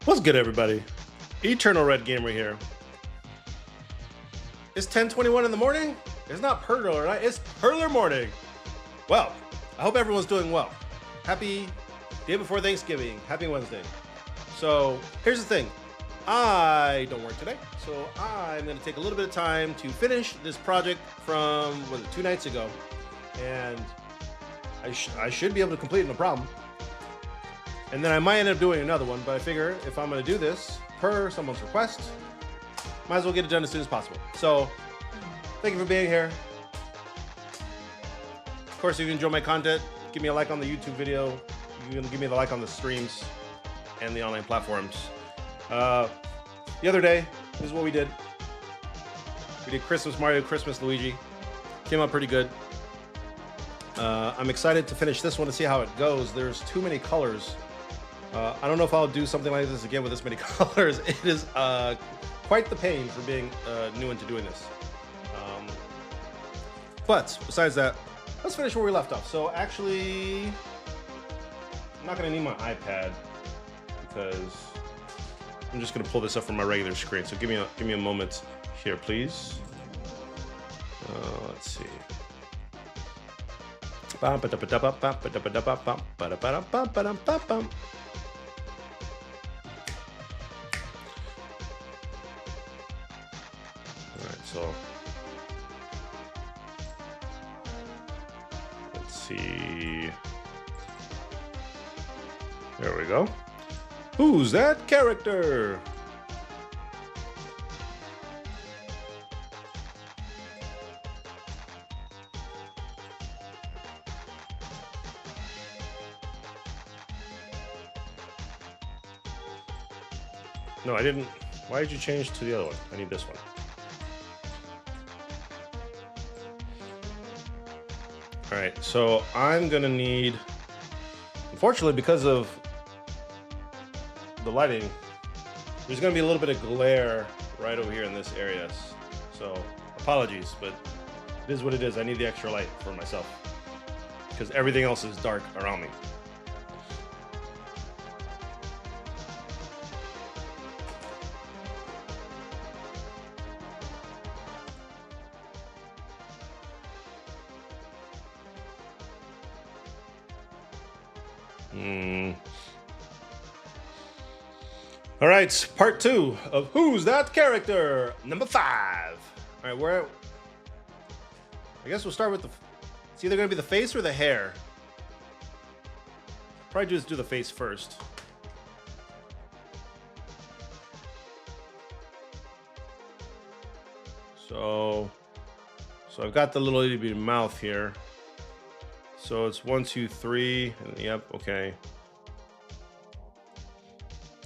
What's good, everybody? Eternal Red Gamer here. It's 10:21 in the morning. It's not Perler Night, it's Perler morning. Well, I hope everyone's doing well. Happy day before Thanksgiving. Happy Wednesday. So here's the thing. I don't work today, so I'm going to take a little bit of time to finish this project from 2 nights ago, and I should be able to complete it, no problem. And then I might end up doing another one, but I figure if I'm going to do this per someone's request, might as well get it done as soon as possible. So thank you for being here. Of course, if you enjoy my content, give me a like on the YouTube video. You can give me the like on the streams and the online platforms. The other day, this is what we did. We did Christmas Mario, Christmas Luigi. Came out pretty good. I'm excited to finish this one to see how it goes. There's too many colors. I don't know if I'll do something like this again with this many colors. It is quite the pain for being new into doing this. But besides that, let's finish where we left off. So actually, I'm not gonna need my iPad because I'm just gonna pull this up from my regular screen. So give me a moment here, please. Let's see. All right, so let's see. There we go. Who's that character? No, I didn't. Why did you change to the other one? I need this one. All right, so I'm gonna need, unfortunately, because of the lighting, there's gonna be a little bit of glare right over here in this area. So apologies, but it is what it is. I need the extra light for myself because everything else is dark around me. All right, part 2 of Who's That Character? Number 5. All right, I guess we'll start with it's either gonna be the face or the hair. Probably just do the face first. So I've got the little itty bitty mouth here. So it's 1, 2, 3, and yep, okay.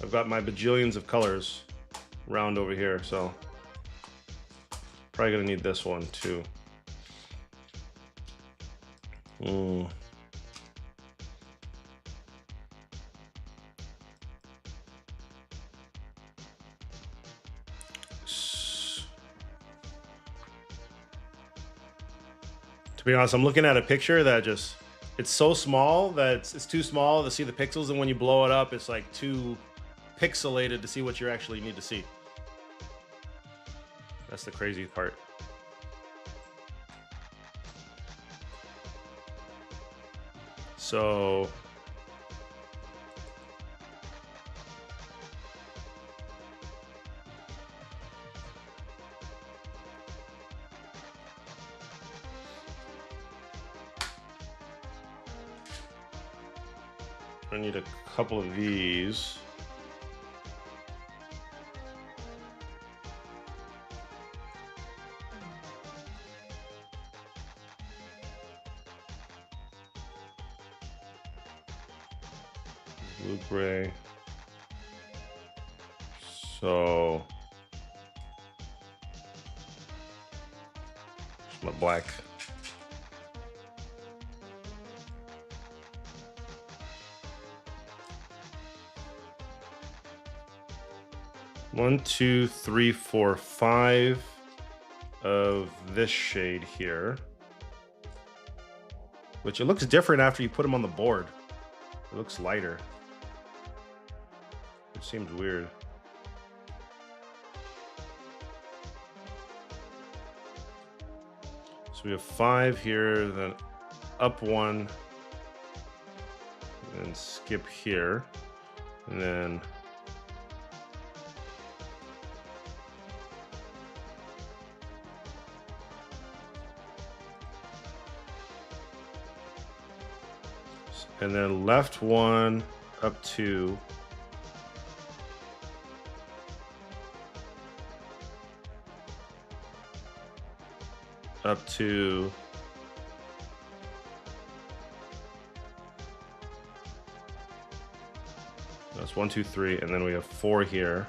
I've got my bajillions of colors round over here, so probably gonna need this one too. To be honest, I'm looking at a picture that it's so small that it's too small to see the pixels, and when you blow it up, it's like too pixelated to see what you actually need to see. That's the crazy part. So I need a couple of these. Blue gray. So just my black. One, two, three, four, 5 of this shade here. which it looks different after you put them on the board. It looks lighter. It seems weird. So we have 5 here, then up 1, and skip here, and then left 1, up 2, up 2, that's 1, 2, 3, and then we have 4 here.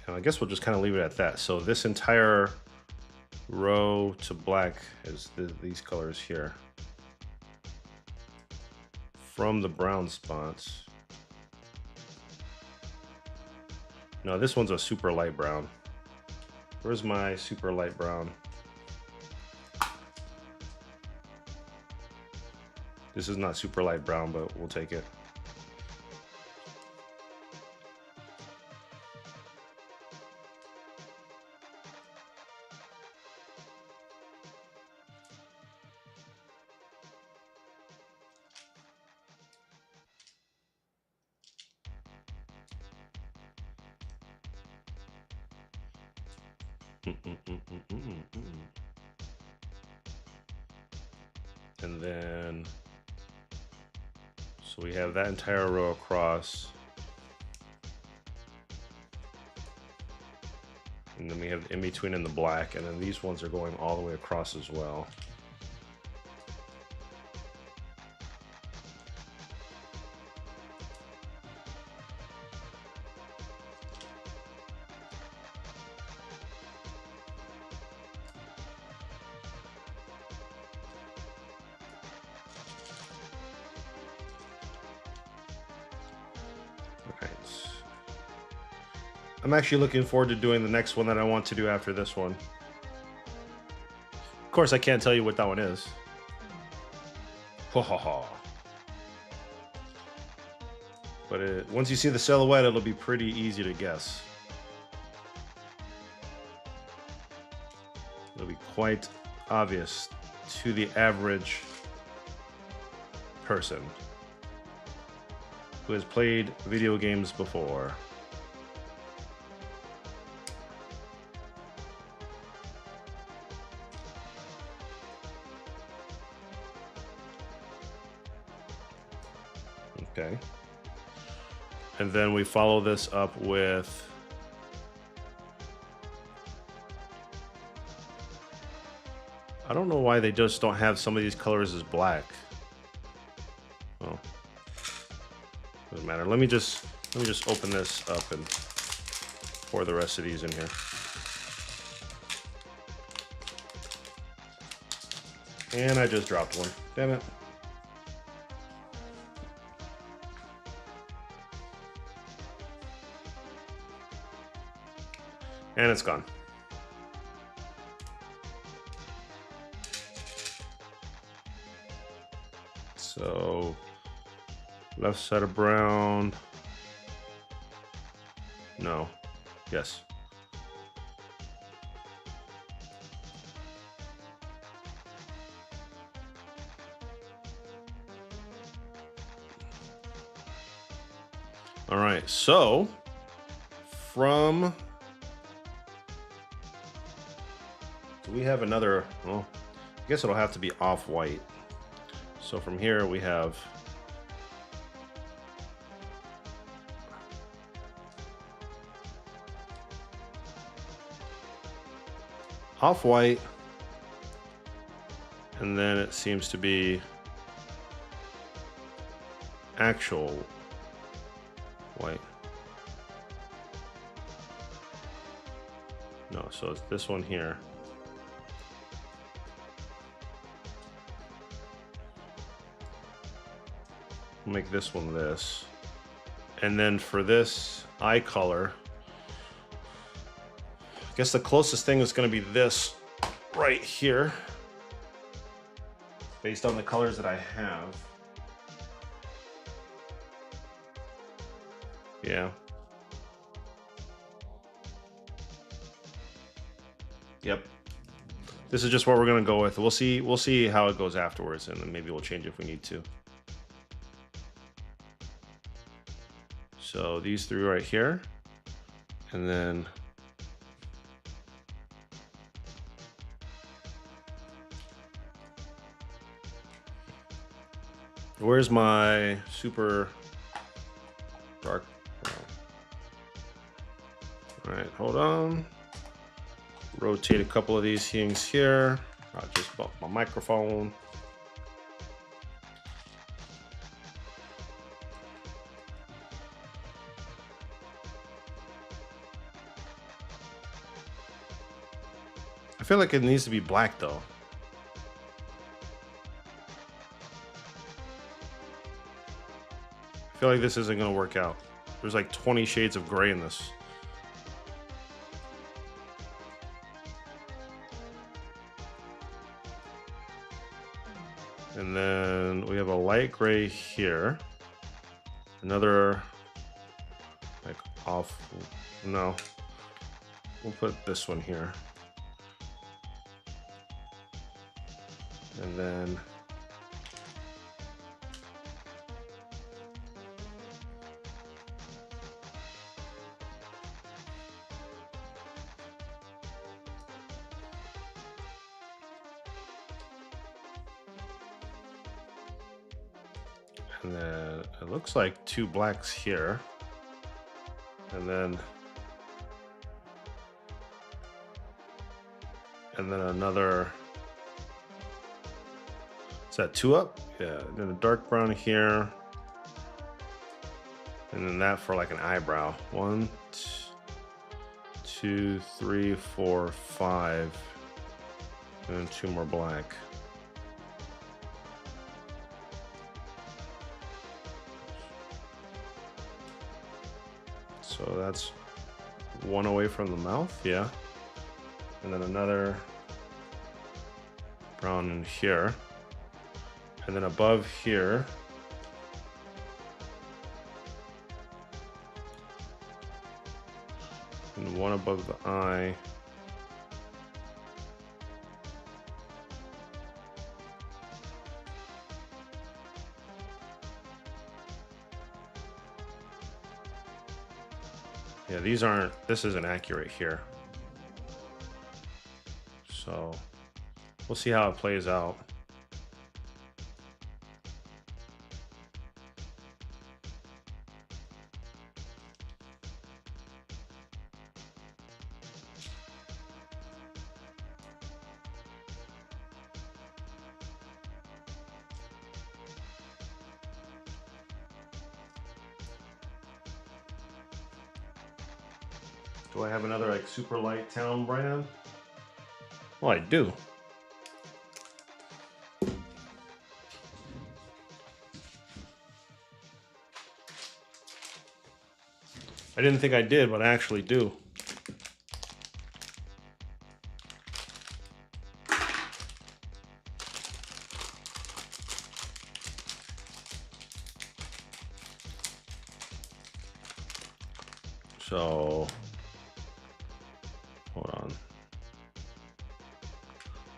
And I guess we'll just kind of leave it at that. So this entire row to black is these colors here. From the brown spots. No, this one's a super light brown. Where's my super light brown? This is not super light brown, but we'll take it. And then, so we have that entire row across. And then we have the in between in the black, and then these ones are going all the way across as well. I'm actually looking forward to doing the next one that I want to do after this one. Of course, I can't tell you what that one is. Ha ha ha. But once you see the silhouette, it'll be pretty easy to guess. It'll be quite obvious to the average person who has played video games before. Okay. And then we follow this up with I don't know why they just don't have some of these colors as black. Well, doesn't matter. Let me just open this up and pour the rest of these in here. And I just dropped one. Damn it. And it's gone. So, left side of brown. No. Yes. All right. So, from we have another, well, I guess it'll have to be off-white. So from here we have off-white, and then it seems to be actual white. No, so it's this one here. Make this one this. And then for this eye color, I guess the closest thing is going to be this right here, based on the colors that I have. Yeah. Yep. This is just what we're gonna go with. We'll see how it goes afterwards, and then maybe we'll change if we need to. So these three right here, and then where's my super dark? All right, hold on. Rotate a couple of these things here. I'll just bump my microphone. I feel like it needs to be black though. I feel like this isn't gonna work out. There's like 20 shades of gray in this. And then we have a light gray here. Another like off, no. We'll put this one here. And then it looks like two blacks here. And then another, is that two up? Yeah, and then a dark brown here. And then that for like an eyebrow. 1, 2, 3, 4, 5. And then 2 more black. So that's 1 away from the mouth, yeah. And then another brown in here. And then above here, and 1 above the eye. Yeah, these aren't, this isn't accurate here. So we'll see how it plays out. Do I have another like super light town brand? Well, I do. I didn't think I did, but I actually do. So, hold on.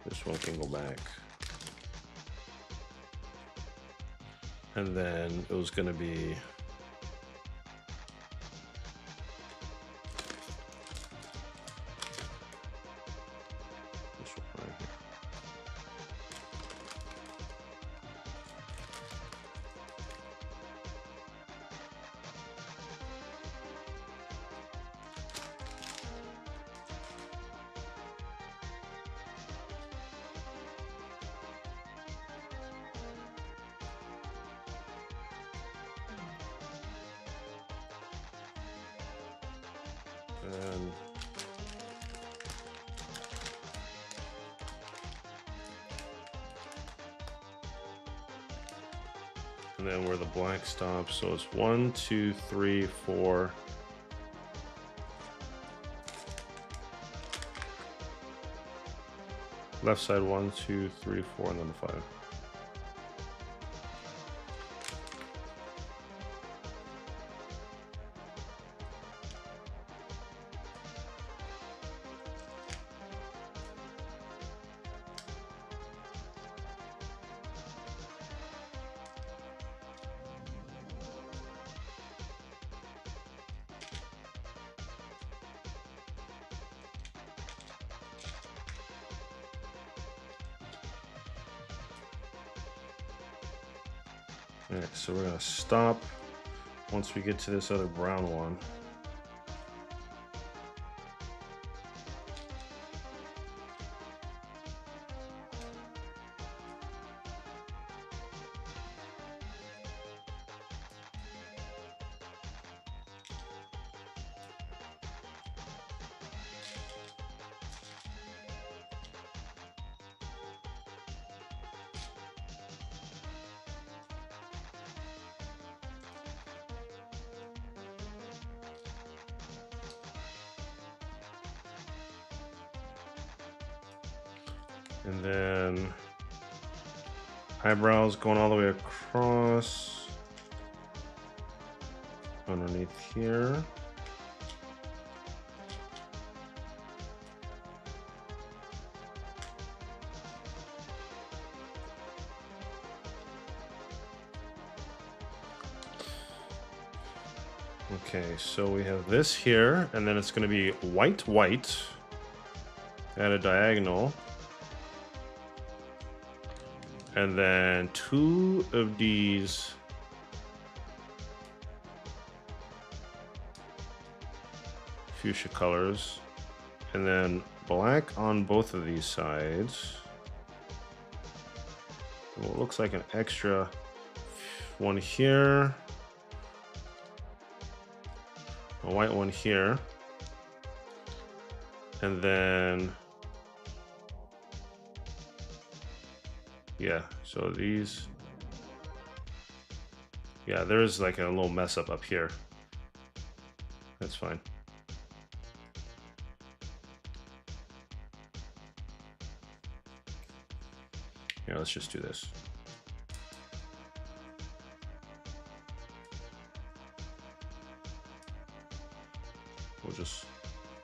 This one can go back. And then it was gonna be this one right here. And And then where the black stops. So it's 1, 2, 3, 4. Left side 1, 2, 3, 4, and then 5. All right, so we're gonna stop once we get to this other brown one. And then eyebrows going all the way across underneath here. Okay, so we have this here, and then it's going to be white, white at a diagonal. And then 2 of these fuchsia colors, and then black on both of these sides. And what looks like an extra one here, a white one here, and then yeah, so these, yeah, there's like a little mess up here. That's fine. Yeah, let's just do this.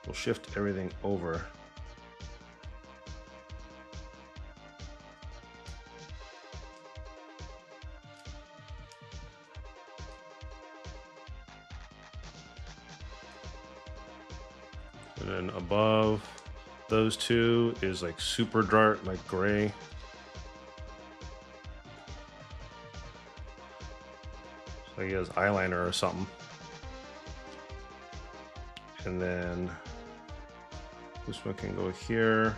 We'll shift everything over. And then above those two is like super dark, like gray. So he has eyeliner or something. And then this one can go here.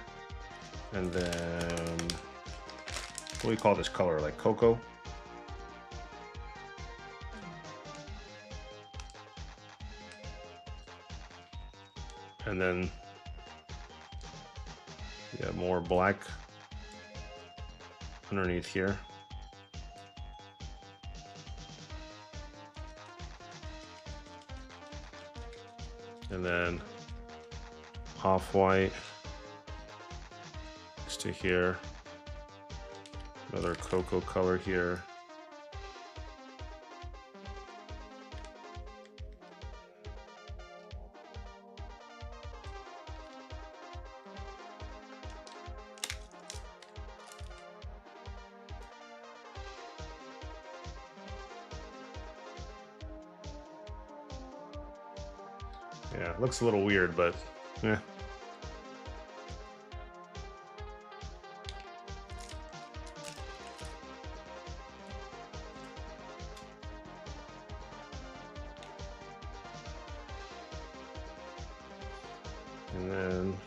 And then, what do we call this color? Like cocoa? And then, yeah, more black underneath here. And then off-white next to here. Another cocoa color here. Yeah, it looks a little weird, but yeah. And then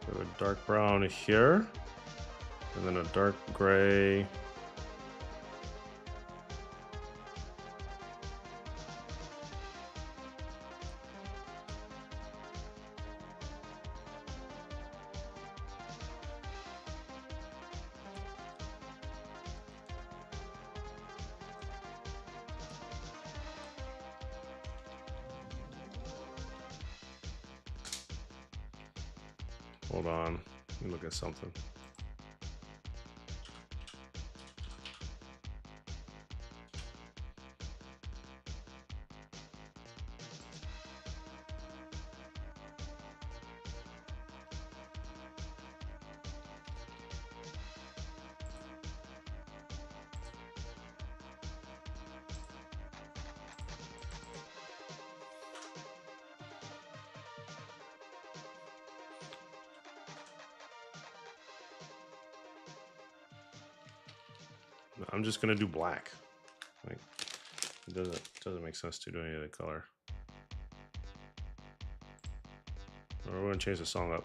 we have a dark brown here, and then a dark gray. Hold on. Let me look at something. I'm just gonna do black. Like, it doesn't make sense to do any other color. Or we're gonna change the song up.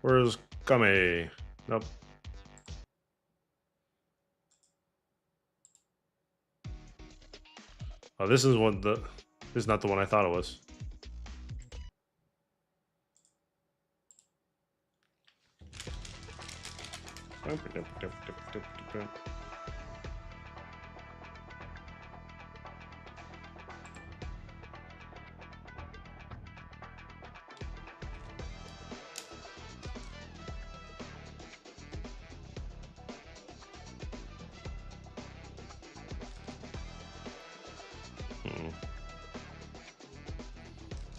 Where's Kame? Nope. Oh, this is this is not the one I thought it was.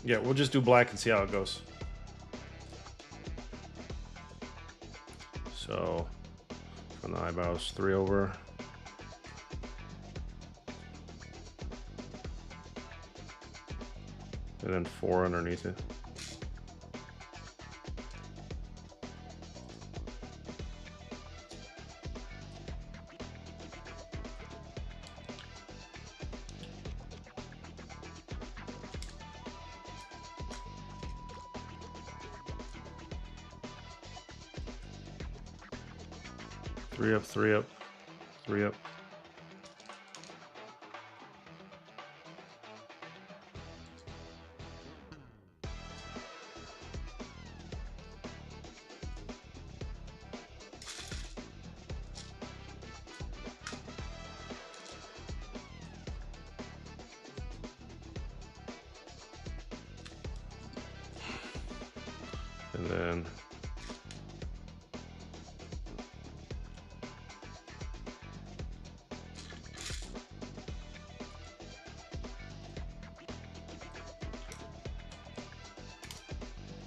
Yeah, we'll just do black and see how it goes. So, from the eyebrows, 3 over. And then 4 underneath it. Three up, 3 up, 3 up. And then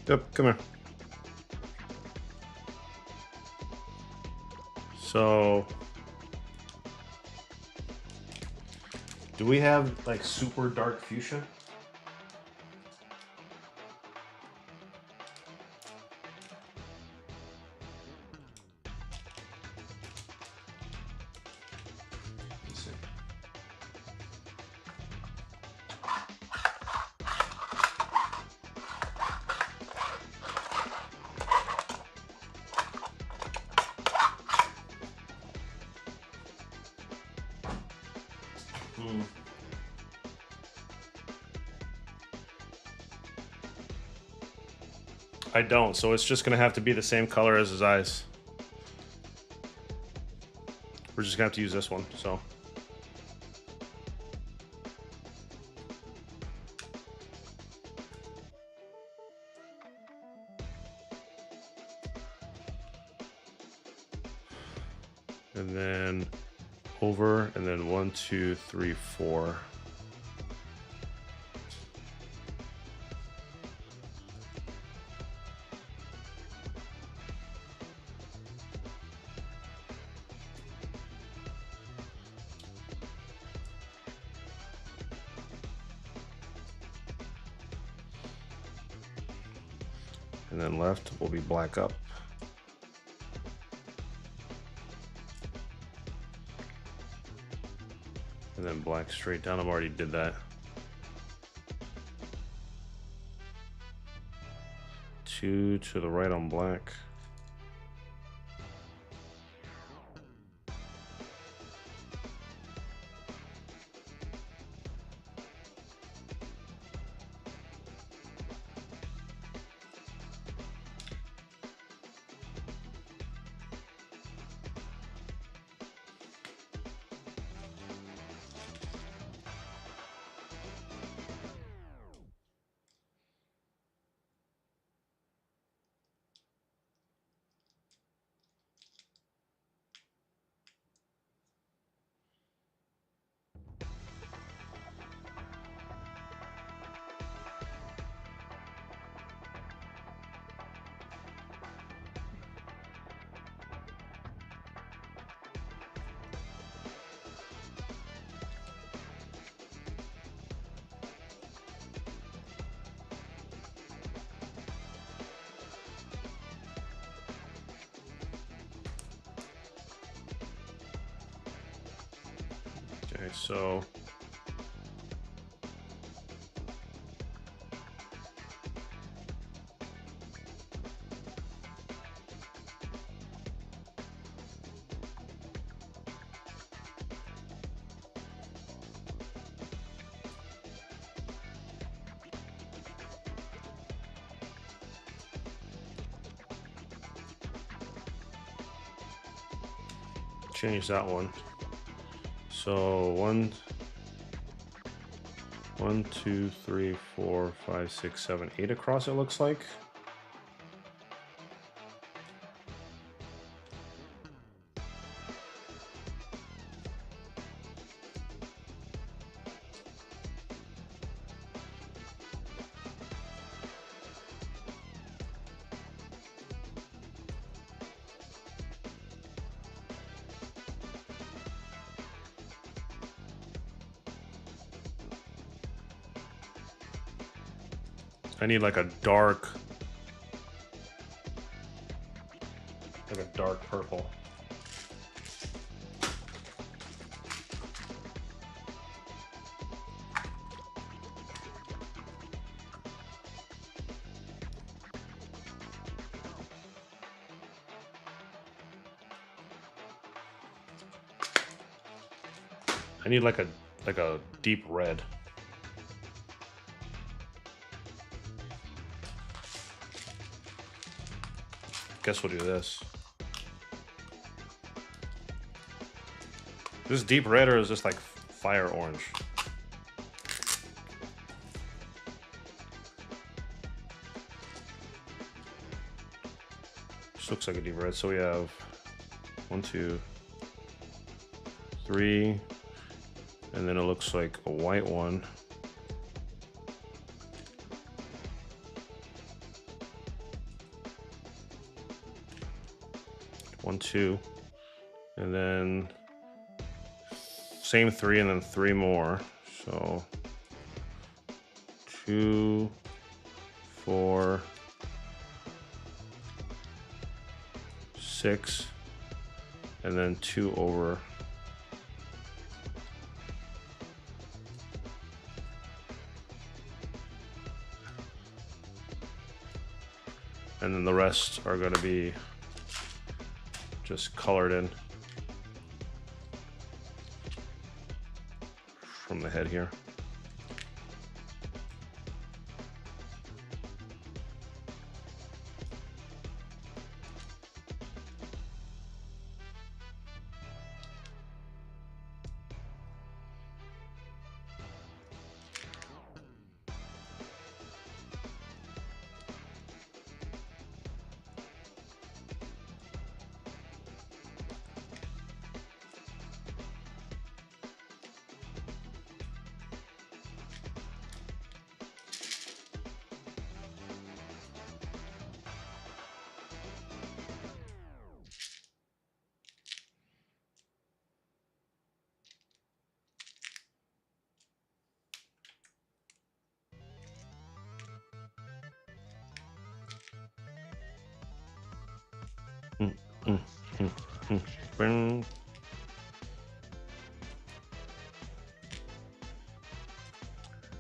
yep, come here. So, do we have like super dark fuchsia? Let's see. I don't, so it's just gonna have to be the same color as his eyes. We're just gonna have to use this one, so. And then over, and then 1, 2, 3, 4. And then left will be black up. And then black straight down. I've already did that. 2 to the right on black. so change that one. So 1, 2, 3, 4, 5, 6, 7, 8 across, it looks like. I need like a dark purple. I need like a deep red. Guess we'll do this. Is this deep red or is this like fire orange? This looks like a deep red. So we have 1, 2, 3, and then it looks like a white one. One, 2, and then same 3, and then 3 more. So 2, 4, 6, and then 2 over. And then the rest are going to be just colored in from the head here.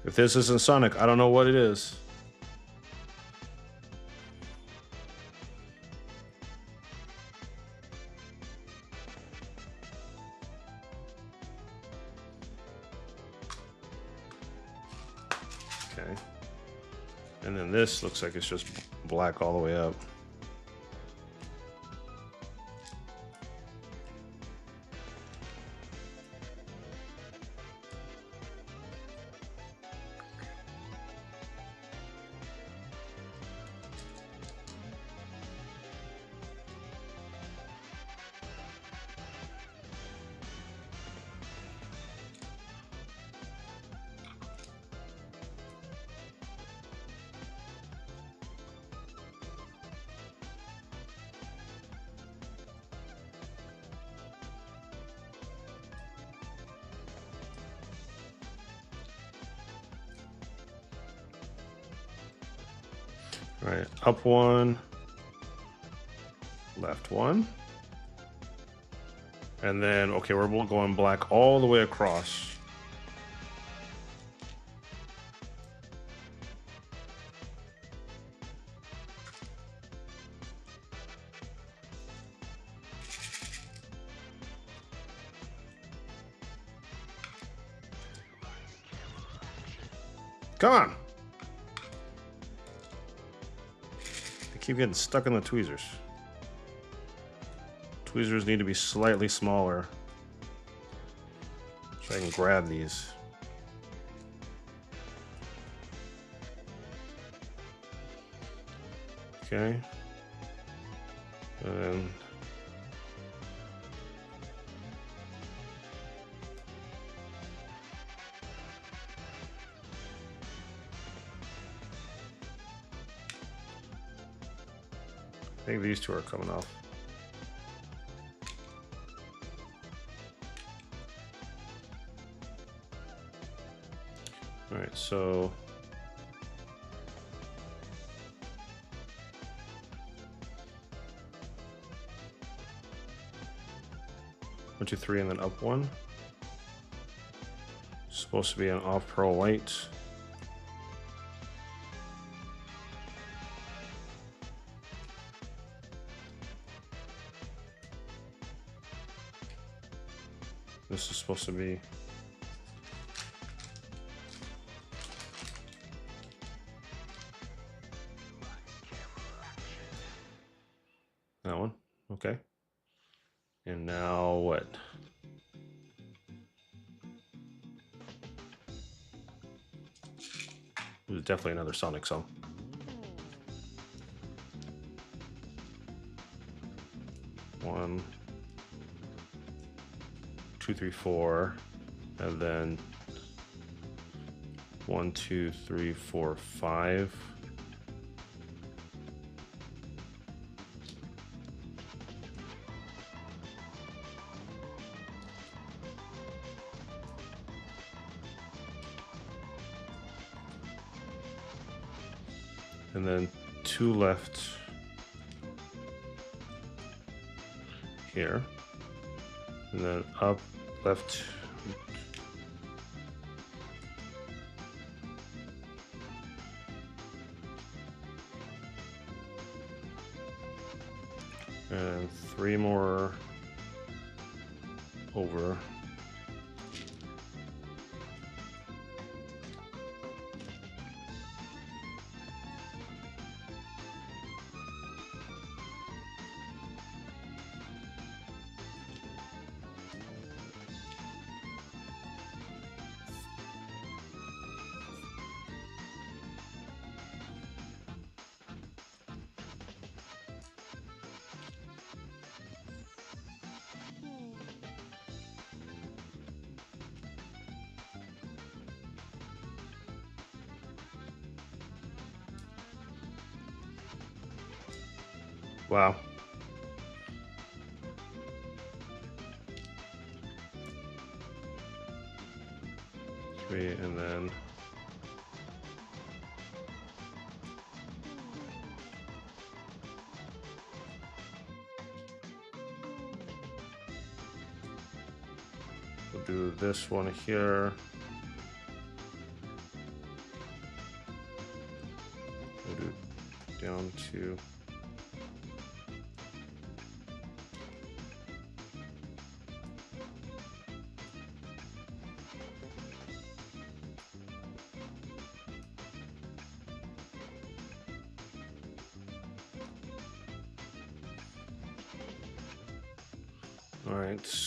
If this isn't Sonic, I don't know what it is. Okay. And then this looks like it's just black all the way up. All right, up 1, left 1. And then, okay, we're going black all the way across. Come on. I keep getting stuck in the tweezers. Tweezers need to be slightly smaller so I can grab these. Okay. And then I think these two are coming off. All right, so one, two, three, and then up one. Supposed to be an off pearl white. This is supposed to be that one. Okay. And now what? It was definitely another Sonic song. One, two, three, four, and then 1, 2, 3, 4, 5. And then 2 left here, and then up, left, and 3 more over. Wow. Three, and then we'll do this one here. We'll do down to all right.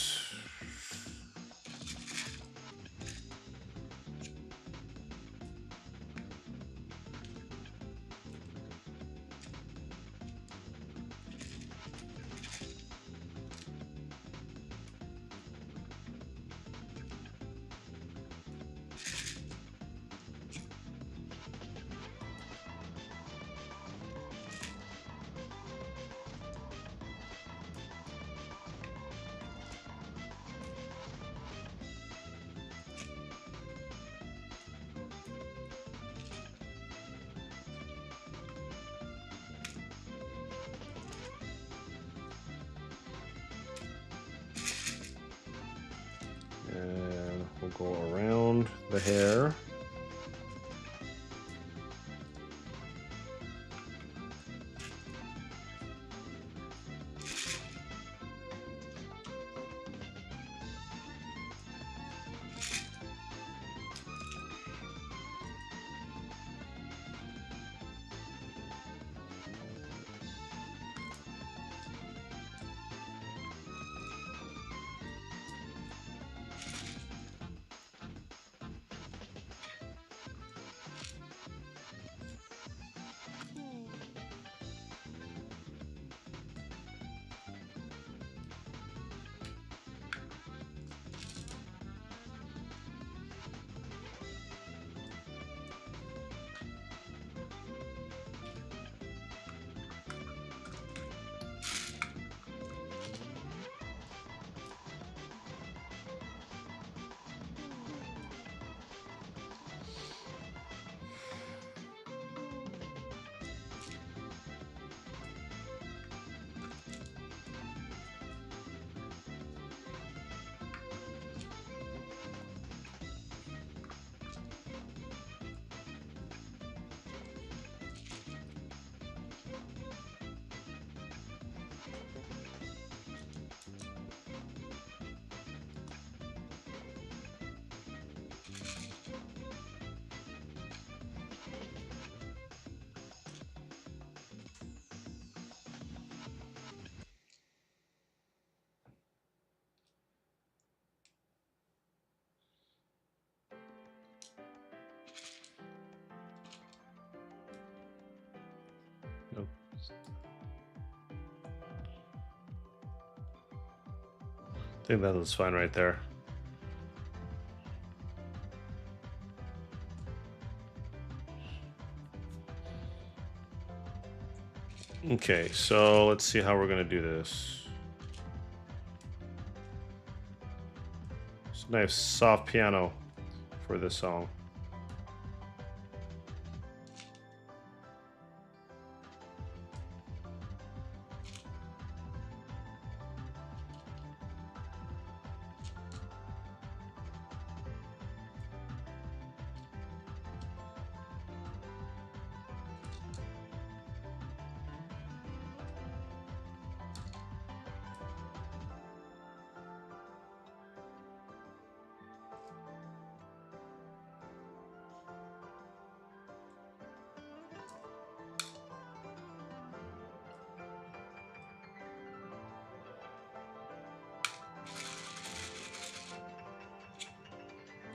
around the hair. Nope. I think that was fine right there. Okay, so let's see how we're gonna do this. It's a nice soft piano for this song.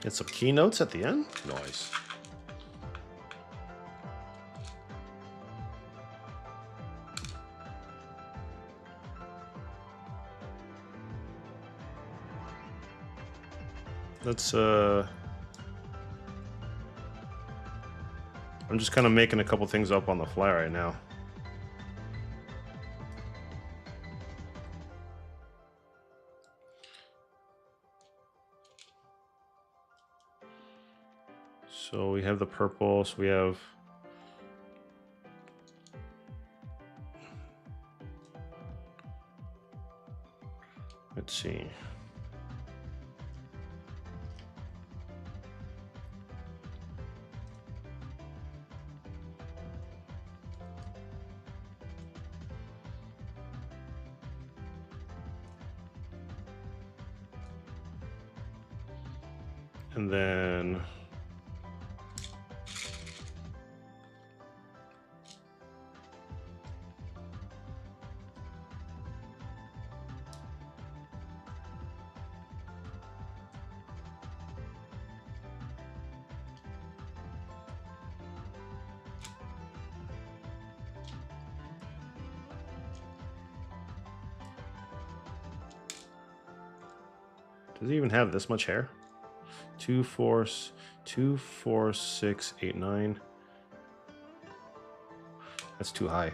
Get some keynotes at the end. Nice. Let's I'm just kind of making a couple things up on the fly right now. So we have the purple, so we have let's see. And then does he even have this much hair? 2, 4, 6, 8, 9. That's too high.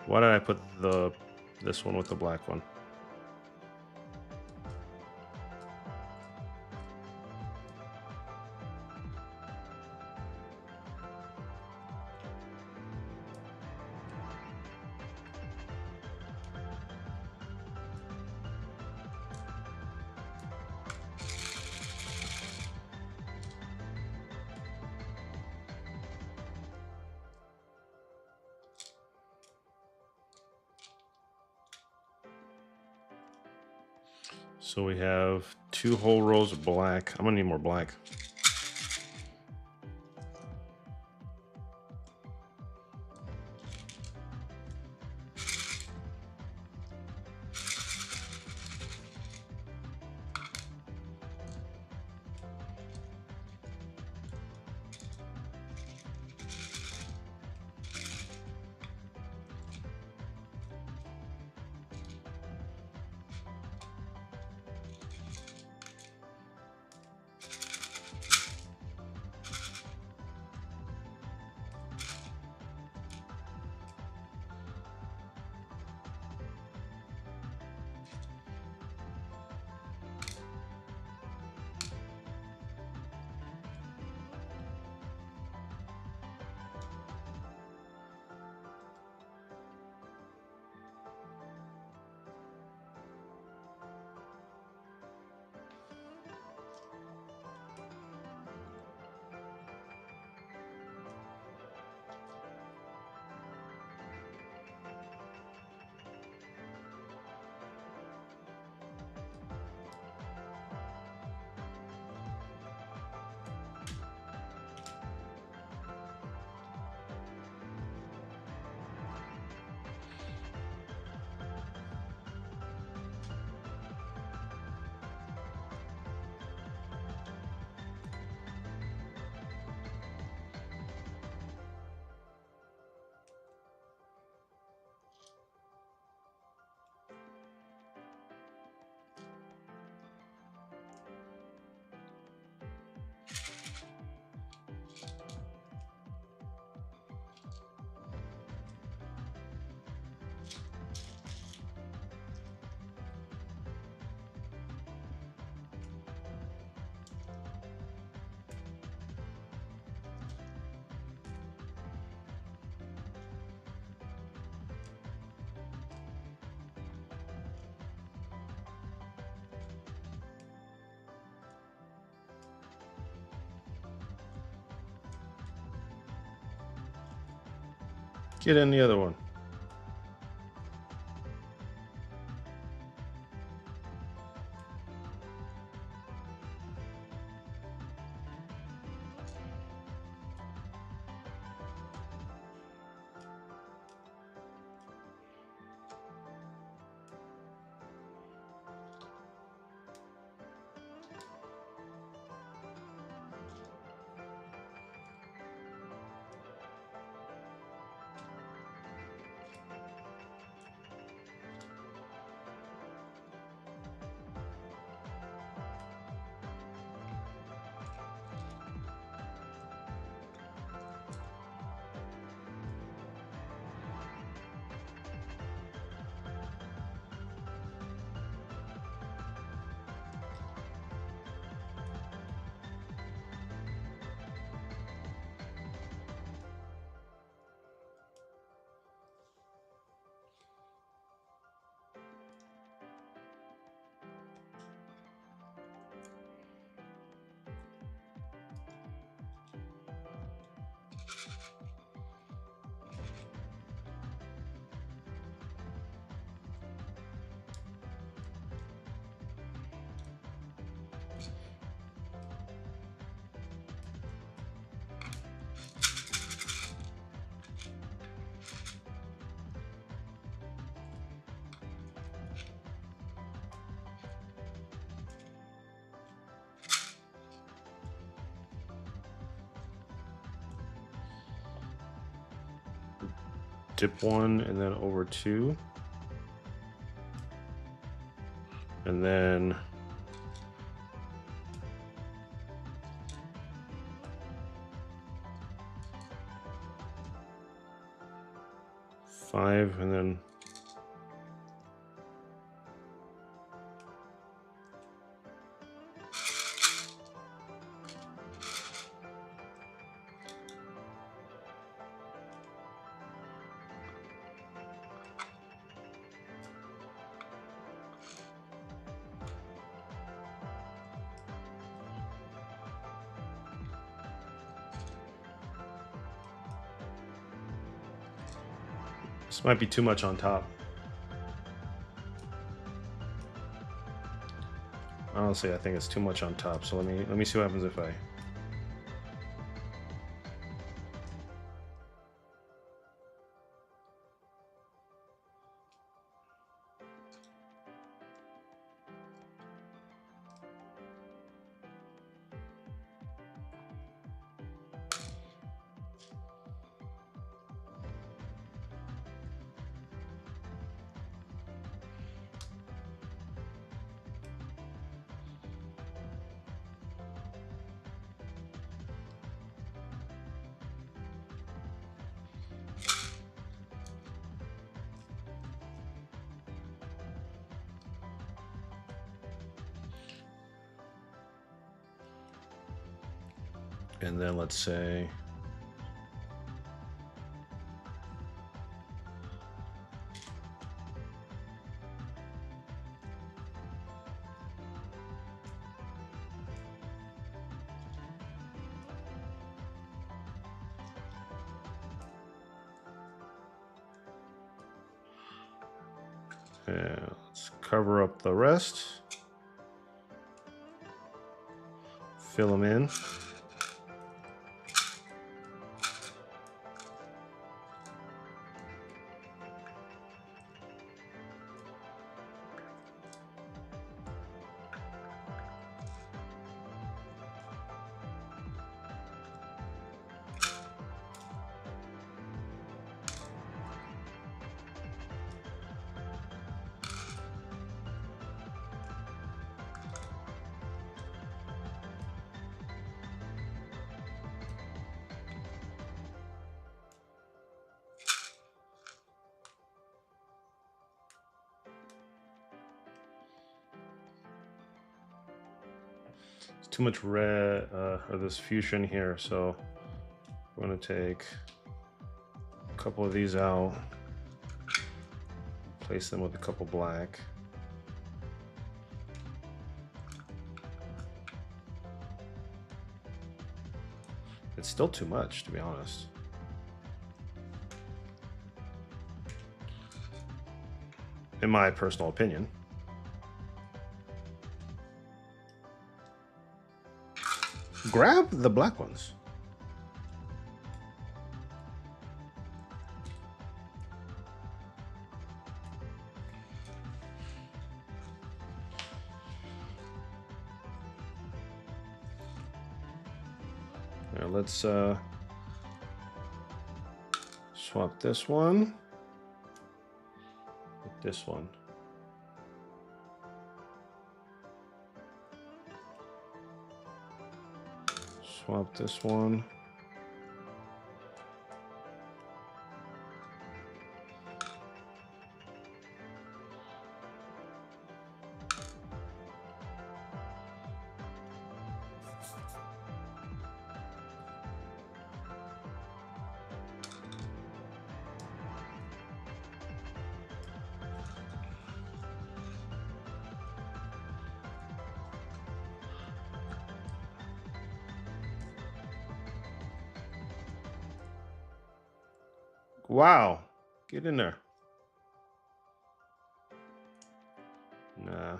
Why did I put this one with the black one? So we have 2 whole rows of black. I'm gonna need more black. Get in the other one. Dip 1 and then over 2. And then five, and then this might be too much on top. Honestly, I think it's too much on top. So let me see what happens if I. And then let's say. Let's cover up the rest. Fill them in. Too much red or this fuchsia here, so I'm going to take a couple of these out, place them with a couple black. It's still too much, to be honest. In my personal opinion. Grab the black ones. Now let's swap this one with this one. Swap this one. Wow, get in there. Nah.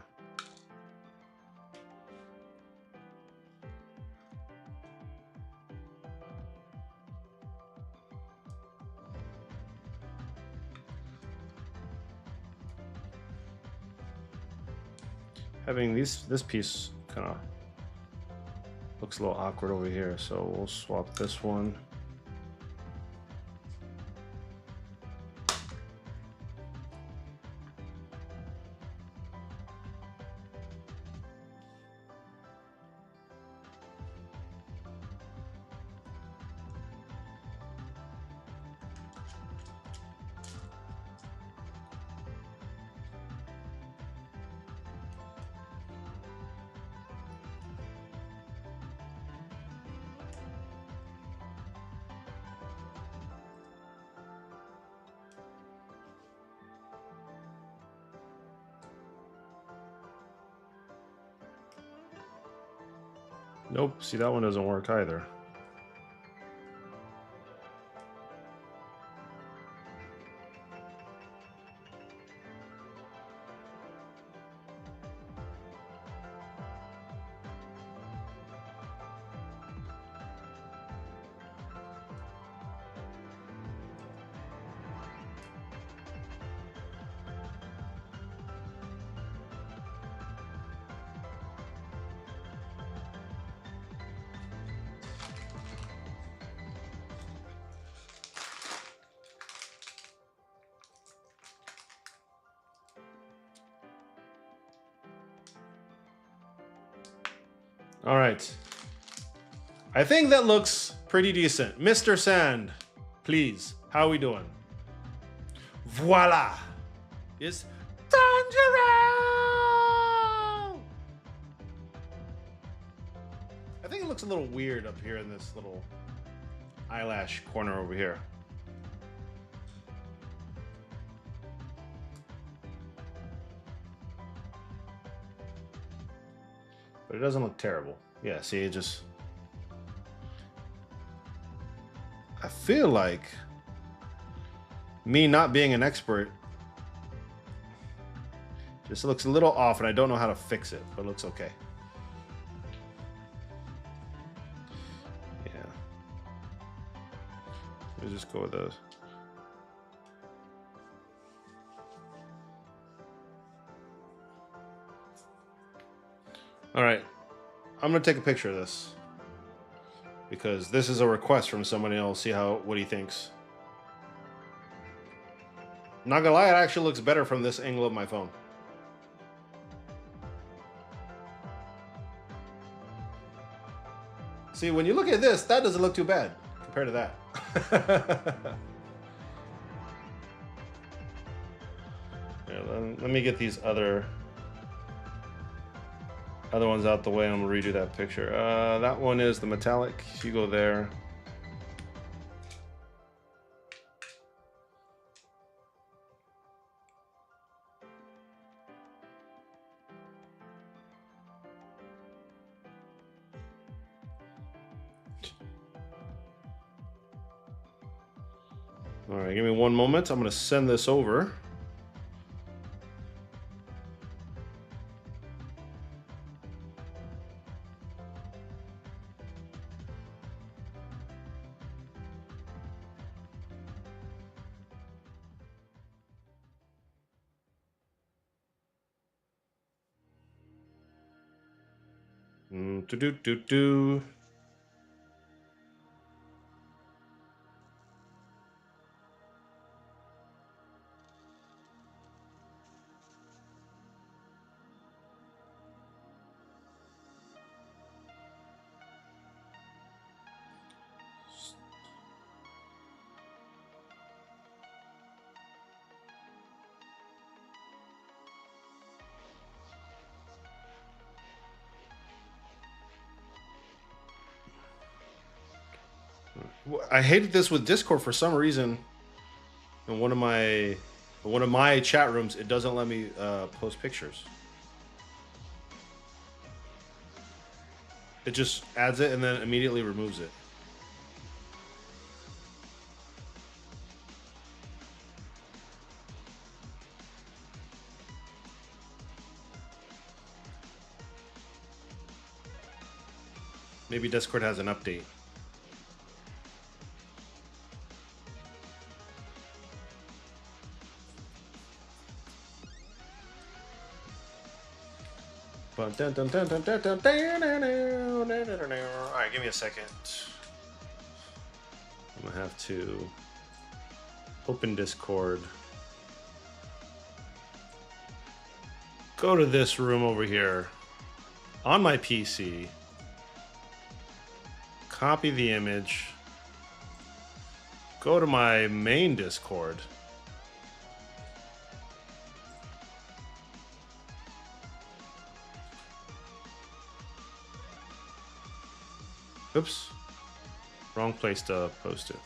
Having this piece kind of looks a little awkward over here, so we'll swap this one. Nope, see that one doesn't work either. All right. I think that looks pretty decent. Mr. Sand, please. How are we doing? Voila. It's Tanjiro! I think it looks a little weird up here in this little eyelash corner over here. But it doesn't look terrible. Yeah, see, it just... I feel like me not being an expert just looks a little off, and I don't know how to fix it, but it looks okay. Yeah. Let me just go with those. All right, I'm gonna take a picture of this because this is a request from somebody else. See what he thinks. Not gonna lie, it actually looks better from this angle of my phone. See, when you look at this, that doesn't look too bad compared to that. Here, let me get these other ones out the way, and I'm gonna redo that picture. That one is the metallic. You go there. All right, give me one moment. I'm gonna send this over. Do. I hated this with Discord for some reason. In one of my chat rooms, it doesn't let me post pictures. It just adds it and then immediately removes it. Maybe Discord has an update. Alright, give me a second. I'm gonna have to open Discord. Go to this room over here on my PC. Copy the image. Go to my main Discord. Oops. Wrong place to post it.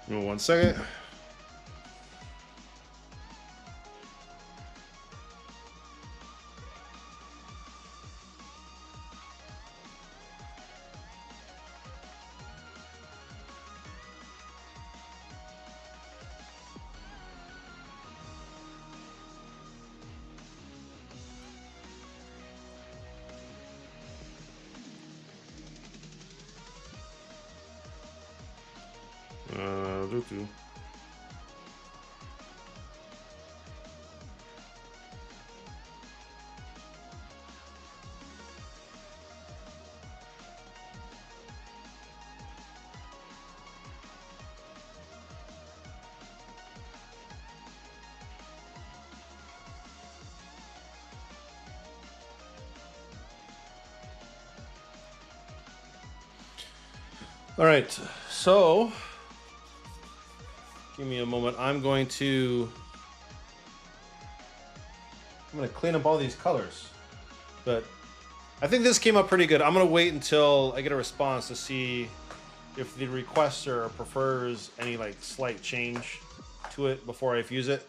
Give me 1 second. Do. All right, so give me a moment. I'm going to clean up all these colors, but I think this came up pretty good. I'm gonna wait until I get a response to see if the requester prefers any like slight change to it before I fuse it.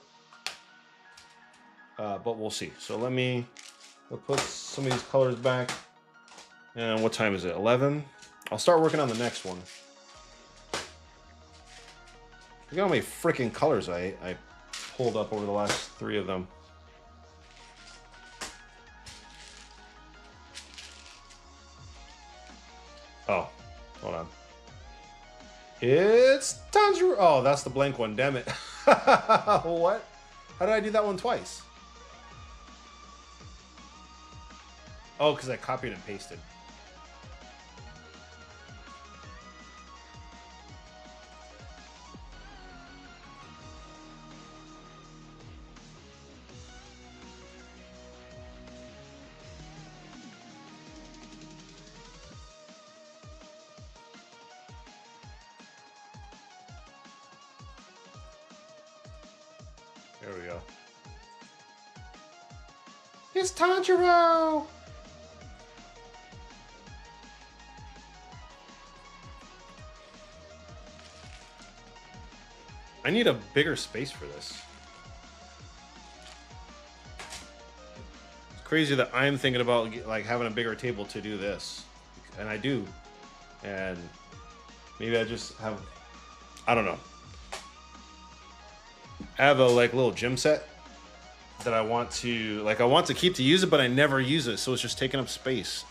But we'll see. So we'll put some of these colors back. And what time is it? 11. I'll start working on the next one. Look how many freaking colors I pulled up over the last 3 of them. Oh, hold on. It's Tanjiro. Oh, that's the blank one. Damn it. What? How did I do that one twice? Oh, because I copied and pasted. There we go. It's Tanjiro! I need a bigger space for this. It's crazy that I'm thinking about like having a bigger table to do this. And I do. And maybe I just have, I don't know. I have a like little gym set that I want to keep to use it, but I never use it, so it's just taking up space.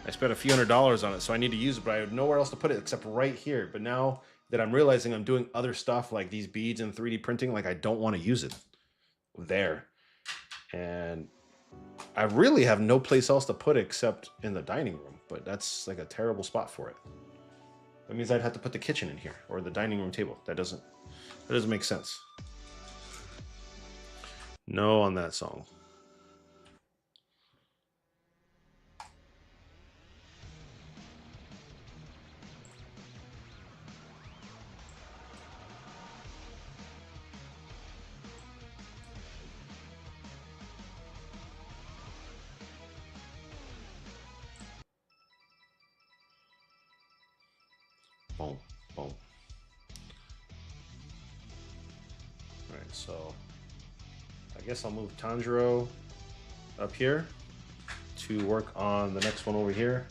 I spent a few $100s on it, so I need to use it, but I have nowhere else to put it except right here. But now that I'm realizing I'm doing other stuff like these beads and 3D printing, like I don't want to use it there. And I really have no place else to put it except in the dining room, but that's like a terrible spot for it. That means I'd have to put the kitchen in here or the dining room table. That doesn't make sense. No on that song. Boom, boom. All right, so I guess I'll move Tanjiro up here to work on the next one over here.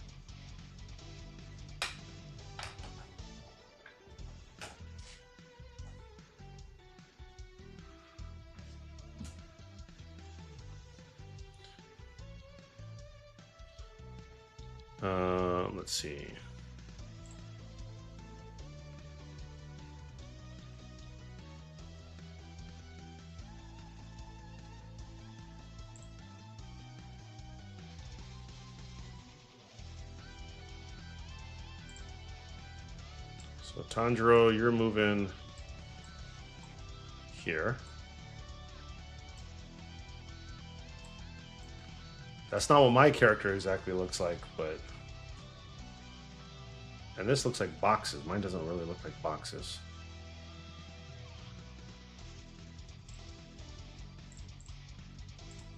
Let's see. So Tanjiro, you're moving here. That's not what my character exactly looks like, but... And this looks like boxes. Mine doesn't really look like boxes.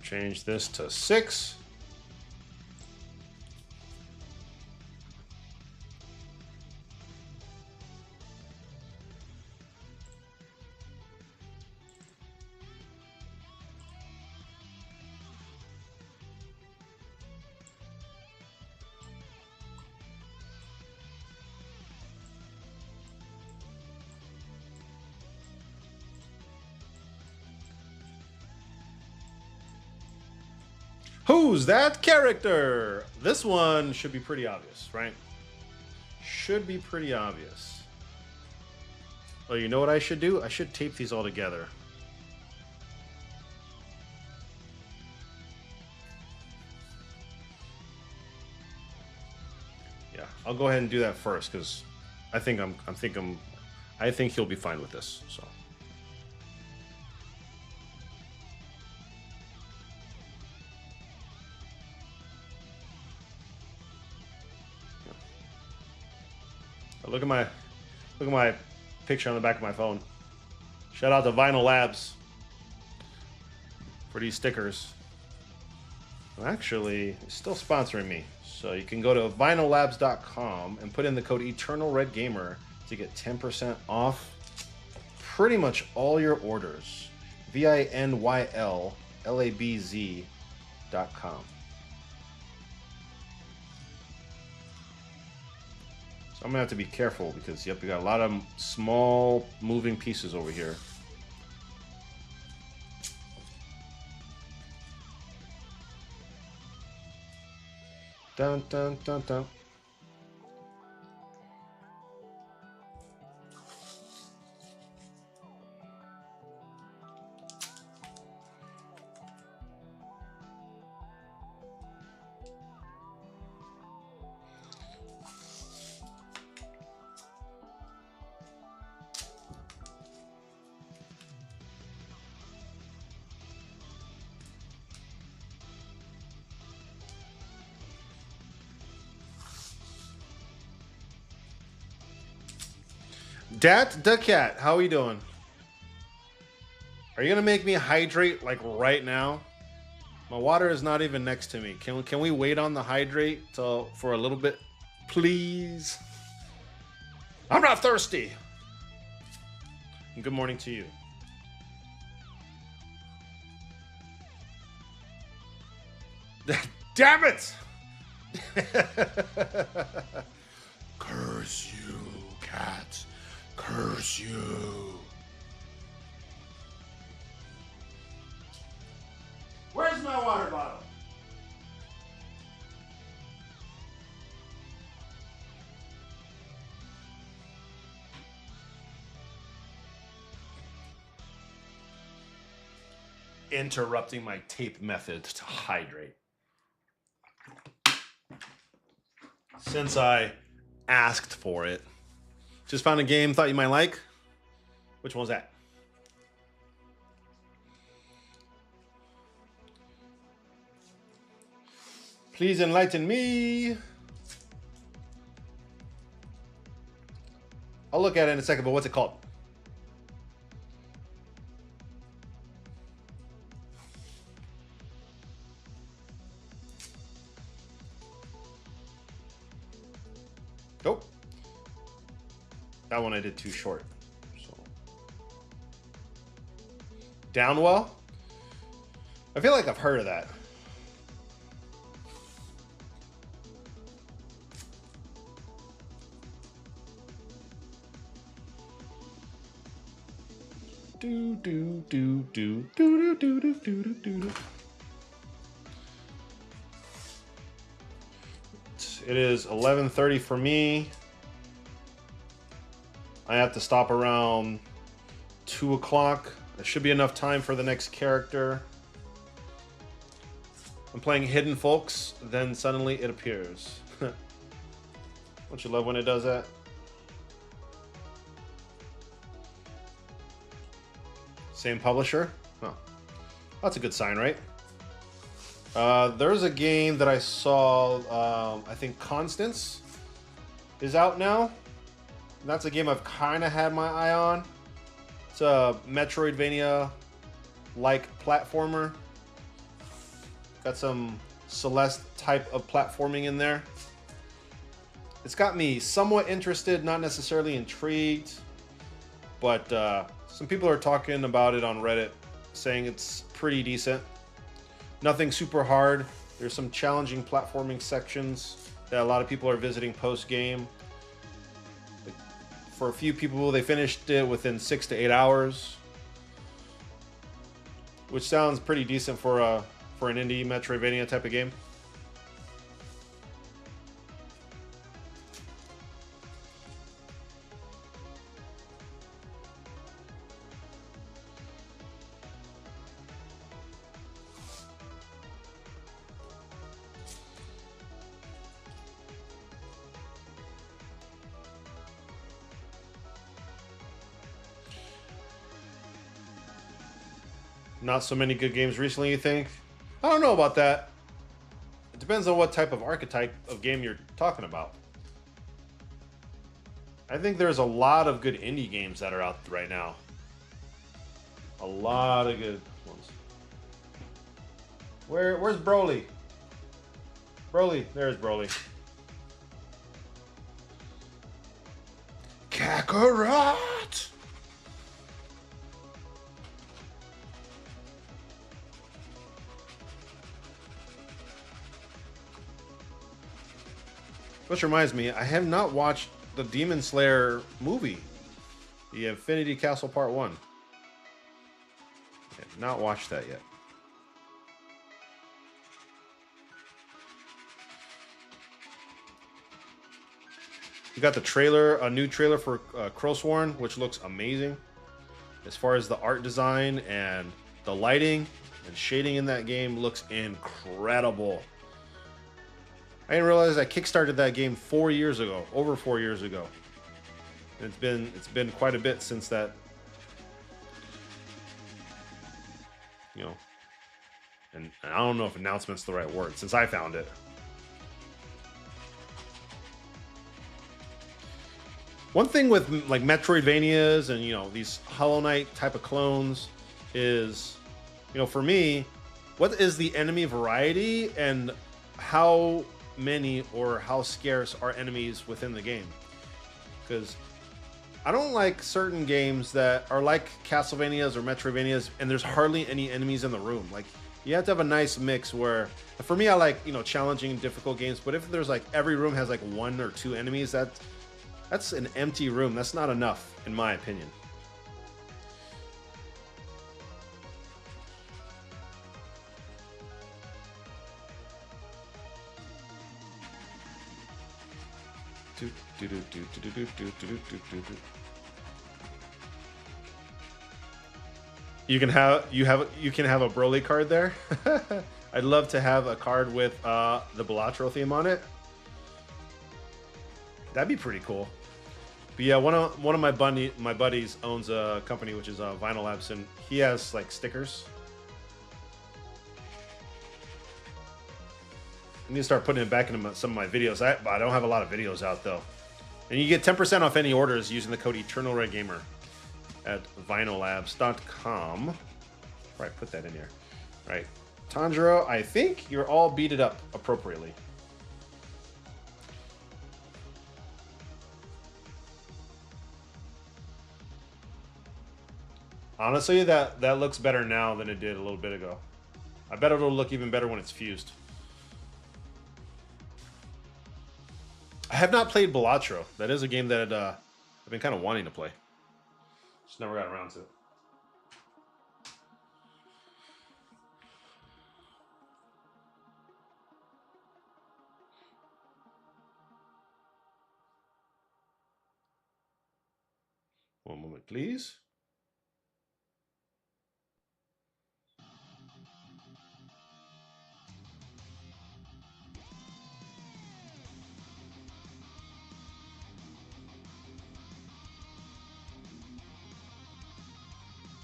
Change this to 6. Who's that character? This one should be pretty obvious, right? Should be pretty obvious. Oh, you know what I should do? I should tape these all together. Yeah, I'll go ahead and do that first because I think I think he'll be fine with this. So. Look at my picture on the back of my phone. Shout out to Vinyl Labs for these stickers. Well, actually, it's still sponsoring me. So you can go to vinyllabs.com and put in the code Eternal Red Gamer to get 10% off pretty much all your orders. VINYLLABZ.com. I'm gonna have to be careful because, yep, we got a lot of small moving pieces over here. Dun dun dun dun. Dat the cat, how are you doing? Are you gonna make me hydrate like right now? My water is not even next to me. Can we wait on the hydrate for a little bit, please? I'm not thirsty. And good morning to you. Damn it! Curse you, cat. Curse you. Where's my water bottle? Interrupting my tape method to hydrate. Since I asked for it. Just found a game thought you might like. Which one's that? Please enlighten me. I'll look at it in a second, but what's it called? Nope. That one I did too short. So. Downwell? I feel like I've heard of that. Do do do do do do do do do do do. It is 11:30 for me. I have to stop around 2 o'clock. There should be enough time for the next character. I'm playing Hidden Folks, then suddenly it appears. Don't you love when it does that? Same publisher? Oh, that's a good sign, right? There's a game that I saw, I think Constance is out now. And that's a game I've kind of had my eye on. It's a Metroidvania-like platformer. Got some Celeste type of platforming in there. It's got me somewhat interested, not necessarily intrigued, but some people are talking about it on Reddit, saying it's pretty decent. Nothing super hard. There's some challenging platforming sections that a lot of people are visiting post-game. For a few people, they finished it within 6 to 8 hours, which sounds pretty decent for an indie Metroidvania type of game. Not so many good games recently, you think? I don't know about that. It depends on what type of archetype of game you're talking about. I think there's a lot of good indie games that are out right now. A lot of good ones. Where's Broly? Broly, there's Broly. Kakarot! Which reminds me, I have not watched the Demon Slayer movie, the Infinity Castle Part 1. I have not watched that yet. You got the trailer, a new trailer for Crossworn, which looks amazing. As far as the art design and the lighting and shading in that game looks incredible. I didn't realize I kickstarted that game 4 years ago, over 4 years ago. And it's been quite a bit since that, you know, and I don't know if announcement's the right word, since I found it. One thing with like Metroidvanias and, you know, these Hollow Knight type of clones is, you know, for me, what is the enemy variety and how many or how scarce are enemies within the game? Because I don't like certain games that are like Castlevanias or Metroidvanias and there's hardly any enemies in the room. Like, you have to have a nice mix where, for me, I like, you know, challenging and difficult games, but if there's like every room has like 1 or 2 enemies, that's an empty room. That's not enough, in my opinion. You can have a Broly card there. I'd love to have a card with the Balatro theme on it. That'd be pretty cool. But yeah, one of my buddies owns a company which is Vinyl Labs, and he has like stickers. I need to start putting it back into some of my videos. But I don't have a lot of videos out though. And you get 10% off any orders using the code EternalRedGamer at vinyllabs.com. Right, put that in here. All right, Tanjiro, I think you're all beated up appropriately. Honestly, that looks better now than it did a little bit ago. I bet it'll look even better when it's fused. I have not played Balatro. That is a game that I've been kind of wanting to play. Just never got around to it. One moment, please.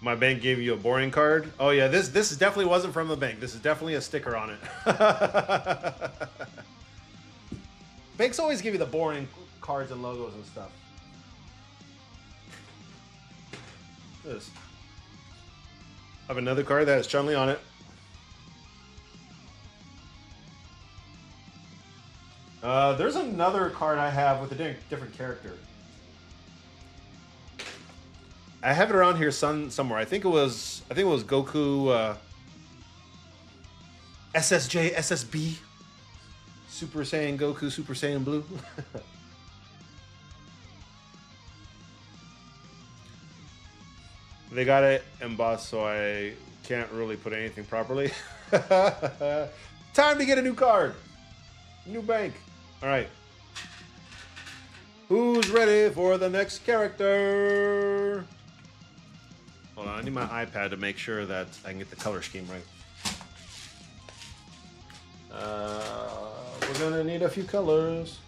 My bank gave you a boring card. Oh yeah, this definitely wasn't from the bank. This is definitely a sticker on it. Banks always give you the boring cards and logos and stuff. This. I have another card that has Chun-Li on it. There's another card I have with a different character. I have it around here somewhere. I think it was Goku SSJ SSB Super Saiyan Goku Super Saiyan Blue. They got it embossed, so I can't really put anything properly. Time to get a new card. New bank. All right. Who's ready for the next character? Hold on, I need my iPad to make sure that I can get the color scheme right. We're gonna need a few colors.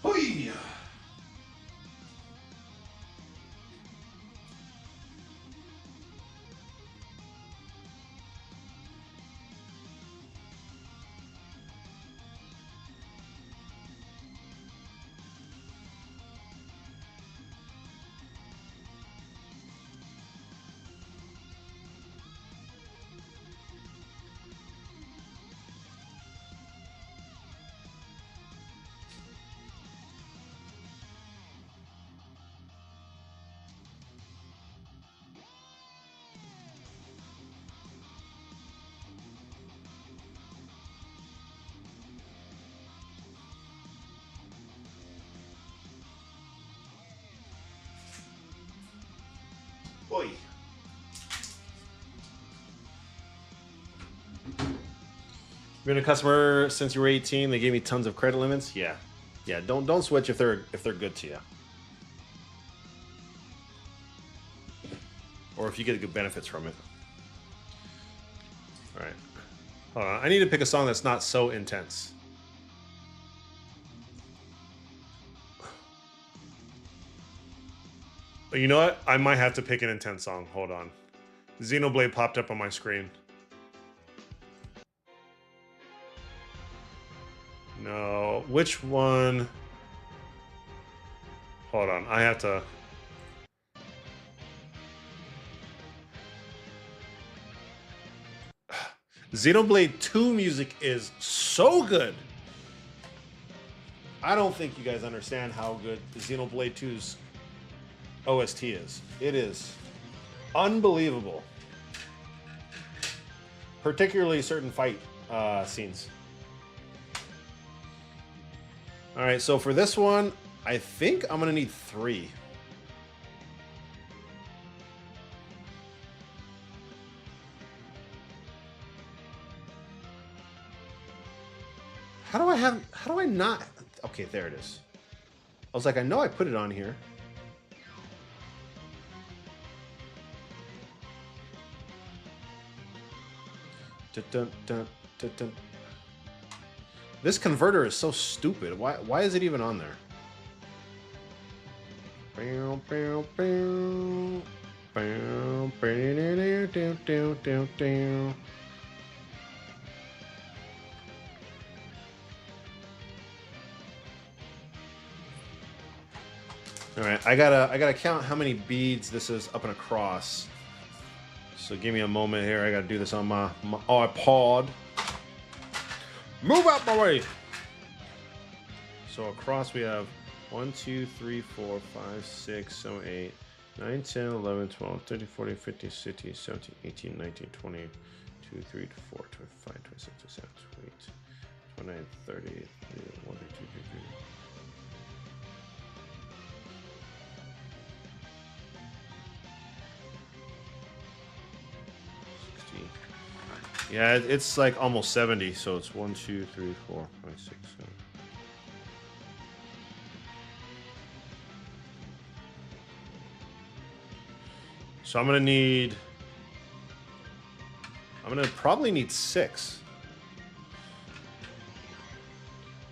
Hoi! Oi. Been a customer since you were 18. They gave me tons of credit limits. Yeah, yeah. Don't switch if they're good to you, or if you get good benefits from it. All right, hold on. I need to pick a song that's not so intense. You know what? I might have to pick an intense song. Hold on. Xenoblade popped up on my screen. No, which one? Hold on, I have to. Xenoblade 2 music is so good. I don't think you guys understand how good Xenoblade 2's OST is. It is unbelievable. Particularly certain fight scenes. All right, so for this one, I think I'm gonna need 3. How do I not? Okay, there it is. I was like, I know I put it on here. Dun, dun, dun, dun. This converter is so stupid. Why is it even on there? All right, I gotta count how many beads this is up and across. So give me a moment here. I gotta do this on my iPod. Move out my way. So across we have 1, 2, 3, 4, 5, 6, 7, 8, 9, 10, 11, 12, 13, 14, 15, 16, 17, 18, 19, 20, 2, 3, 4, 25, 26, 27, 28, 29, 30, 1, 2, 3, 4. Yeah, it's like almost 70, so it's 1, 2, 3, 4, 5, 6, 7. So I'm gonna probably need 6.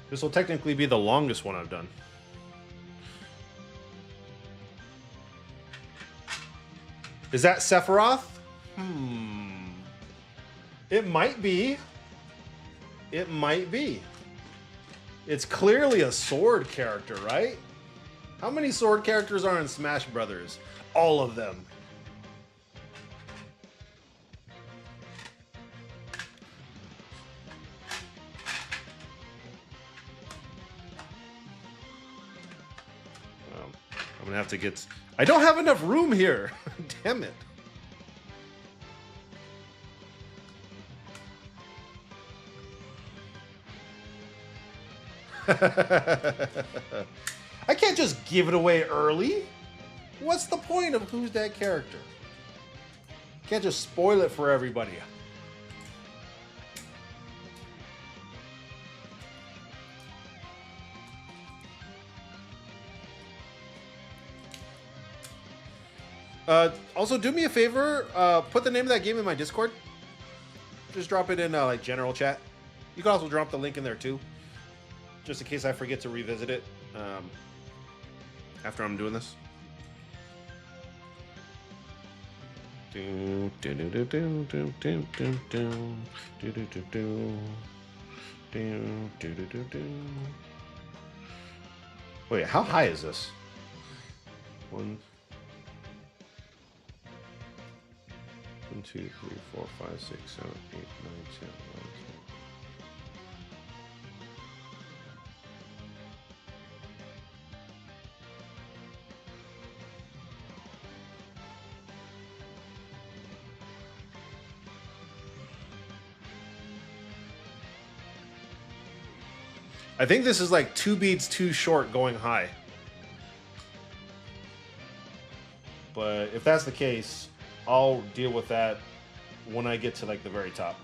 This will technically be the longest one I've done. Is that Sephiroth? It might be. It might be. It's clearly a sword character, right? How many sword characters are in Smash Brothers? All of them. I'm gonna have to get... I don't have enough room here. Damn it. I can't just give it away early. What's the point of Who's That Character? Can't just spoil it for everybody. Also, do me a favor. Put the name of that game in my Discord. Just drop it in like general chat. You can also drop the link in there too, just in case I forget to revisit it after I'm doing this. Wait, how high is this? 1, 2, 3, 4, 5, 6, 7, 8, 9, 10, 11, 12. I think this is like 2 beats too short going high. But if that's the case, I'll deal with that when I get to like the very top.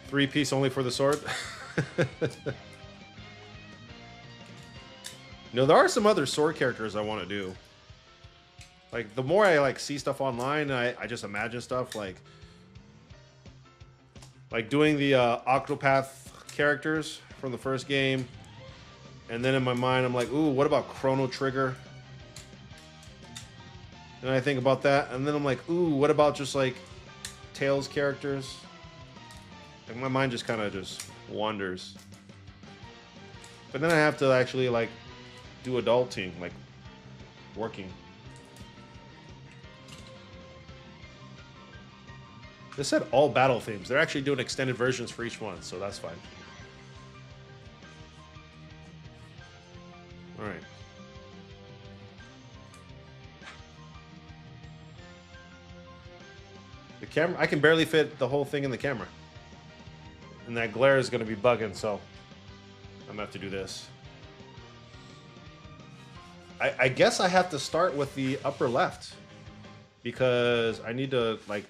Three-piece only for the sword. No, there are some other sword characters I want to do. Like, the more I like see stuff online, I just imagine stuff like doing the Octopath characters from the first game. And then in my mind, I'm like, ooh, what about Chrono Trigger? And I think about that. And then I'm like, ooh, what about just like Tails characters? Like, my mind just kind of just wanders. But then I have to actually like do adulting, like working. They said all battle themes. They're actually doing extended versions for each one, so that's fine. All right. The camera, I can barely fit the whole thing in the camera. And that glare is going to be bugging, so I'm going to have to do this. I guess I have to start with the upper left because I need to, like,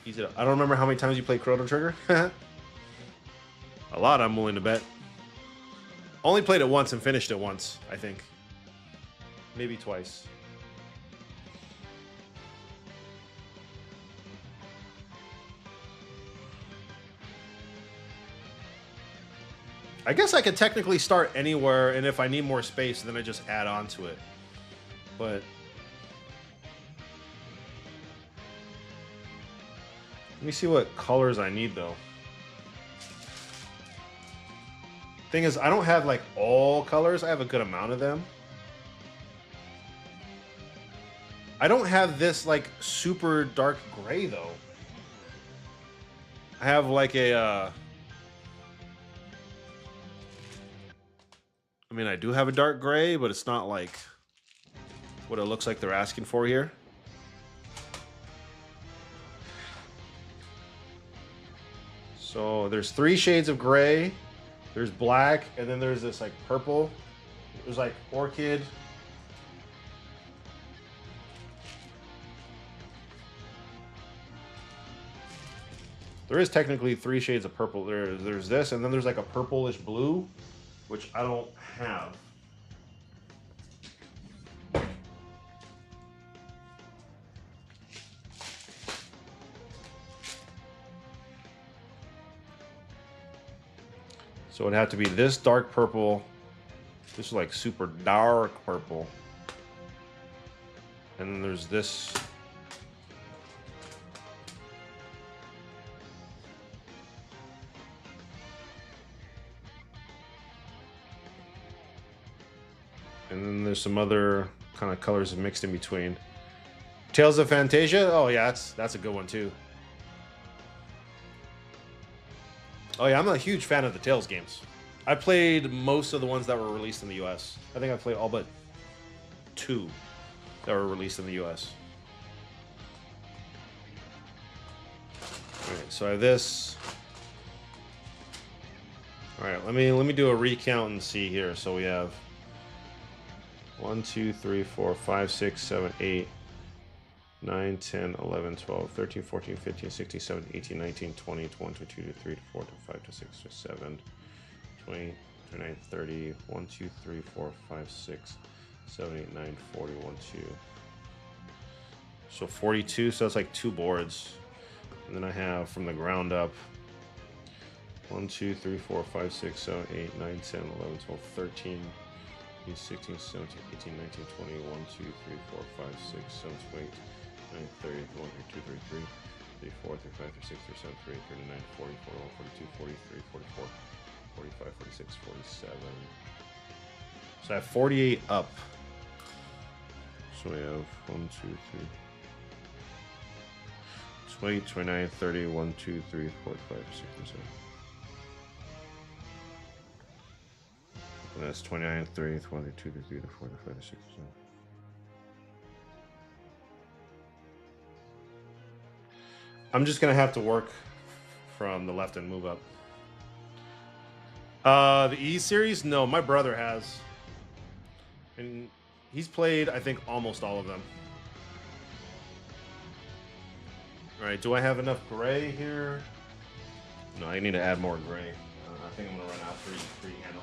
ease it up. I don't remember how many times you played Chrono Trigger. A lot, I'm willing to bet. Only played it once and finished it once, I think. Maybe twice. I guess I could technically start anywhere, and if I need more space, then I just add on to it. But let me see what colors I need, though. Thing is, I don't have like all colors. I have a good amount of them. I don't have this like super dark gray, though. I have like a I mean, I do have a dark gray, but it's not like what it looks like they're asking for here. So there's 3 shades of gray. There's black, and then there's this like purple. There's like orchid. There is technically 3 shades of purple. There's this, and then there's like a purplish blue, which I don't have. So it'd have to be this dark purple, this like super dark purple, and then there's this. And then there's some other kind of colors mixed in between. Tales of Fantasia? Oh yeah, that's a good one too. Oh yeah, I'm a huge fan of the Tales games. I played most of the ones that were released in the US. I think I played all but 2 that were released in the US. Alright, so I have this. Alright, let me do a recount and see here. So we have 1, 2, 3, 4, 5, 6, 7, 8, 9, 10, 11, 12, 13, 14, 15, 16, 17, 18, 19, 20, 21, 22, 23, 24, 25, 26, 27, 20, 29, 30, 1, 2, 3, 4, 5, 6, 7, 8, 9, 40, 1, 2. So 42, so that's like 2 boards. And then I have from the ground up 1, 2, 3, 4, 5, 6, 7, 8, 9, 10, 11, 12, 13, 16, 17, 18, 19, 20, 1, 2, 3, 4, 5, 6, 7, 8, 9, 30, 1, 2, 3, 34, 35, 36, 37, 38, 39, 40, 41, 42, 43, 44, 45, 46, 47. So I have 48 up. So we have 1, 2, 3, 20, 29, 30, 1, 2, 3, 4, 5, 6, 7. And that's 29, 30, 22, 23, 24, 25, 26, 27. I'm just gonna have to work from the left and move up. The E series? No, my brother has. And he's played, I think, almost all of them. All right, do I have enough gray here? No, I need to add more gray. I think I'm gonna run out for handle.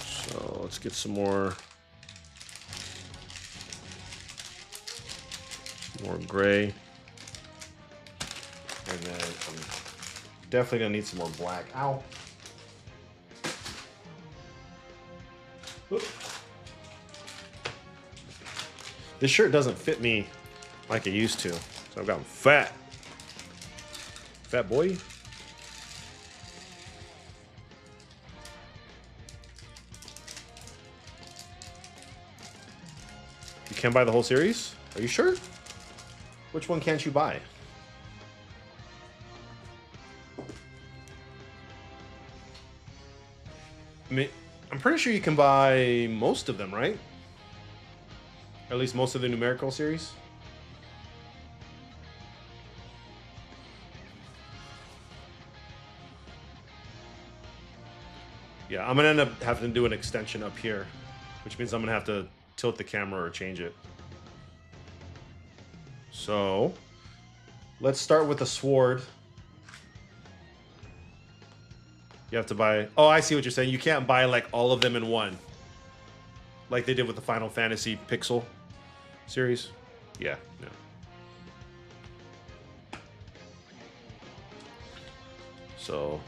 So let's get some more gray. And then I'm definitely gonna need some more black. Ow. Oop. This shirt doesn't fit me like it used to. So I've gotten fat. Fat boy. You can't buy the whole series? Are you sure? Which one can't you buy? I mean, I'm pretty sure you can buy most of them, right? Or at least most of the numerical series. Yeah, I'm gonna end up having to do an extension up here, which means I'm gonna have to tilt the camera or change it. So let's start with the sword. You have to buy... Oh, I see what you're saying. You can't buy like all of them in one, like they did with the Final Fantasy Pixel series. Yeah, no. So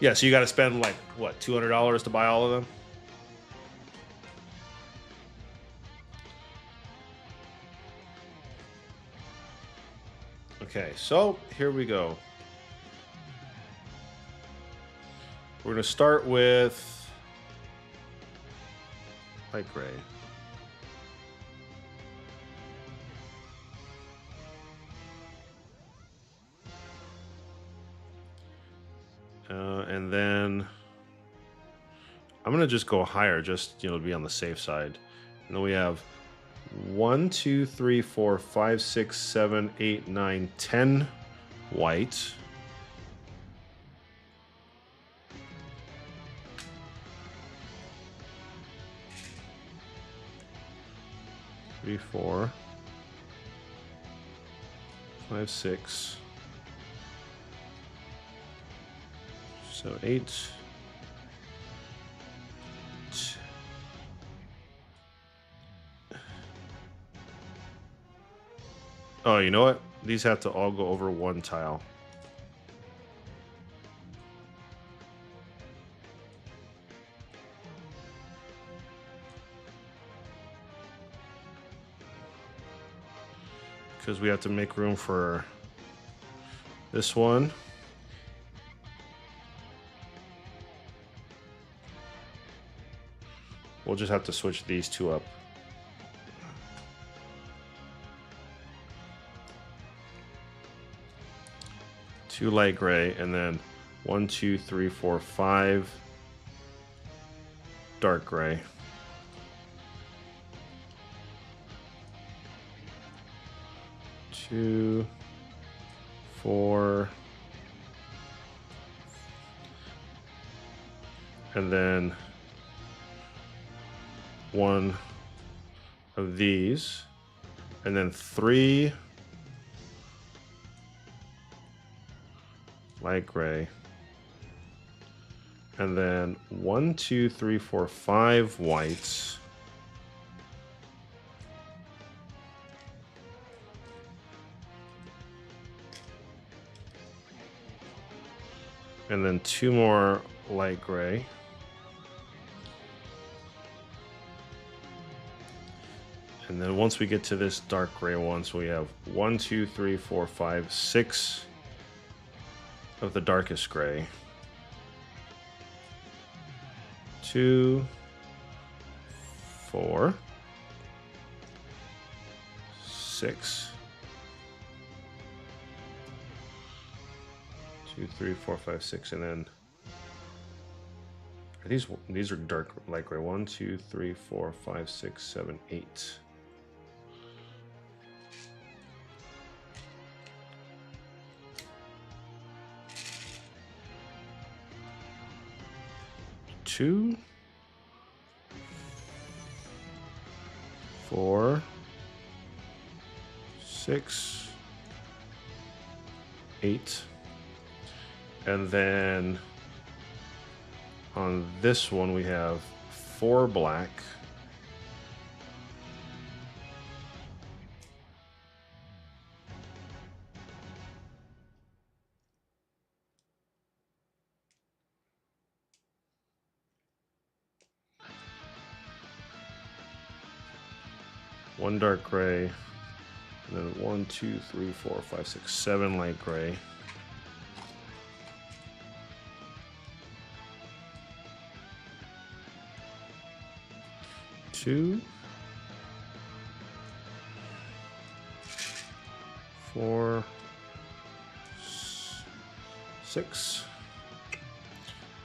yeah, so you got to spend like what, $200 to buy all of them. Okay, so here we go. We're going to start with light gray. And then I'm going to just go higher, just, to be on the safe side. And then we have 1, 2, 3, 4, 5, 6, 7, 8, 9, 10 white. Three, 4, 5, 6. So 8. Oh, you know what? These have to all go over one tile. Because we have to make room for this one. We'll just have to switch these two up. Two light gray, and then 1, 2, 3, 4, 5 dark gray. Two, 4, and then one of these, and then 3 light gray, and then 1, 2, 3, 4, 5 whites, and then 2 more light gray, and then once we get to this dark gray one, so we have 1, 2, 3, 4, 5, 6 of the darkest gray. 2, 4, 6. 2, 3, 4, 5, 6, and then these are dark light gray. 1, 2, 3, 4, 5, 6, 7, 8. 2, 4, 6, 8, and then on this one we have 4 black, one dark gray, and then 1, 2, 3, 4, 5, 6, 7 light gray. Two, 4, 6,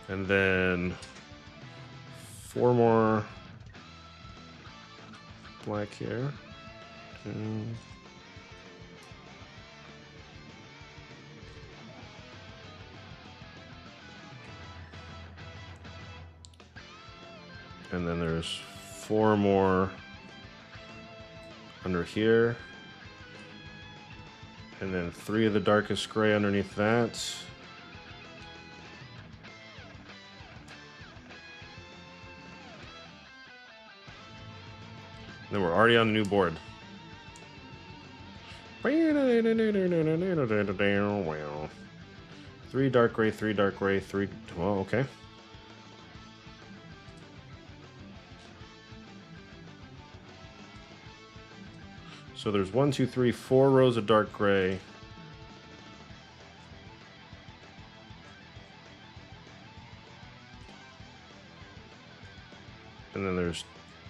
and then 4 more black here. 2, and then there's 4 more under here, and then 3 of the darkest gray underneath that. And then we're already on a new board. 3 dark gray, 3 dark gray, 3. Well, okay. So there's 1, 2, 3, 4 rows of dark gray. And then there's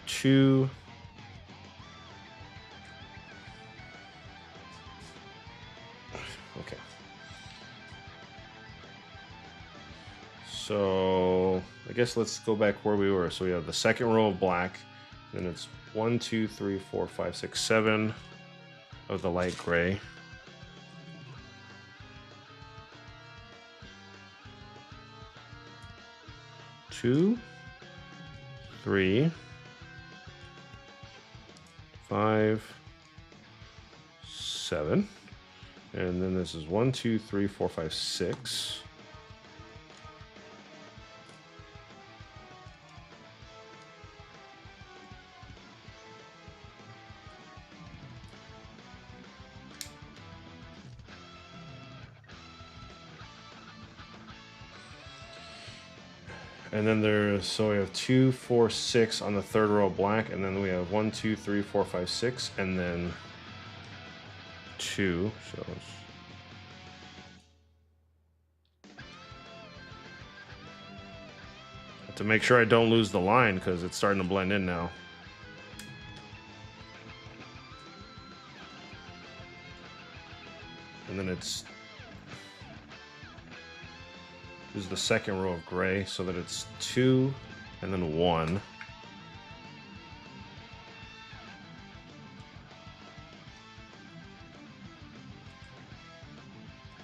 2 okay. So I guess let's go back where we were. So we have the second row of black, and it's 1, 2, 3, 4, 5, 6, 7 of the light gray. Two, 3, 5, 7, and then this is 1, 2, 3, 4, 5, 6. And then there's, so we have 2, 4, 6 on the third row of black, and then we have 1, 2, 3, 4, 5, 6, and then 2. So to make sure I don't lose the line because it's starting to blend in now. And then it's this is the second row of gray, so that it's 2 and then 1.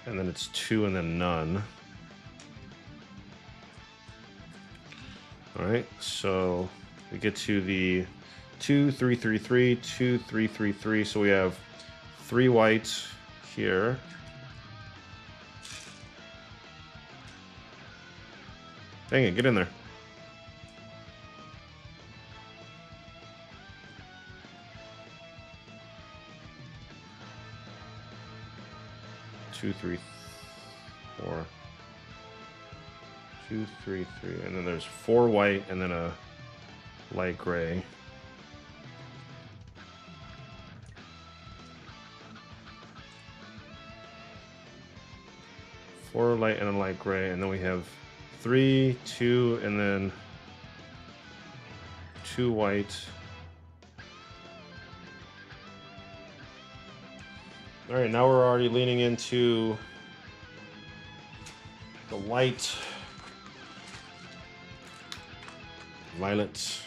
And then it's 2 and then none. All right, so we get to the 2, 3, 3, 3, 2, 3, 3, 3. So we have 3 whites here. Dang it, get in there. Two, 3, 4. 2, 3, 3. And then there's 4 white and then a light gray. Four light and a light gray, and then we have 3, 2, and then 2 white. All right, now we're already leaning into the light violet,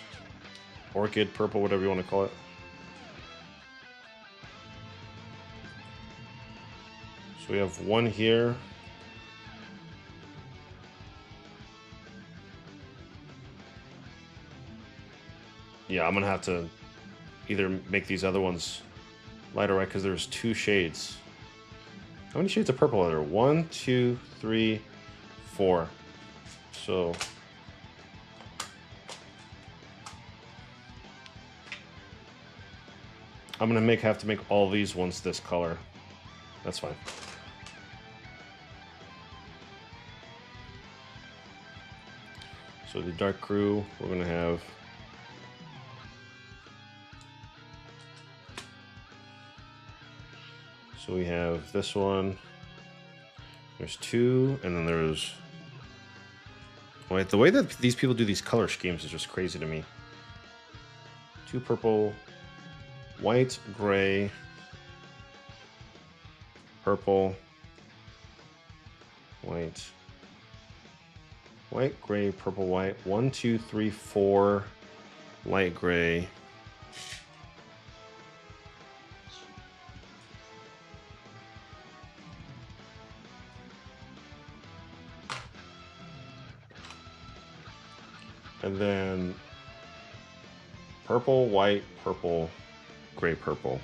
orchid, purple, whatever you want to call it. So we have 1 here. Yeah, I'm gonna have to either make these other ones lighter white because there's 2 shades. How many shades of purple are there? 1, 2, 3, 4. So I'm gonna have to make all these ones this color. That's fine. So the dark crew, we're gonna have so we have this one. There's 2, and then there's wait, the way that these people do these color schemes is just crazy to me. 2 purple, white, gray, purple, white, white, gray, purple, white. 1, 2, 3, 4 light gray. And then purple, white, purple, gray, purple.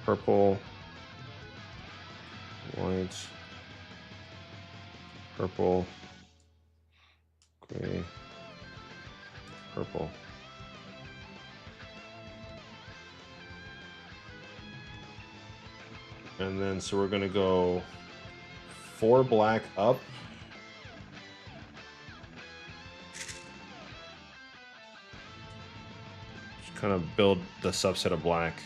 Purple, white, purple, gray, purple. And then, so we're gonna go 4 black up. Just kind of build the subset of black.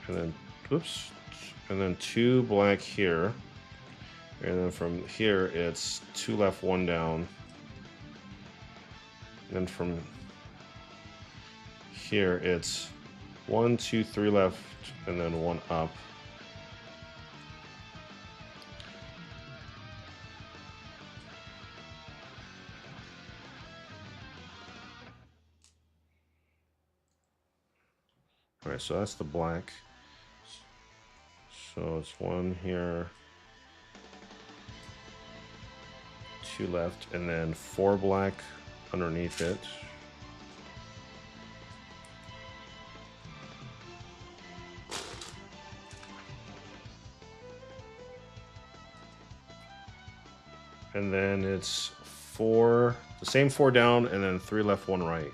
And then, oops. And then 2 black here. And then from here, it's 2 left, 1 down. And then from here, it's 1, 2, 3 left, and then 1 up. All right, so that's the black. So it's 1 here, 2 left, and then 4 black underneath it. And then it's 4, the same 4 down, and then 3 left, 1 right.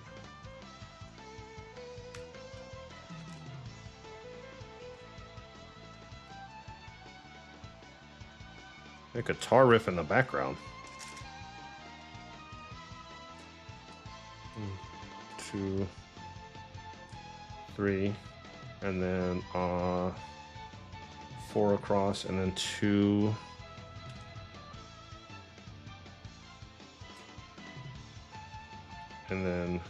A guitar riff in the background. 1, 2, 3, and then 4 across, and then 2. And then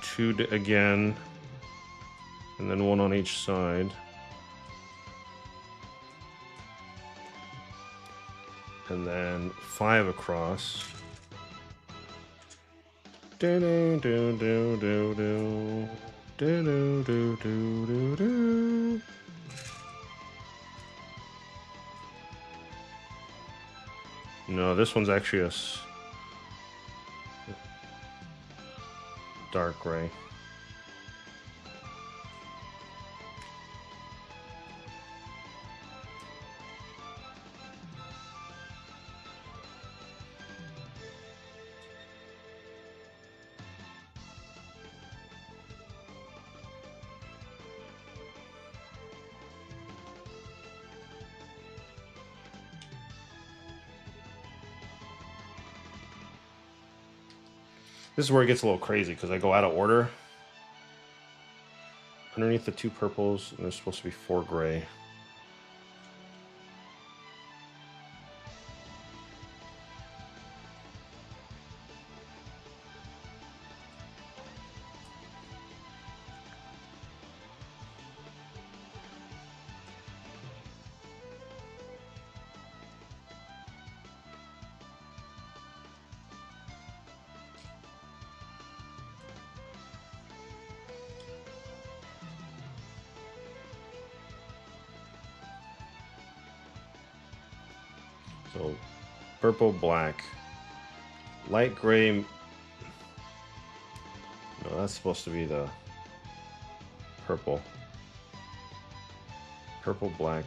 2 again, and then 1 on each side. And then 5 across. Do do do do do do do do do do do. No, this one's actually a dark gray. This is where it gets a little crazy because I go out of order. Underneath the 2 purples, and there's supposed to be 4 gray. So purple, black, Light gray. No, that's supposed to be the purple. Purple, black.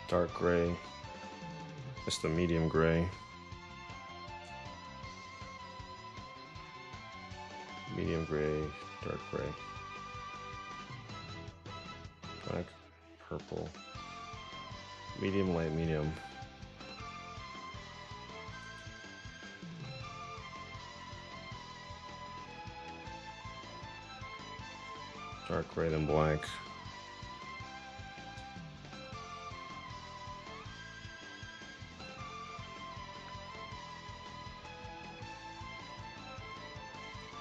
Dark gray. It's the medium gray. Medium gray, dark gray. Black, purple. Medium, light, medium. Dark gray, then black.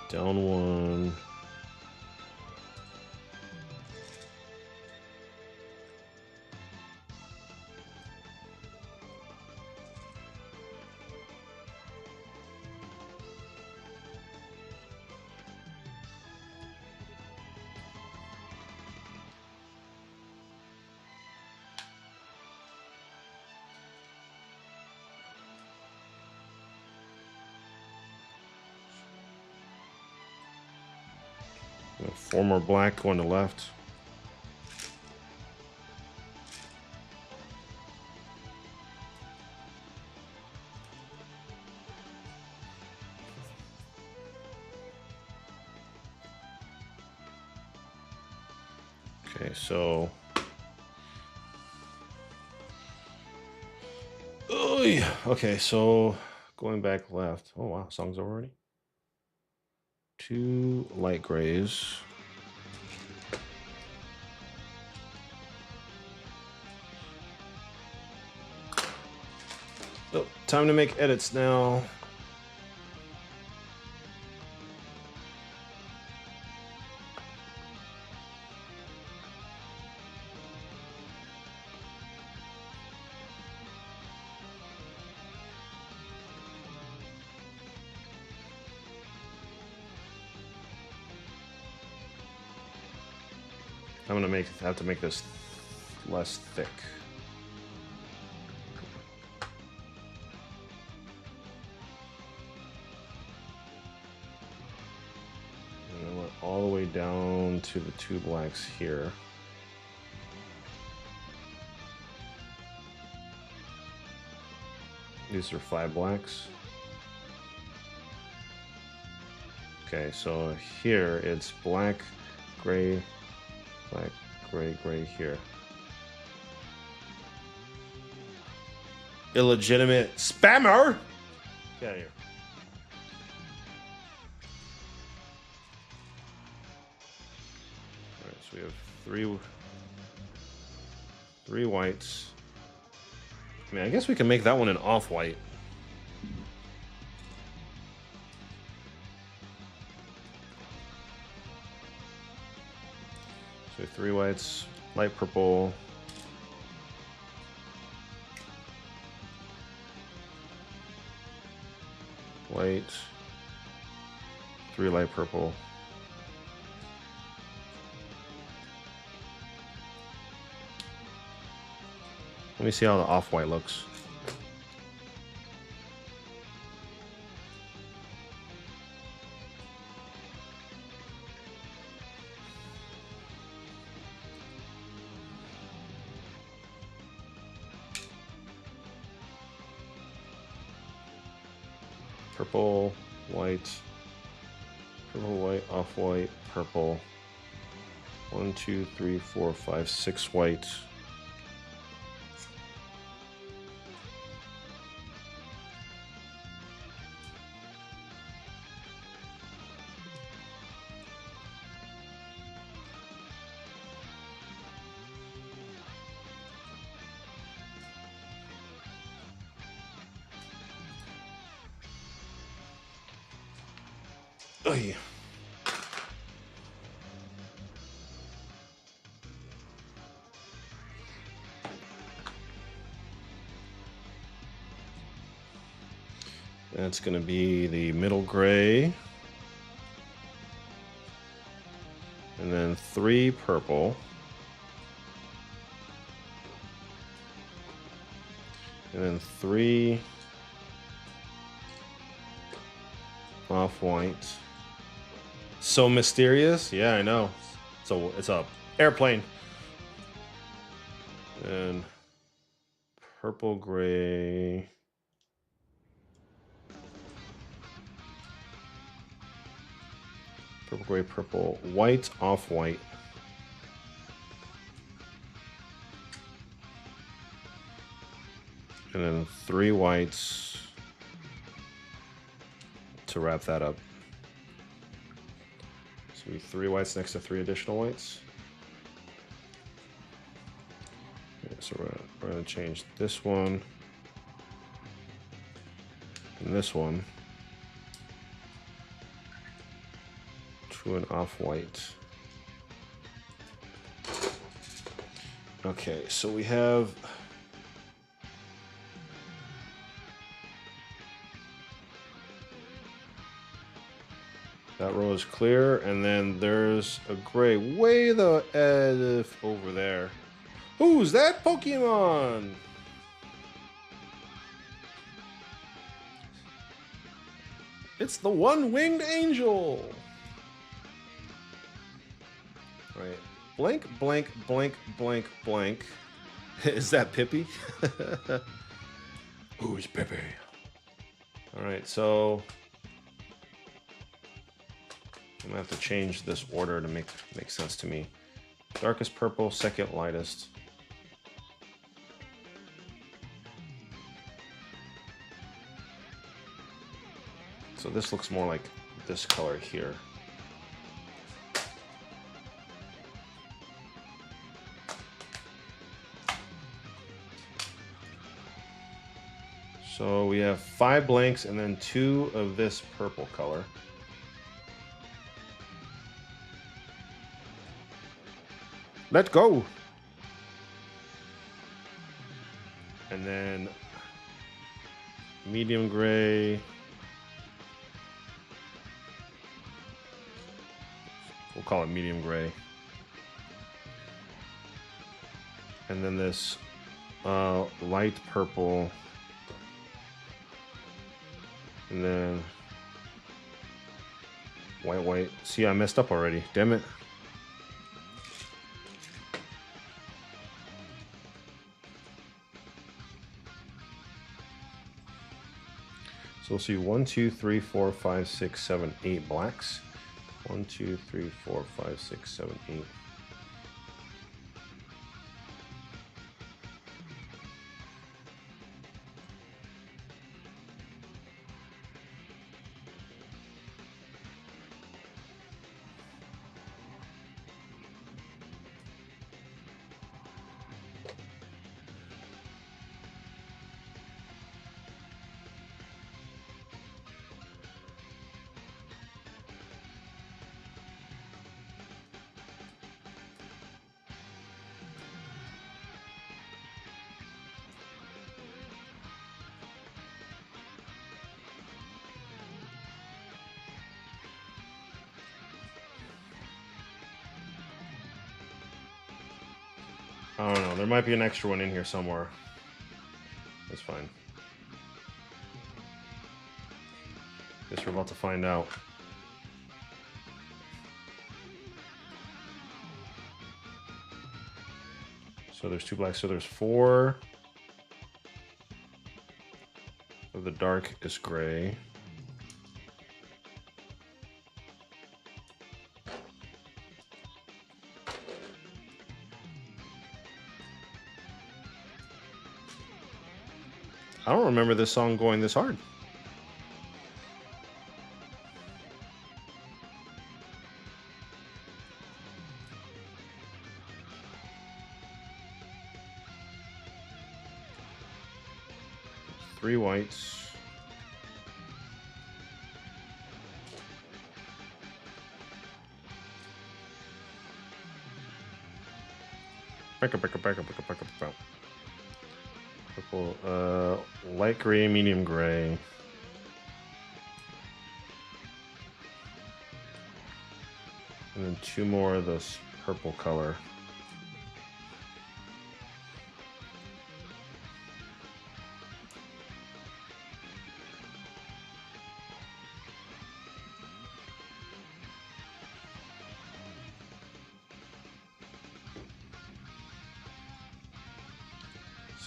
Down one. Four more black going to left. Okay, so oh yeah. Okay, so going back left. Oh wow, song's over already. 2 light grays. Oh, time to make edits now. I'm gonna have to make this less thick. And I went all the way down to the 2 blacks here. These are 5 blacks. Okay, so here it's black, gray, black, gray, gray here. Illegitimate spammer! Get out of here. Alright, so we have three whites. I mean, I guess we can make that one an off-white. So 3 whites, light purple, white, 3 light purple. Let me see how the off-white looks. Purple, white, off-white, purple. 1, 2, 3, 4, 5, 6 white. Oh yeah. That's going to be the middle gray. And then 3 purple. And then 3 off-white. So mysterious. Yeah, I know. So it's a airplane. And purple, gray. Purple, gray, purple, white, off-white. And then 3 whites to wrap that up. So we have 3 whites next to 3 additional whites. Okay, so we're going to change this one and this one to an off-white. Okay, so we have that row is clear, and then there's a gray way the edge over there. Who's that Pokemon? It's the one-winged angel. All right. Blank, blank, blank, blank, blank. Is that Pippi? Who's Pippi? All right, so I'm gonna have to change this order to make sense to me. Darkest purple, second lightest. So this looks more like this color here. So we have 5 blanks and then 2 of this purple color. Let's go. And then medium gray. We'll call it medium gray. And then this light purple. And then white, white. See, I messed up already. Damn it. So we'll see 1, 2, 3, 4, 5, 6, 7, 8 blacks. 1, 2, 3, 4, 5, 6, 7, 8. I don't know. There might be an extra one in here somewhere. That's fine. Guess we're about to find out. So there's 2 blacks. So there's 4 of the darkest gray. I don't remember this song going this hard. Three whites. Back up. Purple, light gray, medium gray. And And then 2 more of this purple color.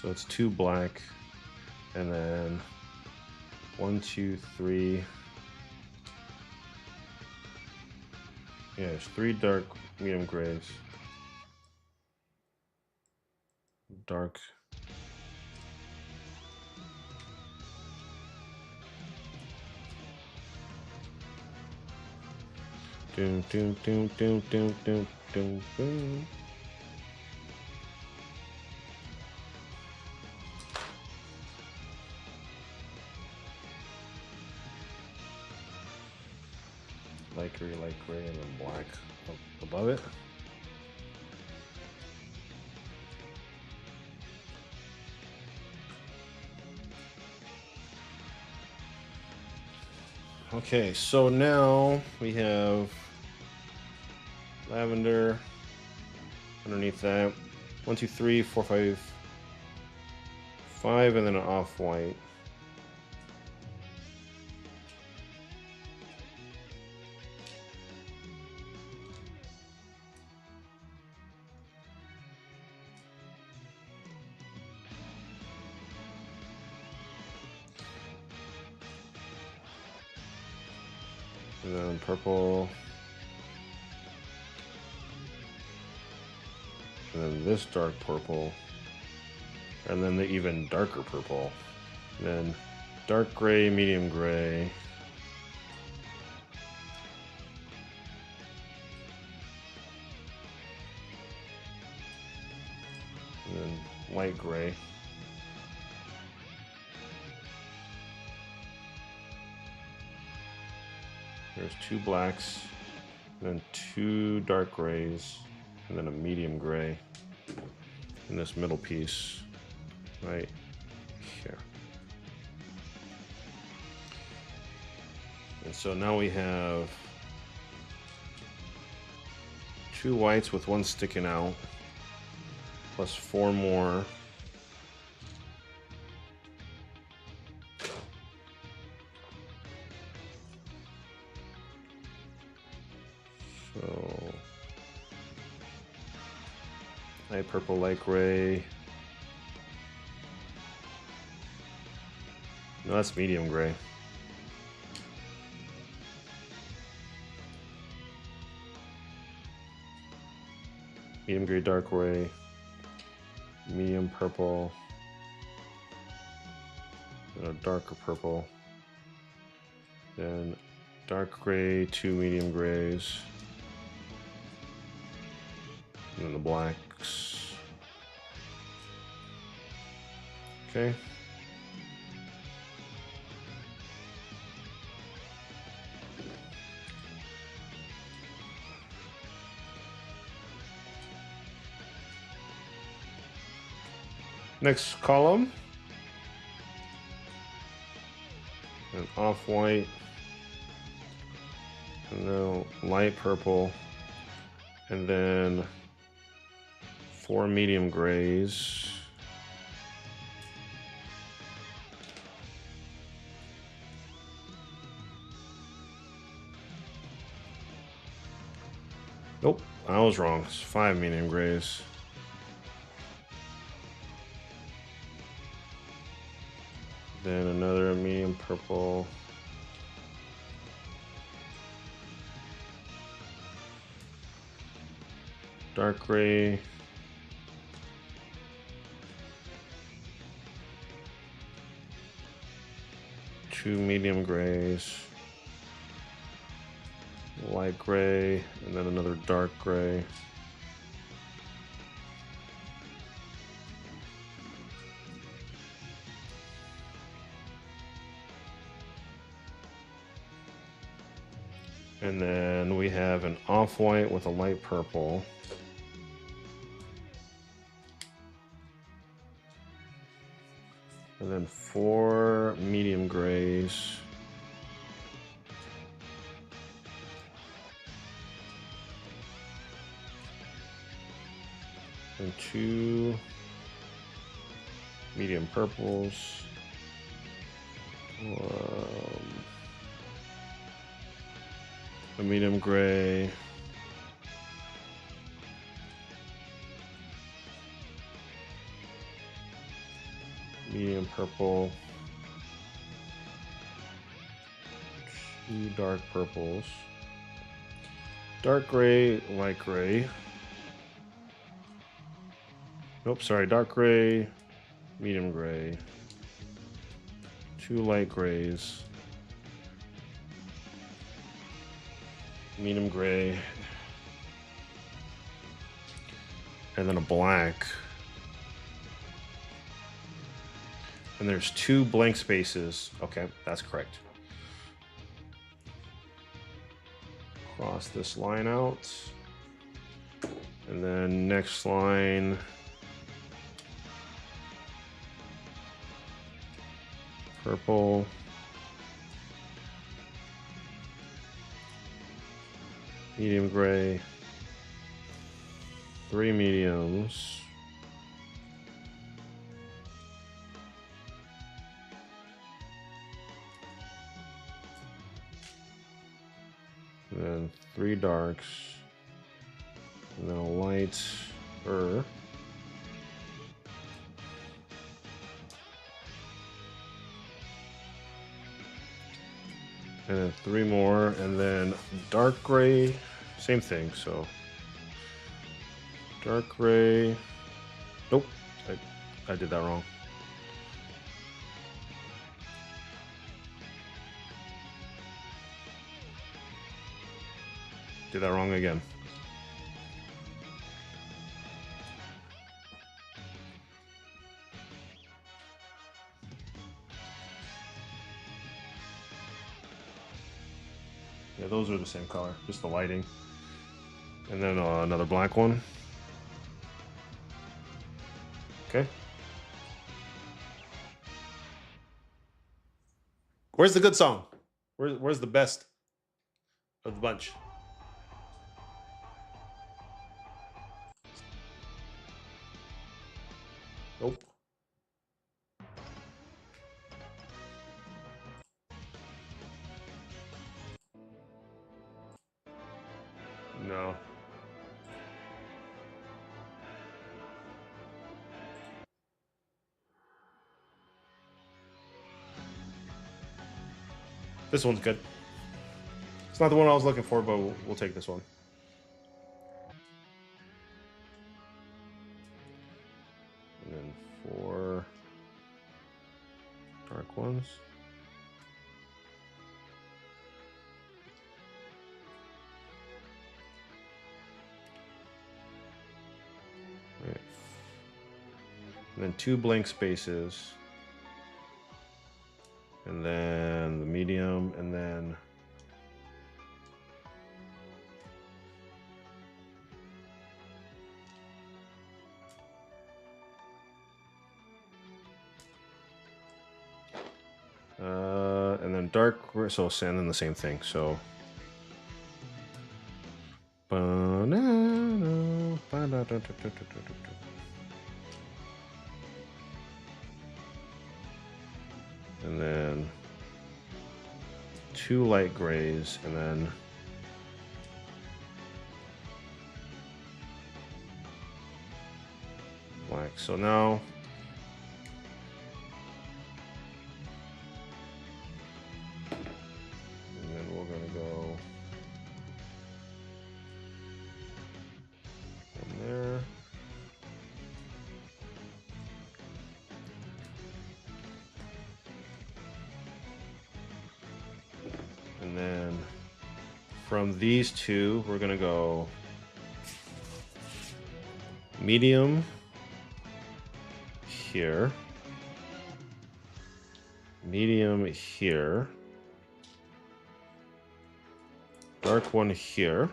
So it's 2 black, and then 1, 2, 3. Yeah, there's 3 dark medium grays. Dark. Doom, doom, doom, doom, doom, doom, doom, doom. Light gray, and then black above it. Okay, so now we have lavender underneath that. 1, 2, 3, 4, 5, 5, and then an off-white. And then purple. And then this dark purple. And then the even darker purple. And then dark gray, medium gray. And then light gray. There's 2 blacks, and then 2 dark grays, and then a medium gray in this middle piece right here. And so now we have 2 whites with 1 sticking out, plus 4 more. So light purple, light gray. No, that's medium gray. Medium gray, dark gray, medium purple, and a darker purple. Then dark gray, 2 medium grays. And then the blacks. Okay. Next column. An off-white. And then light purple. And then 4 medium grays. Nope, I was wrong. It's 5 medium grays. Then another medium purple. Dark gray. Two medium grays. Light gray, and then another dark gray. And then we have an off-white with a light purple. And then 4 medium grays. And 2 medium purples. A medium gray. Medium purple. 2 dark purples. Dark gray, light gray. Nope, sorry, dark gray, medium gray. 2 light grays. Medium gray. And then a black. And there's 2 blank spaces. Okay, that's correct. Cross this line out. And then next line. Purple. Medium gray. 3 mediums. And then 3 darks. And then a light. And then 3 more, and then dark gray, same thing, so dark gray, nope, I did that wrong. Did that wrong again. Yeah, those are the same color, just the lighting. And then another black one. Okay. Where's the good song? Where's the best of the bunch? Nope. No. This one's good. It's not the one I was looking for, but we'll take this one. And then 4 dark ones. Right. And then 2 blank spaces. And then the medium, and then dark, so and then the same thing. So banana, and then 2 light grays, and then black. So now and then from these 2, we're gonna go medium here, medium here, dark one here.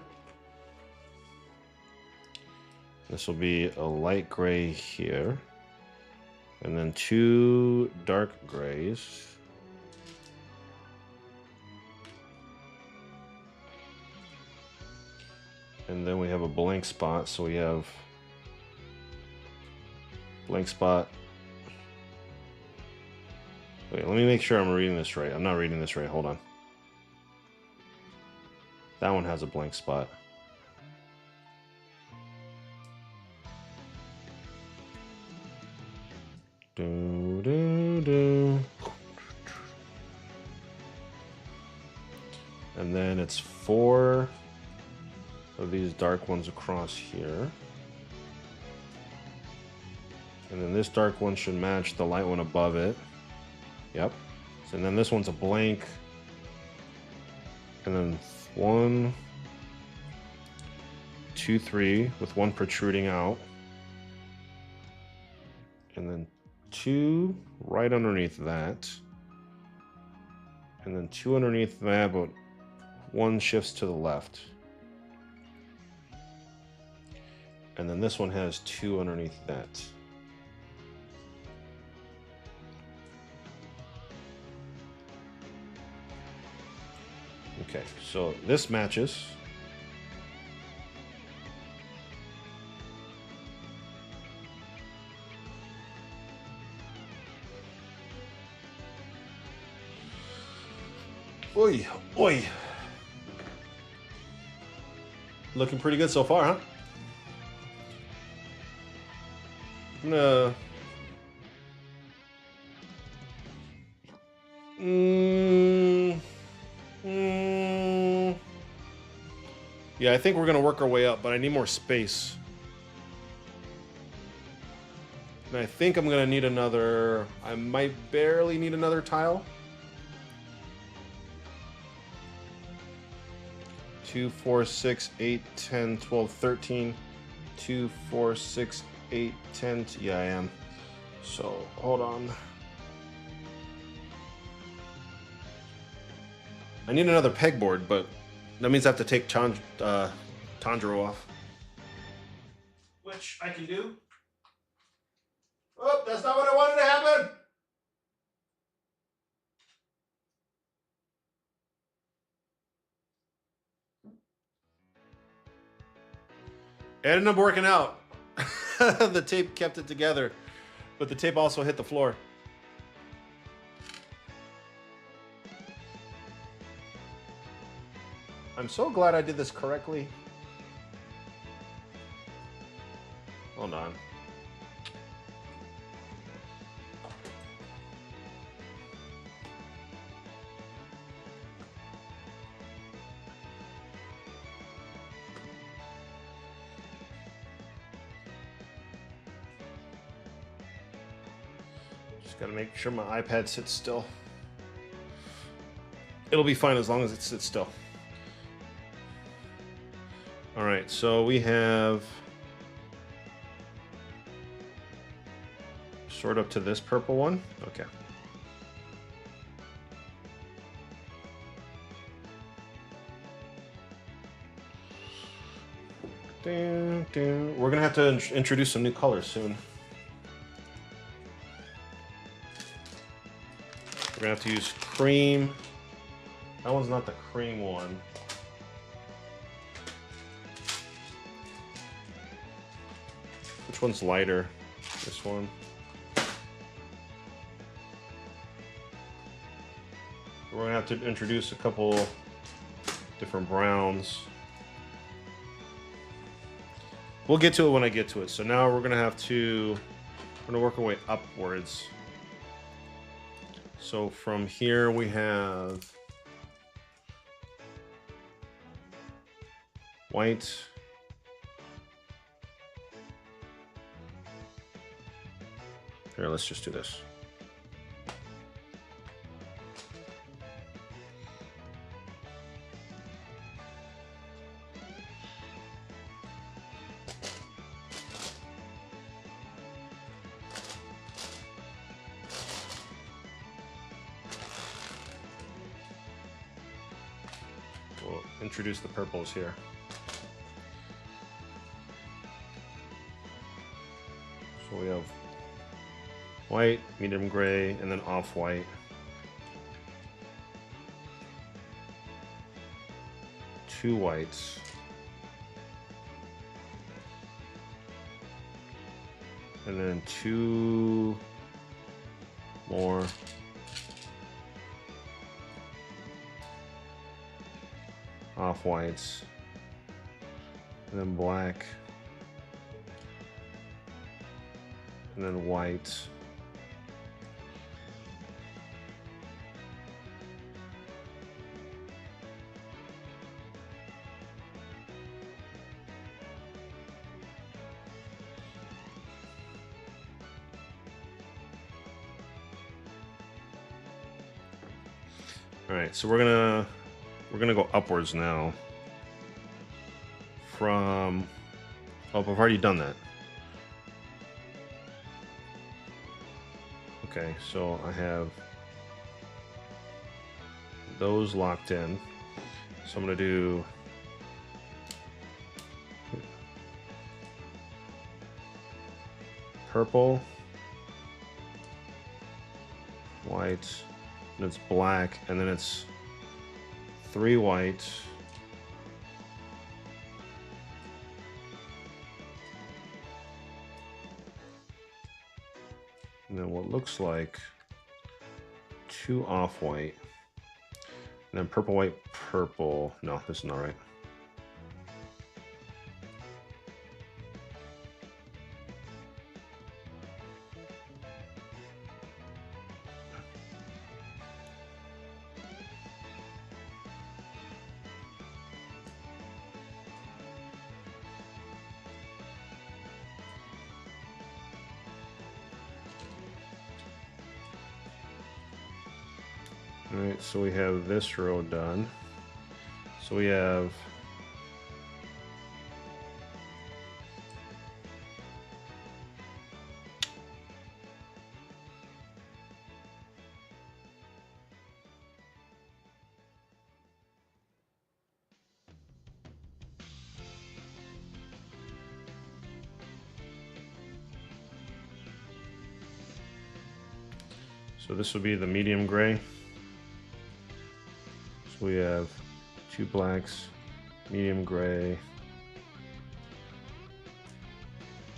This will be a light gray here, and then 2 dark grays. And then we have a blank spot, so we have Blank spot. Wait, let me make sure I'm reading this right. I'm not reading this right. Hold on. That one has a blank spot. Do, do, do. And then it's 4 of these dark ones across here. And then this dark one should match the light one above it. Yep. So then this one's a blank. And then 1, 2, 3 with 1 protruding out. And then 2 right underneath that. And then 2 underneath that, but 1 shifts to the left. And then this one has 2 underneath that. Okay, so this matches. Oi, oi. Looking pretty good so far, huh? I'm gonna... Yeah, I think we're gonna work our way up, but I need more space. And I think I'm gonna need another... I might barely need another tile. 2, 4, 6, 8, 10, 12, 13. 2, 4, 6, 8, 10. Yeah, I am. So, hold on. I need another pegboard, but that means I have to take Tanjiro off. Which I can do. Oh, that's not what I wanted to happen! It ended up working out. The tape kept it together, but the tape also hit the floor. I'm so glad I did this correctly. Hold on. Just gotta make sure my iPad sits still. It'll be fine as long as it sits still. All right, so we have sort up to this purple one. Okay. We're gonna have to introduce some new colors soon. We're gonna have to use cream. That one's not the cream one. Which one's lighter? This one. We're gonna have to introduce a couple different browns. We'll get to it when I get to it. So now we're gonna work our way upwards. So from here we have white. Here, let's just do this. We'll introduce the purples here. So we have white, medium gray, and then off-white. Two whites. And then 2 more. Off-whites. And then black. And then white. All right, so we're gonna go upwards now. From I've already done that. Okay, so I have those locked in. So I'm gonna do purple, white, and it's black, and then it's 3 white, and then what looks like 2 off-white, and then purple, white, purple. No, this is not right. All right, so we have this row done. So we have so this would be the medium gray. So we have 2 blacks, medium gray,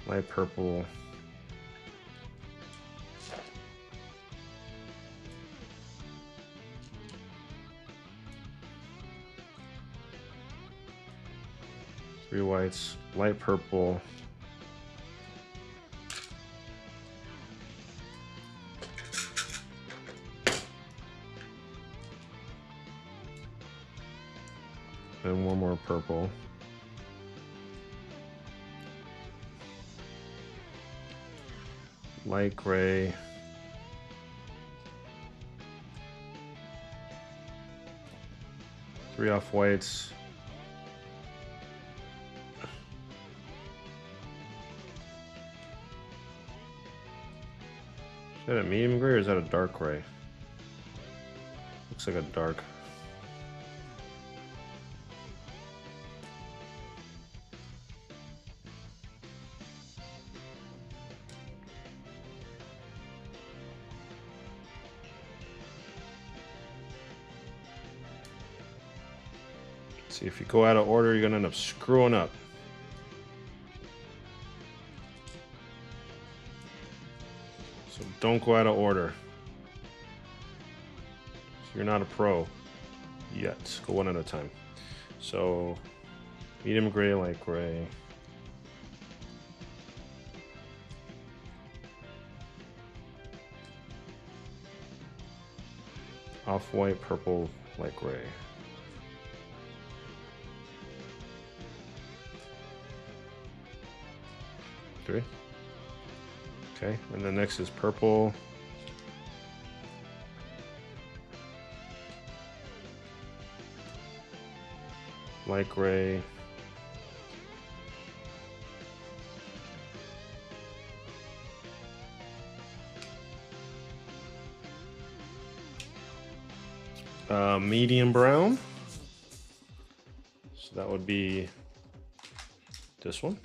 light purple, three whites, light purple, and 1 more purple. Light gray. Three off whites. Is that a medium gray or is that a dark gray? Looks like a dark. See, if you go out of order, you're gonna end up screwing up. So don't go out of order. You're not a pro yet. Go one at a time. So medium gray, light gray. Off-white, purple, light gray. Three. Okay, and then next is purple. Light gray. Medium brown. So that would be this one.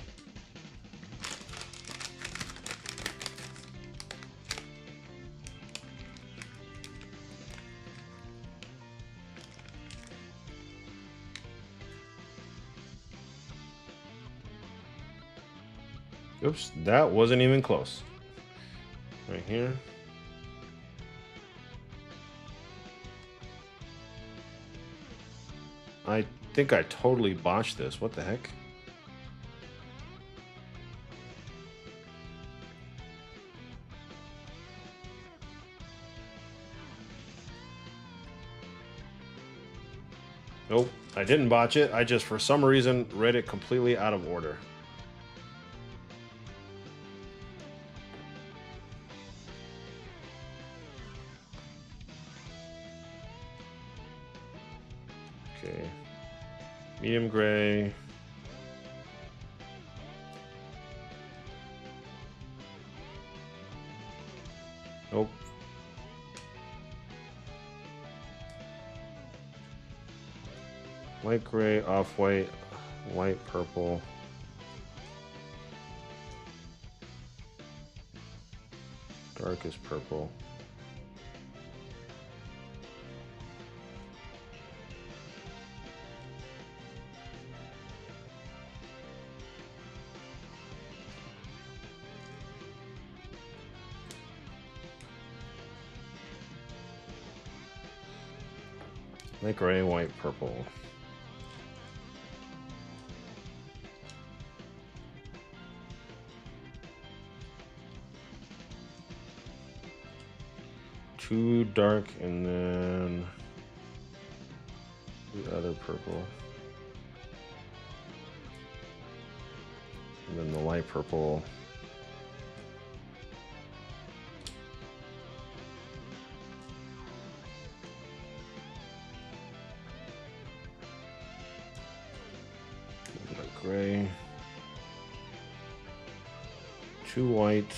Oops, that wasn't even close. Right here. I think I totally botched this. What the heck? Nope, I didn't botch it. I just, for some reason, read it completely out of order. Okay. Medium gray. Nope. Light gray, off-white, light purple. Darkest purple. Light gray, white, purple. Too dark, and then the other purple. And then the light purple. Light gray. Too white.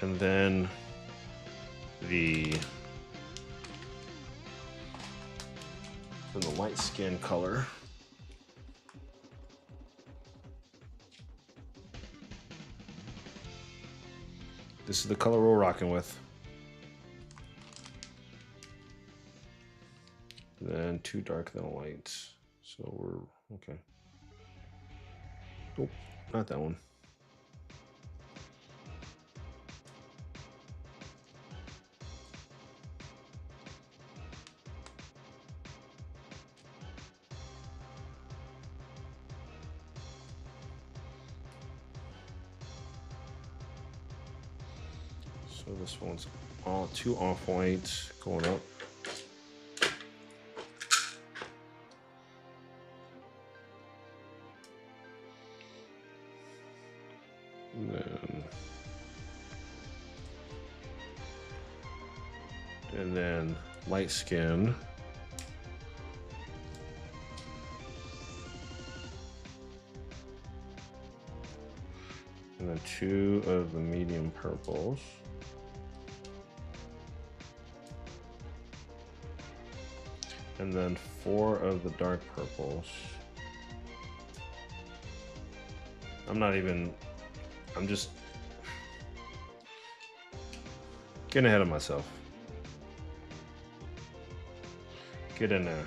And then the light skin color. This is the color we're rocking with. And then too dark, then light. So we're okay. Oh, not that one. So this one's all too off-white going up. And then light skin. And then two of the medium purples. And then four of the dark purples. I'm just getting ahead of myself. Get in there.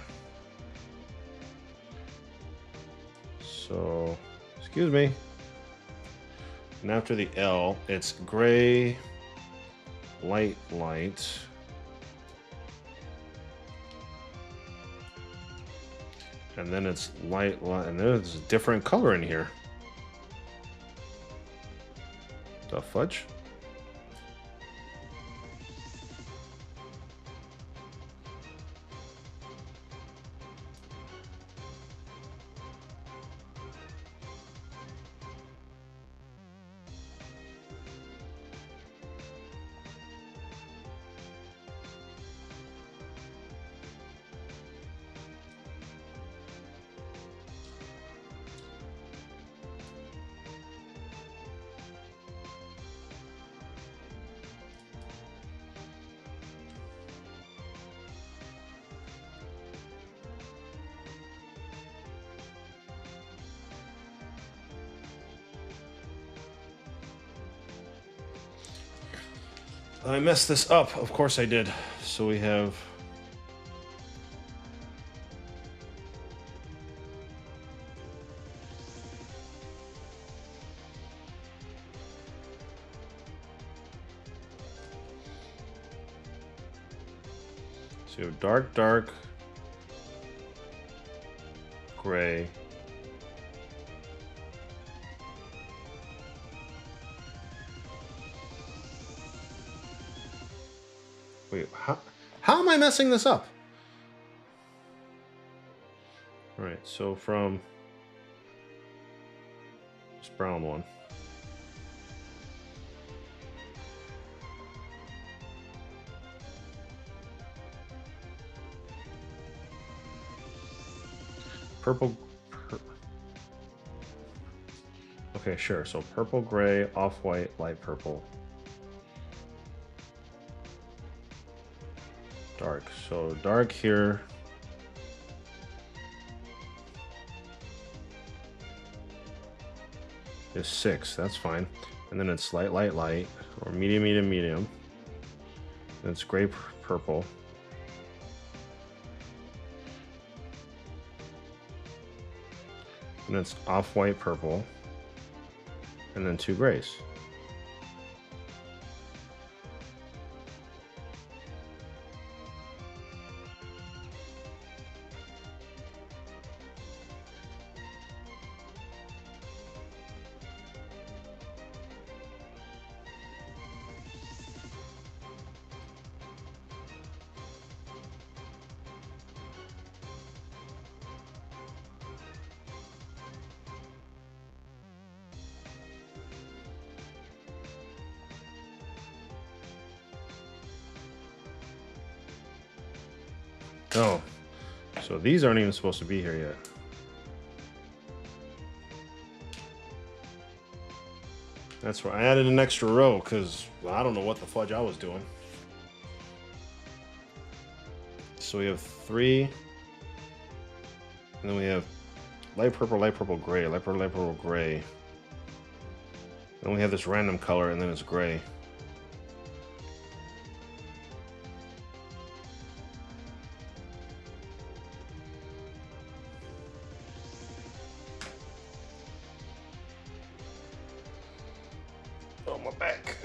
So, excuse me. And after the L, it's gray, light, light. And then it's light, light, and there's a different color in here. The fudge? I messed this up. Of course I did. So we have So you have dark, dark, gray. Wait, how am I messing this up? All right, so from this brown one. Purple. Okay, sure. So purple, gray, off-white, light purple. Dark. So dark here. Is 6. That's fine. And then it's light, light, light, or medium, medium, medium. Then it's gray, purple. And it's off-white, purple. And then 2 grays. Oh, so these aren't even supposed to be here yet. That's why I added an extra row, because well, I don't know what the fudge I was doing. So we have 3, and then we have light purple, gray, light purple, gray. Then we have this random color, and then it's gray. Oh, my back.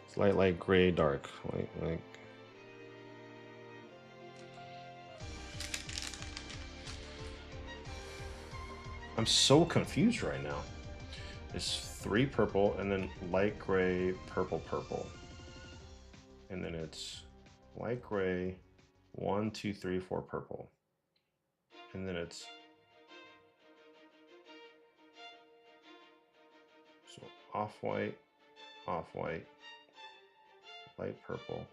It's light, light, gray, dark. Light, light. I'm so confused right now. It's 3 purple and then light gray, purple, purple. And then it's light gray, 1, 2, 3, 4 purple. And then it's so off-white, off-white, light purple.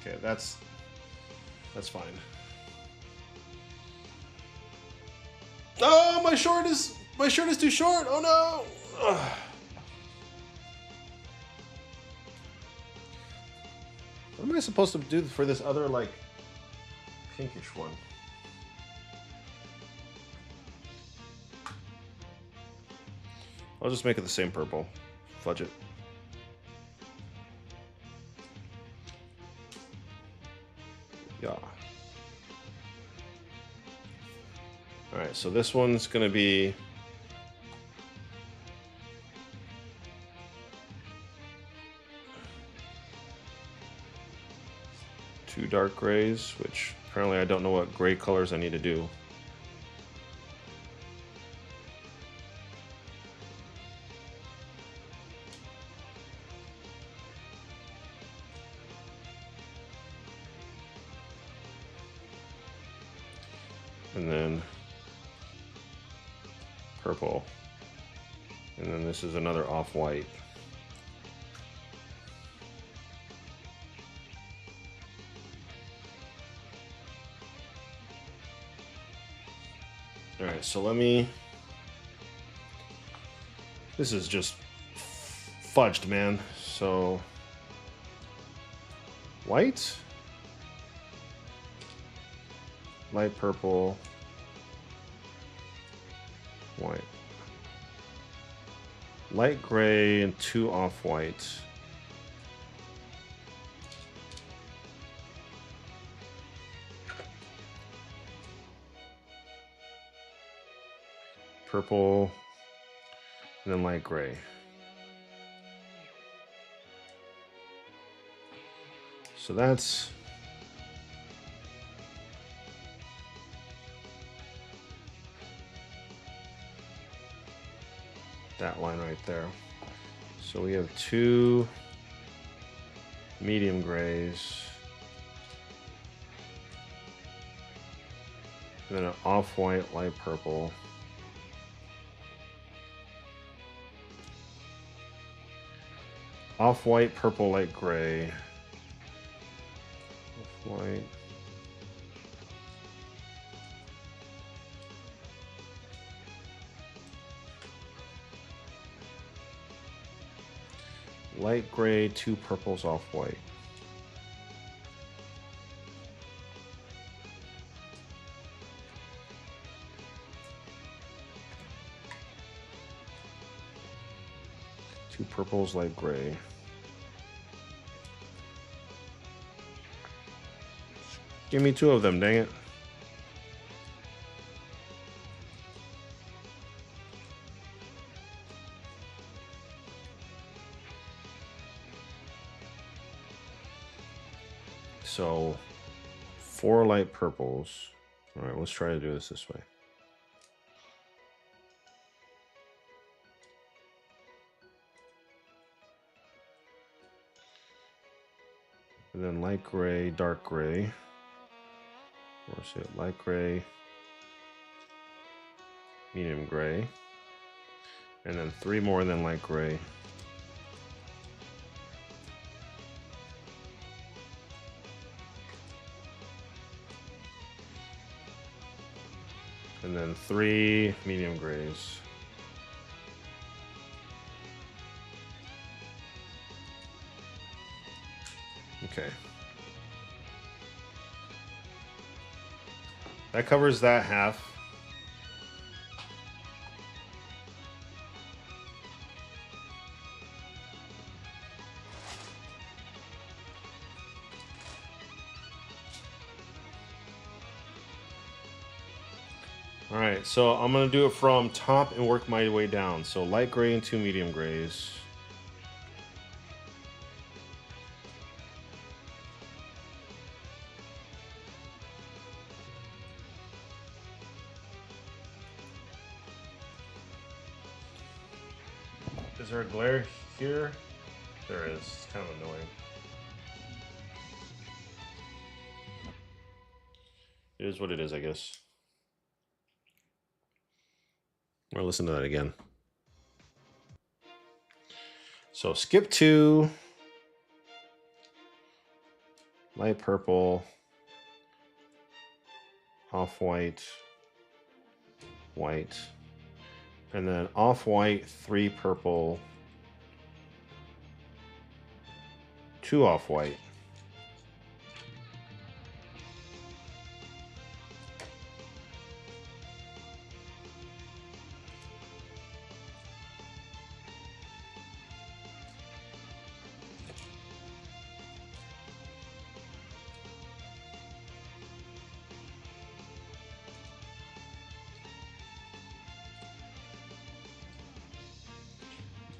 Okay, that's fine. Oh, my shirt is too short. Oh no. Ugh. What am I supposed to do for this other like pinkish one? I'll just make it the same purple. Fudge it. Yeah. All right, so this one's gonna be two dark grays, which apparently I don't know what gray colors I need to do. And then purple. And then this is another off-white. All right, so let me, this is just fudged, man. So white, light purple, white, light gray, and 2 off-white. Purple, and then light gray. So that's that line right there. So we have 2 medium grays, and then an off-white light purple. Off-white, purple, light gray. Off-white. Light gray, 2 purples, off-white. Two purples, light gray. Give me 2 of them, dang it. So 4 light purples. All right, let's try to do this way. And then light gray, dark gray. Or say light gray, medium gray. And then 3 more than light gray. And then 3 medium grays. Okay. That covers that half. All right, so I'm gonna do it from top and work my way down. So light gray and 2 medium grays. Is there a glare here? There is. It's kind of annoying. It is what it is, I guess. Or listen to that again. So skip 2, light purple, off-white, white, and then off-white, 3 purple, 2 off-white.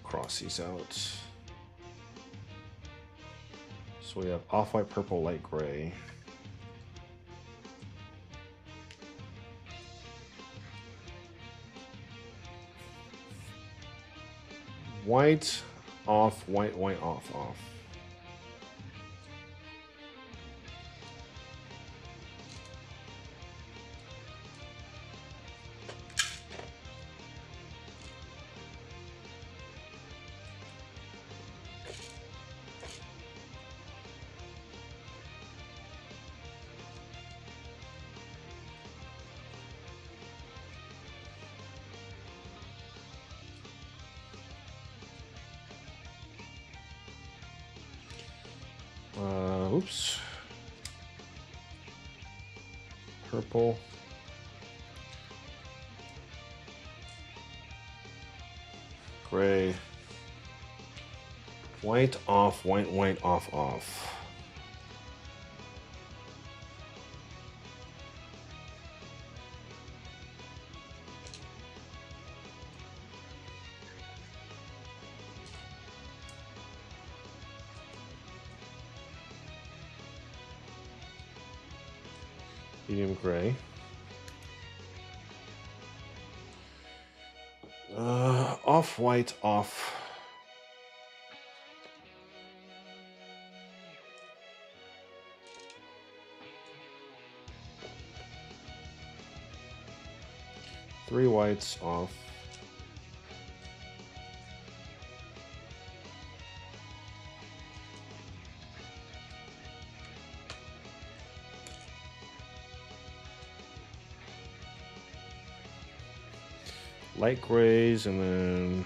Cross these out. So we have off-white, purple, light gray. White, off, white, white, off, off. Oops. Purple. Gray. White off, white, white off, off. Medium gray. Off white off. Three whites off. Light grays and then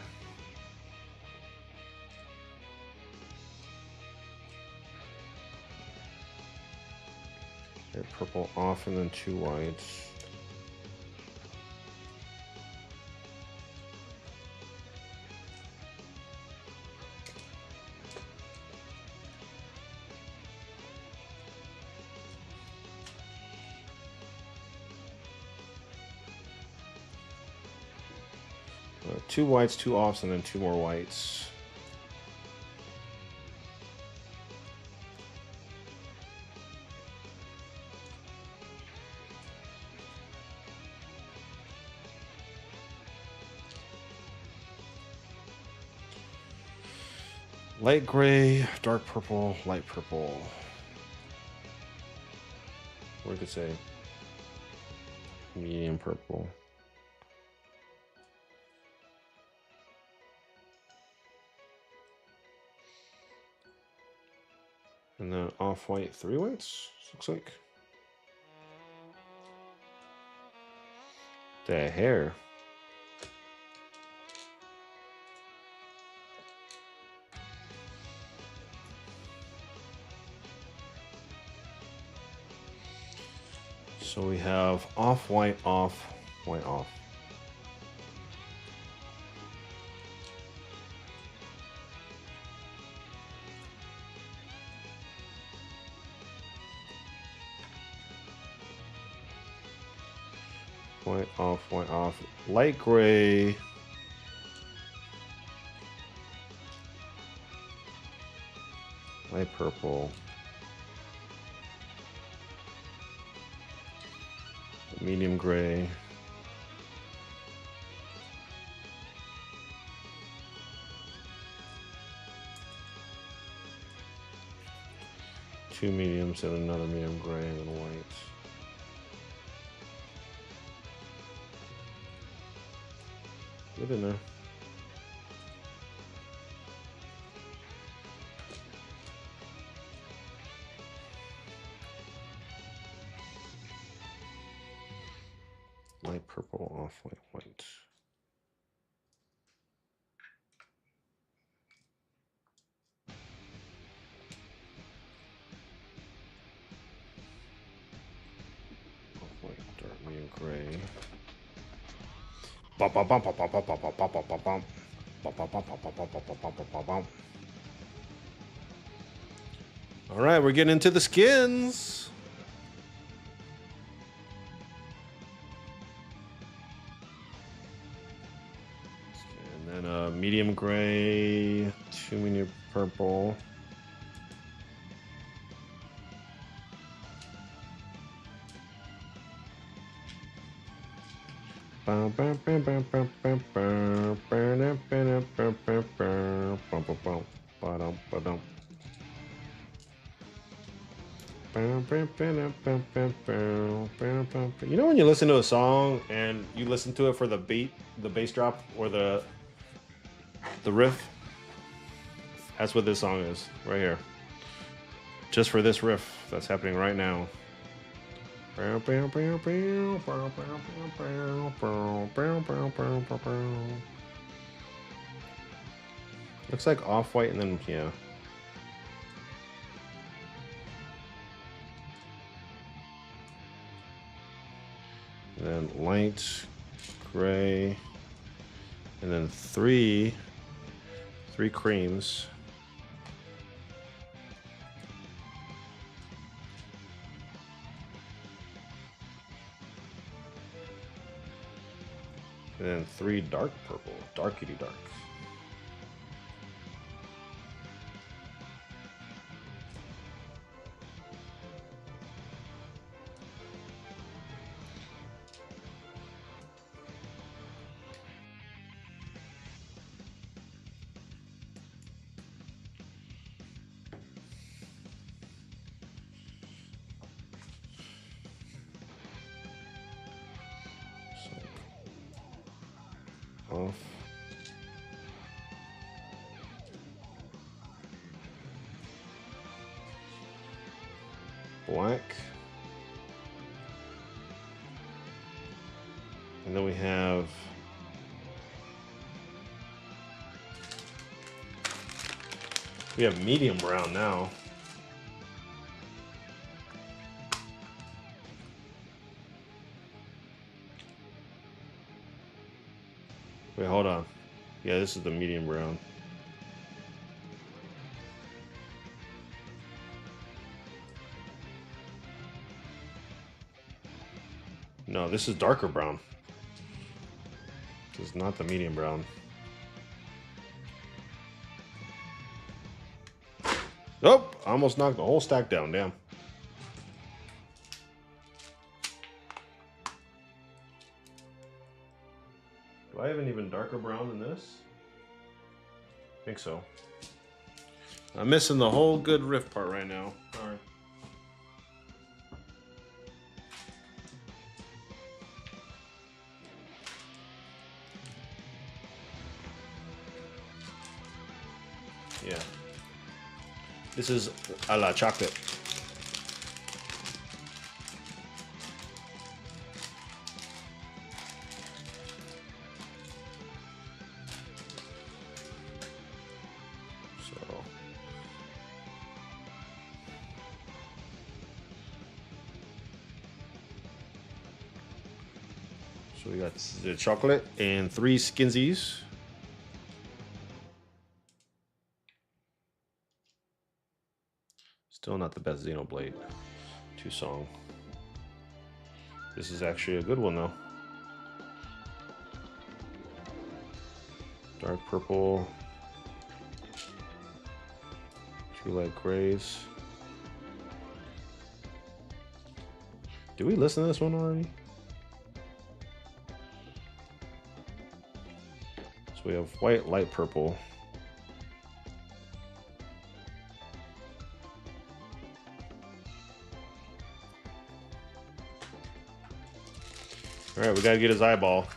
purple off and then two whites. Two whites, two offs, and then two more whites. Light gray, dark purple, light purple. Or we could say medium purple. And then off-white, three whites, looks like. The hair. So we have off-white, off, white, off. White off, light gray. Light purple. Medium gray. Two mediums and another medium gray and then white. Get in there. Light purple, off white, white. Off white, dark medium gray. All right, we're getting into the skins. And then medium gray, two medium purple. You know when you listen to a song and you listen to it for the beat, the bass drop, or the riff? That's what this song is, right here. Just for this riff that's happening right now. Looks like off-white and then, yeah. And then light gray, and then three creams. And then 3 dark purple, darkity dark. Off. Black. And then we have medium brown now. Wait, hold on. Yeah, this is the medium brown. No, this is darker brown. This is not the medium brown. Oh, I almost knocked the whole stack down, damn. Do I have an even darker brown than this? I think so. I'm missing the whole good riff part right now. All right. Yeah. This is a la chocolate. So we got the chocolate and 3 skinsies. Still not the best Xenoblade 2 song. This is actually a good one though. Dark purple. 2 light grays. Did we listen to this one already? So we have white, light purple. All right, we gotta get his eyeball.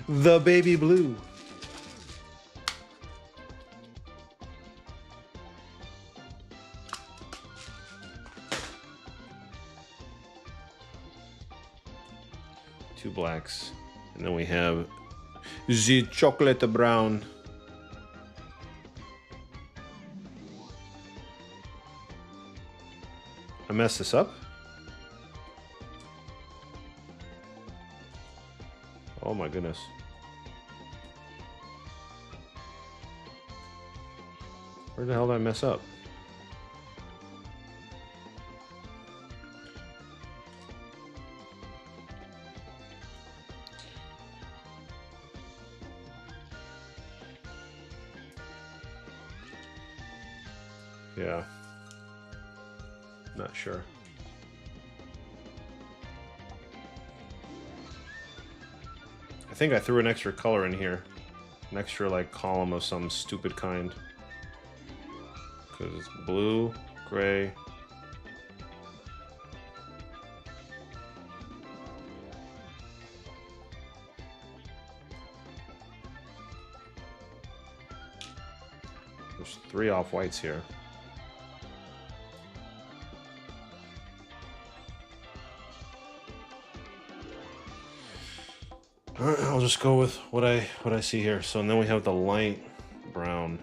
The baby blue. Two blacks. And then we have the chocolate brown. I messed this up. Oh my goodness. Where the hell did I mess up? Yeah. Not sure. I think I threw an extra color in here. An extra like column of some stupid kind. Because it's blue, gray. There's 3 off-whites here. All right, I'll just go with what I see here. So and then we have the light brown.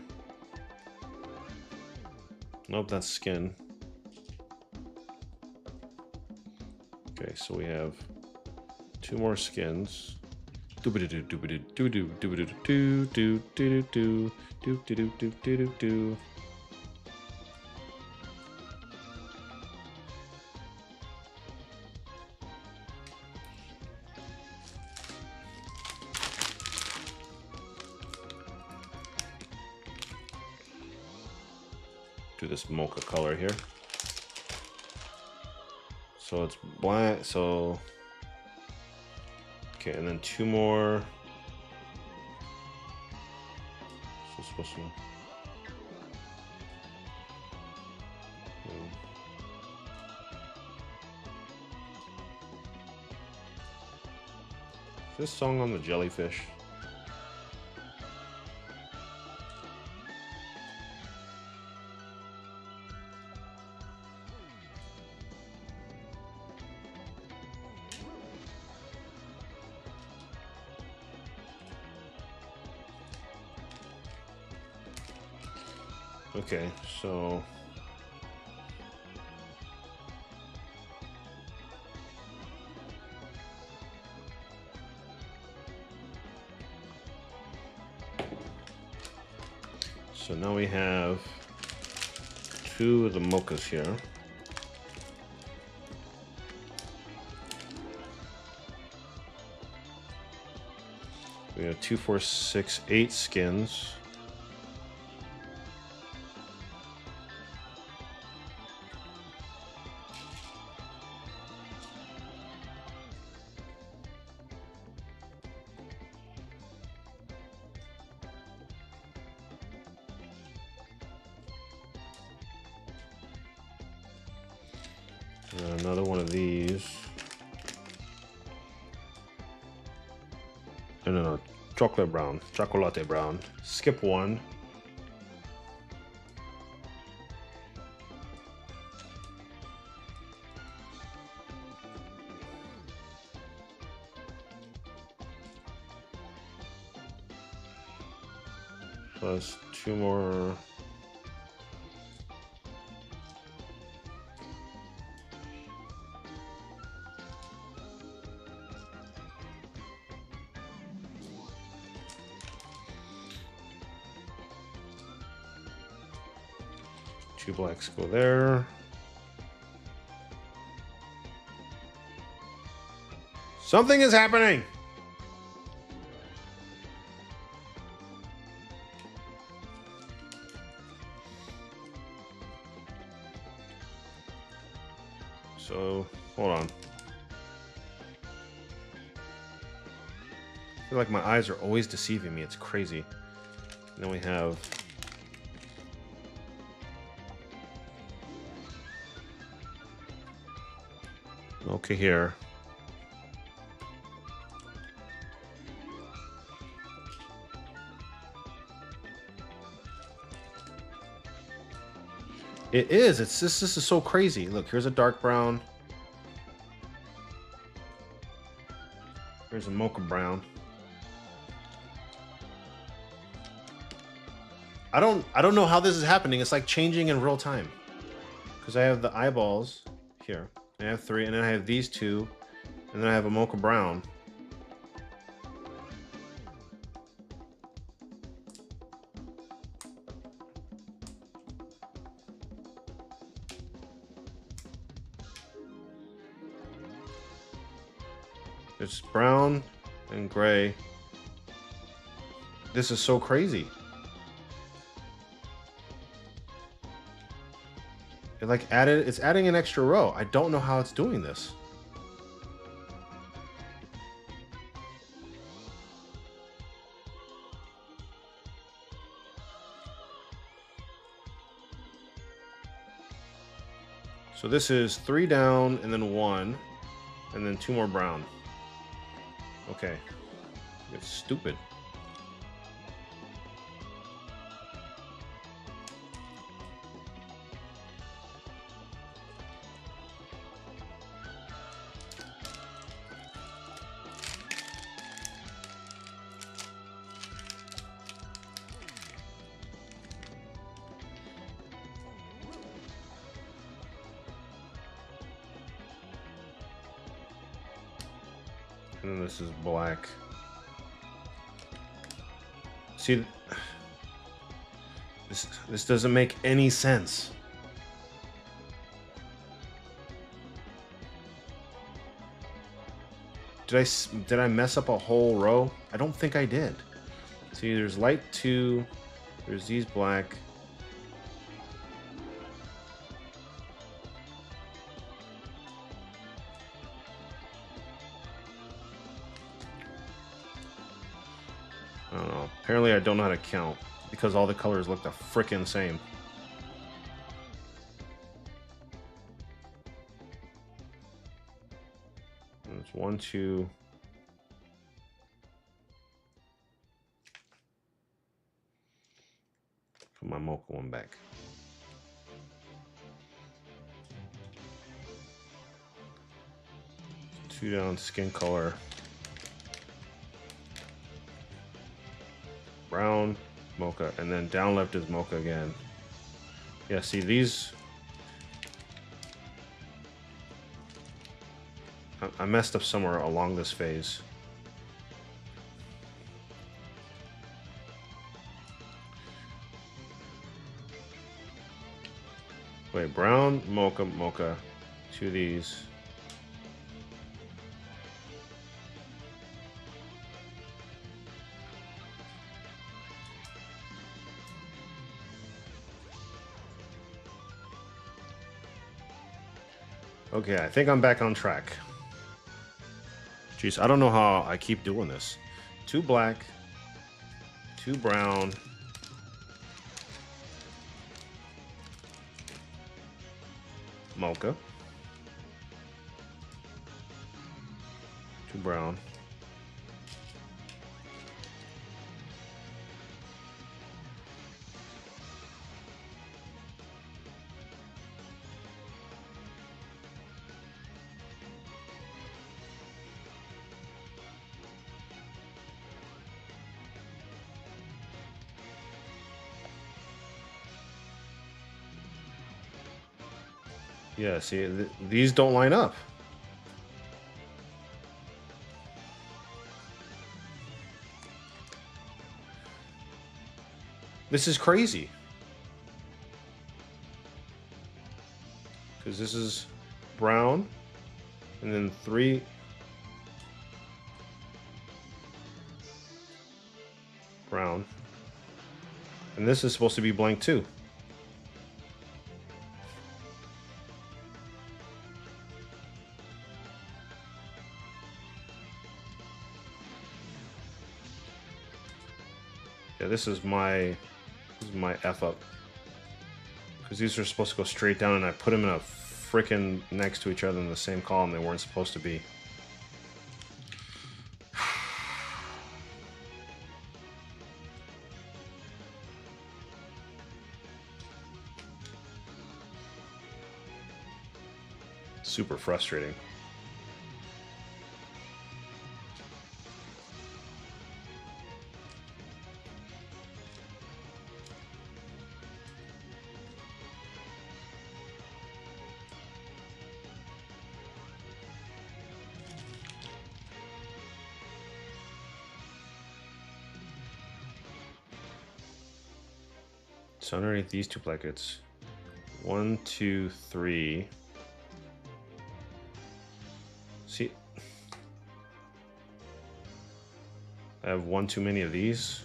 Nope, that's skin. Okay, so we have 2 more skins. Do this mocha color here. So it's black, so okay, and then 2 more. So it's supposed to. Is this song on the jellyfish? Okay, so now we have 2 of the mochas here. We have 2, 4, 6, 8 skins. Another one of these. No, chocolate brown. Chocolate brown. Skip 1. Plus 2 more. Two blacks go there. Something is happening. So, hold on. I feel like my eyes are always deceiving me. It's crazy. And then we have okay here. It is. It's this is so crazy. Look, here's a dark brown. Here's a mocha brown. I don't know how this is happening. It's like changing in real time. Because I have the eyeballs here. I have 3, and then I have these 2, and then I have a mocha brown. It's brown and gray. This is so crazy. It's adding an extra row. I don't know how it's doing this. So this is 3 down and then 1, and then 2 more brown. Okay. It's stupid. And then this is black. See, this doesn't make any sense. Did I mess up a whole row? I don't think I did. See, there's light 2, there's these black. I don't know. Apparently I don't know how to count because all the colors look the frickin' same. There's 1, 2. Put my mocha one back. Two down, skin color. Brown, mocha, and then down left is mocha again. Yeah, see these. I messed up somewhere along this phase. Wait, brown, mocha, mocha. 2 of these. Okay, I think I'm back on track. Jeez, I don't know how I keep doing this. 2 black, 2 brown. Mocha. 2 brown. Yeah, see, these don't line up. This is crazy. Because this is brown, and then 3. Brown. And this is supposed to be blank too. Yeah, this is my F up. Because these are supposed to go straight down, and I put them in a frickin' next to each other in the same column they weren't supposed to be. Super frustrating. So underneath these 2 plackets, 1, 2, 3. See, I have 1 too many of these.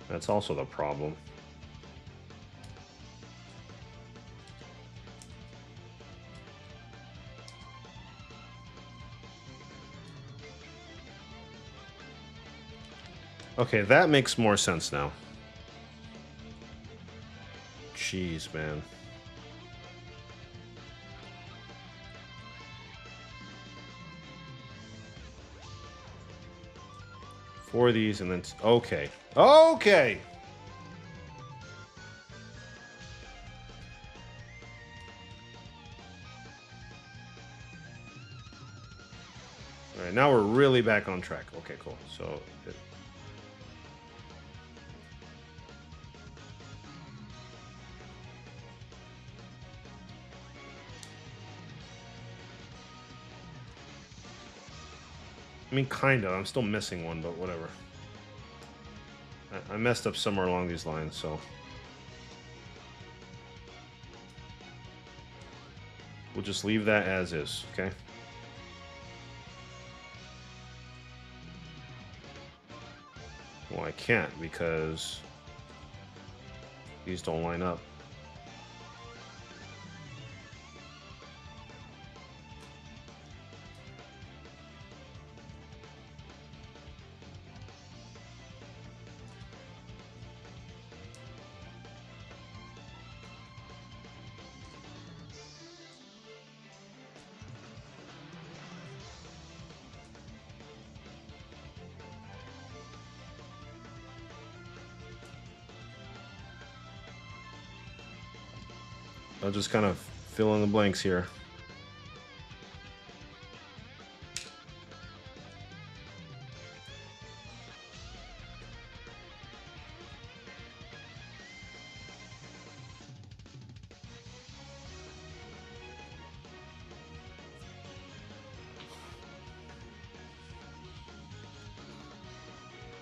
That's also the problem. Okay, that makes more sense now. Jeez, man. Four of these and then... Okay. Okay! Alright, now we're really back on track. Okay, cool. So... I mean, kind of. I'm still missing one, but whatever. I messed up somewhere along these lines, so. We'll just leave that as is, okay? Well, I can't because these don't line up. I'll just kind of fill in the blanks here.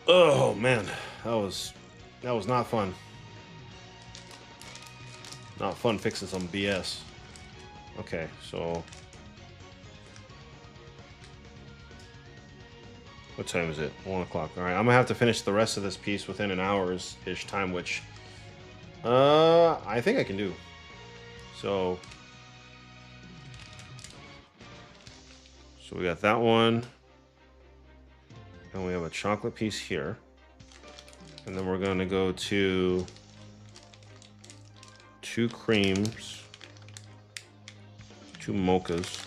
Oh man, that was not fun. Not fun fixing some BS. Okay, so what time is it? 1 o'clock. All right, I'm gonna have to finish the rest of this piece within an hour's-ish time, which I think I can do. So we got that one, and we have a chocolate piece here, and then we're gonna go to 2 creams, 2 mochas.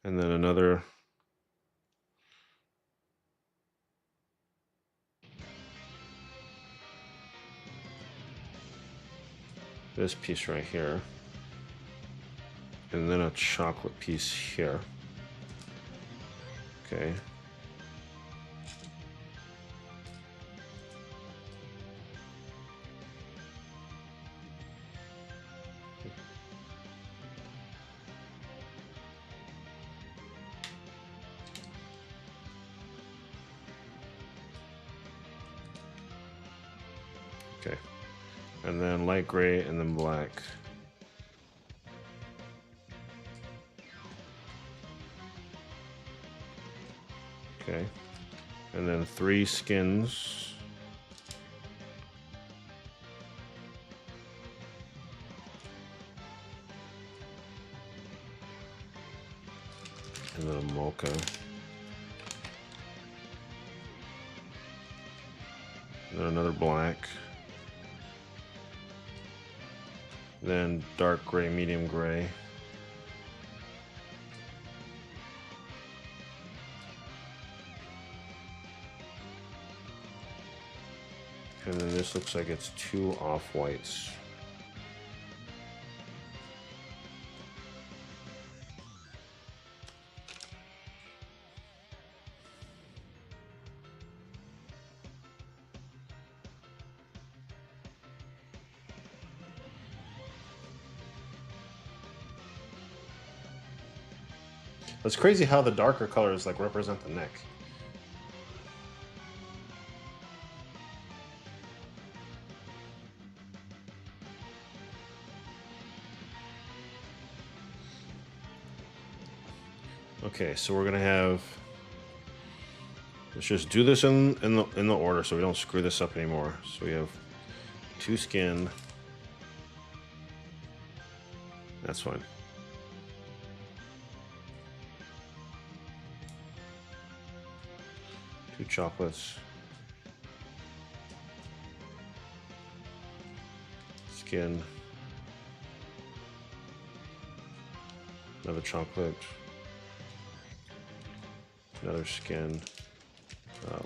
And then another this piece right here. And then a chocolate piece here. Okay. Okay. And then light gray and then black. Okay. And then 3 skins. And then a mocha. And then another black. Then dark gray, medium gray. And then this looks like it's 2 off-whites. It's crazy how the darker colors like represent the neck. Okay, so we're gonna have. Let's just do this in the order so we don't screw this up anymore. So we have 2 skin. That's fine. Two chocolates. Skin. Another chocolate. Another skin.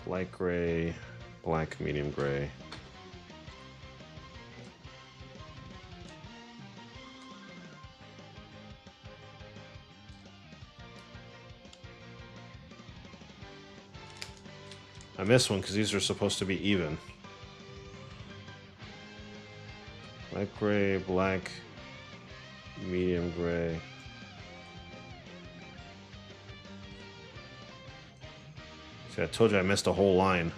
Light gray, black, medium gray. I missed one because these are supposed to be even. Light gray, black, medium gray. See, I told you I missed a whole line.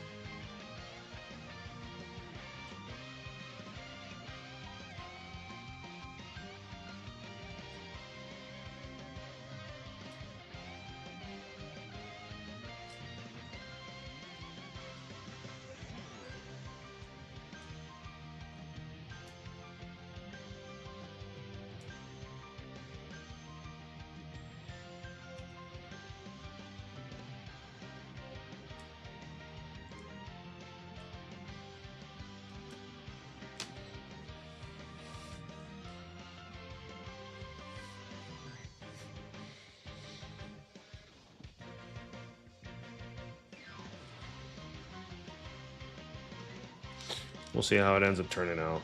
We'll see how it ends up turning out.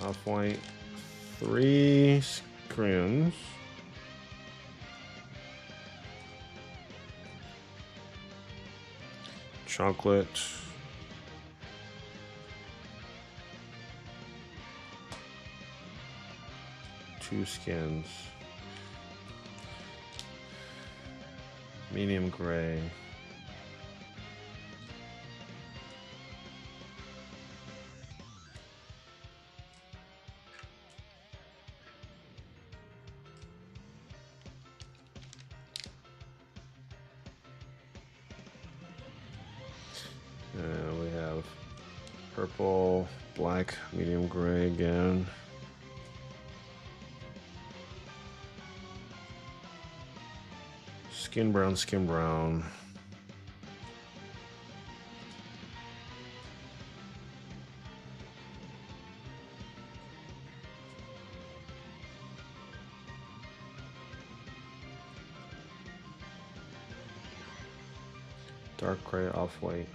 Off-white, 3 screens. Chocolate. Two skins. Medium gray. And we have purple, black, medium gray again. Skin brown, skin brown. Dark gray, off-white.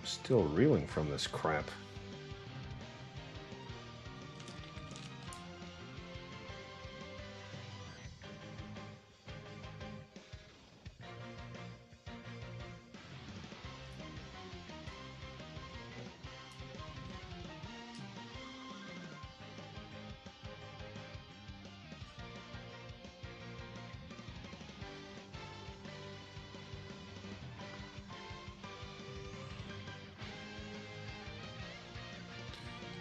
Still reeling from this crap.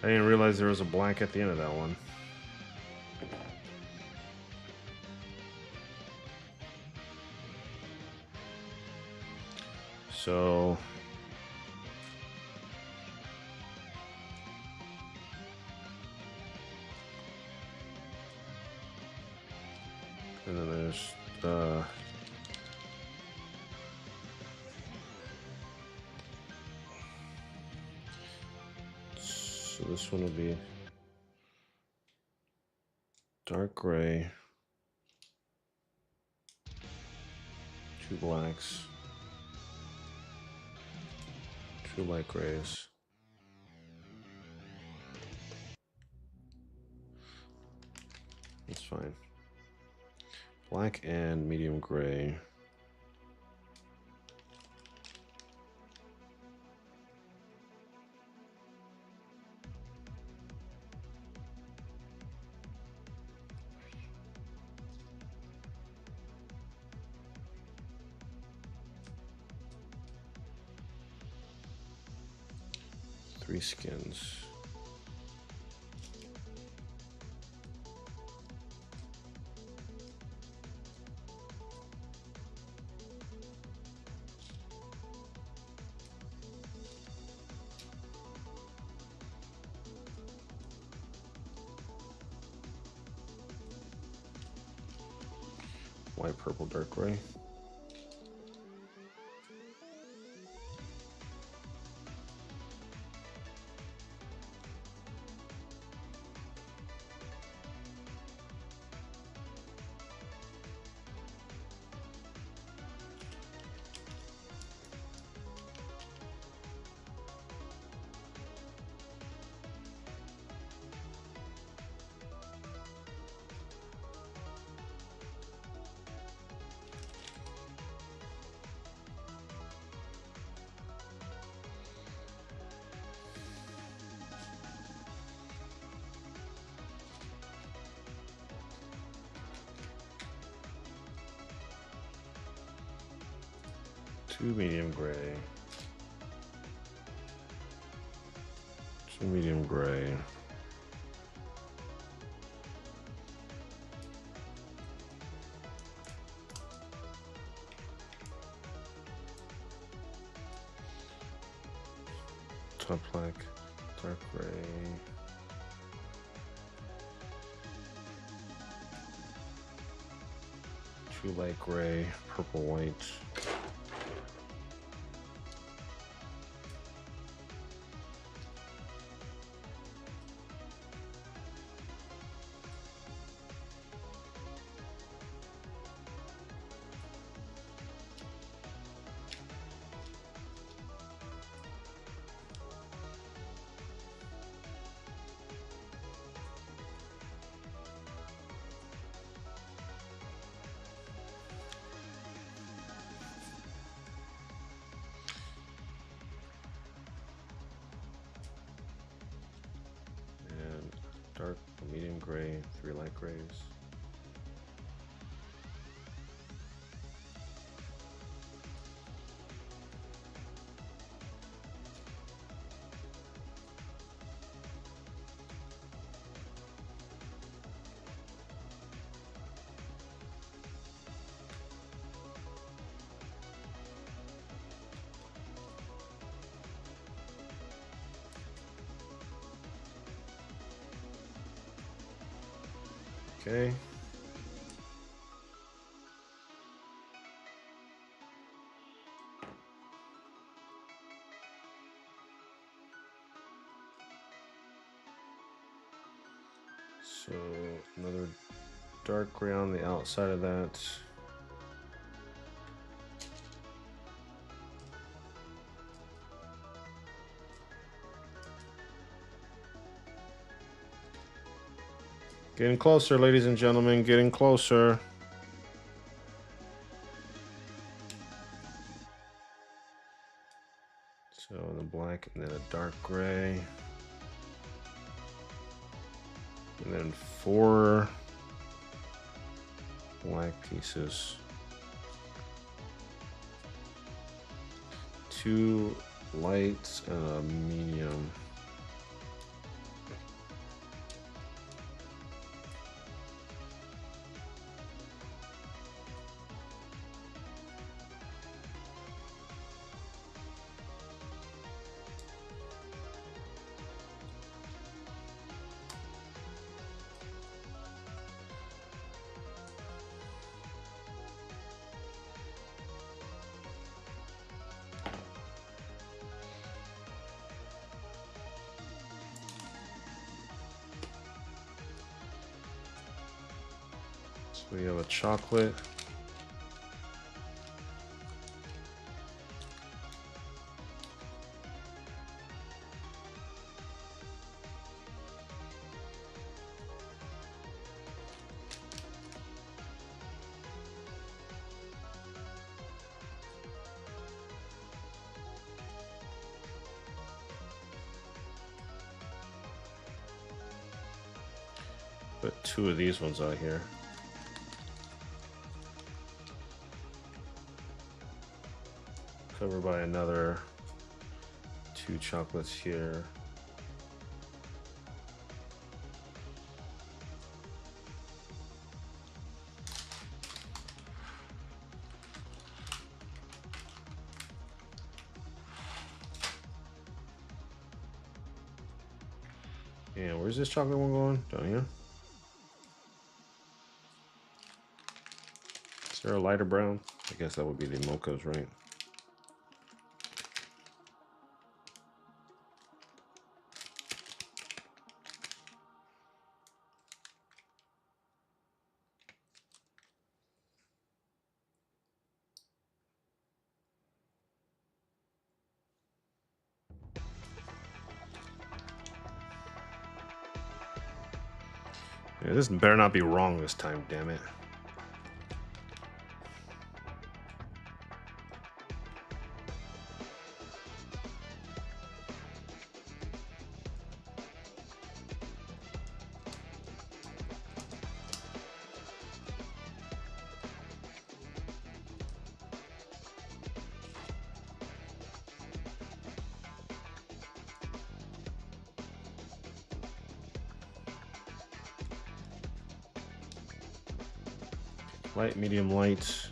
I didn't realize there was a black at the end of that one. So and then there's so this one will be dark gray, 2 blacks, 2 light grays. That's fine. Black and medium gray. Three skins. White, purple, dark gray. 2 medium gray. 2 medium gray. Top black, dark gray. 2 light gray, purple, white. Dark, medium gray, 3 light grays. Okay. So another dark gray on the outside of that. Getting closer, ladies and gentlemen, getting closer. So the black and then a dark gray. And then 4 black pieces. 2 lights and a medium. So we have a chocolate. Put 2 of these ones out here. Covered by another 2 chocolates here. And where's this chocolate one going? Down here? Is there a lighter brown? I guess that would be the mochas, right? Yeah, this better not be wrong this time, damn it. light, medium, light.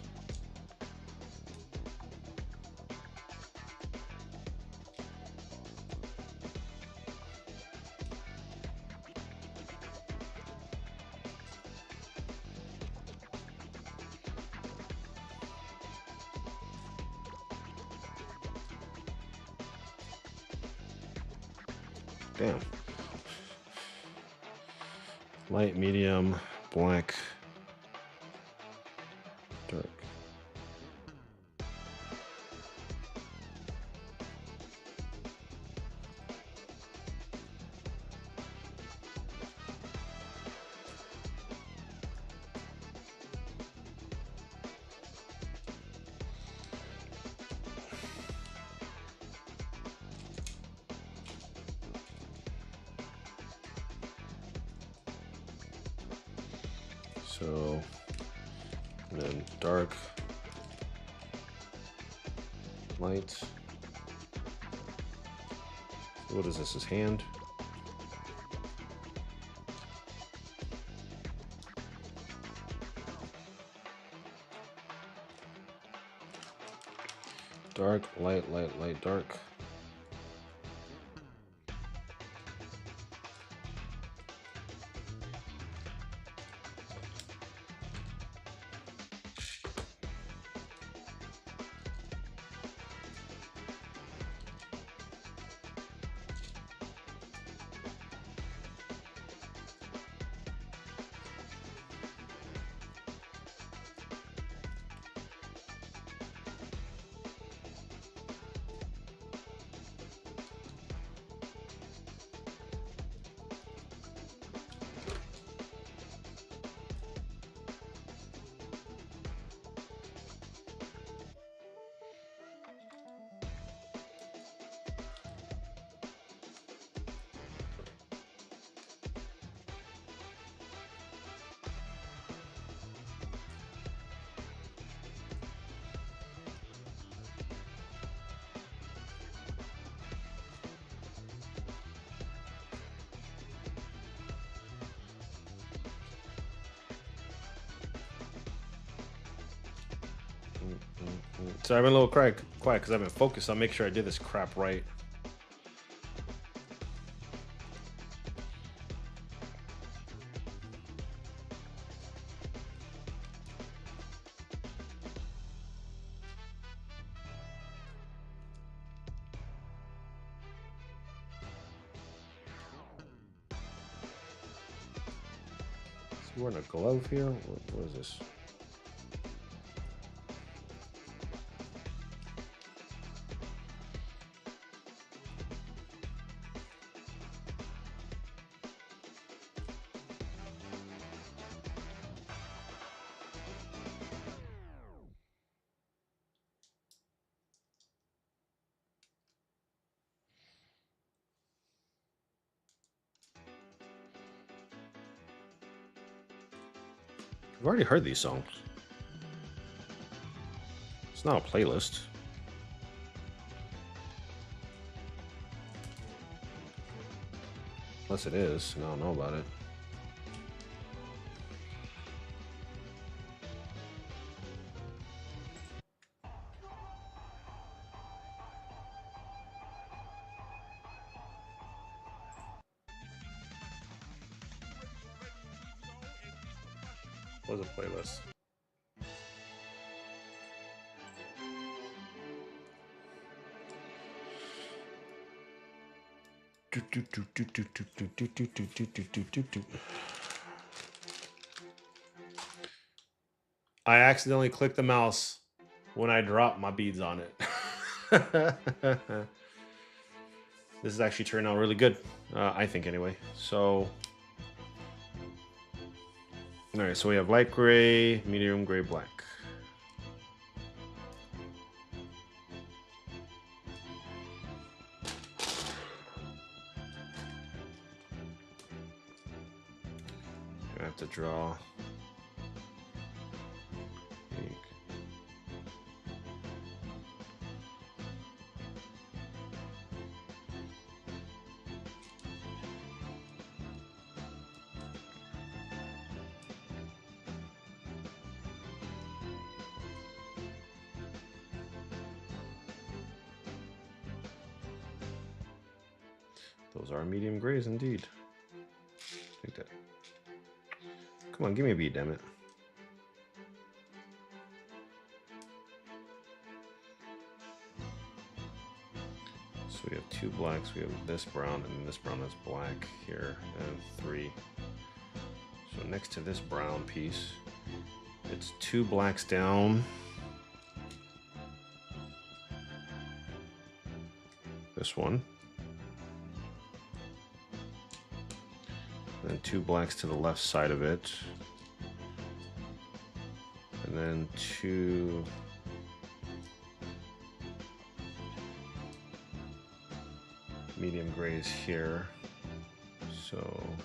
Damn. Light, medium, black, dark. So, and then dark, light. What is this? His hand? Dark, light, light, light, dark. So I've been a little quiet because I've been focused on making sure I did this crap right. Is he wearing a glove here? What is this? I've already heard these songs. It's not a playlist. Unless it is, and I don't know about it. Was a playlist. I accidentally clicked the mouse when I dropped my beads on it. This is actually turning out really good, I think anyway. So, all right, so we have light gray, medium gray, black. I have to draw. Pink. Those are medium grays indeed. Take that. Come on, give me a beat, damn it. So we have 2 blacks, we have this brown, and this brown is black here, and 3. So next to this brown piece, it's 2 blacks down. This one. And 2 blacks to the left side of it. And then 2 medium grays here. So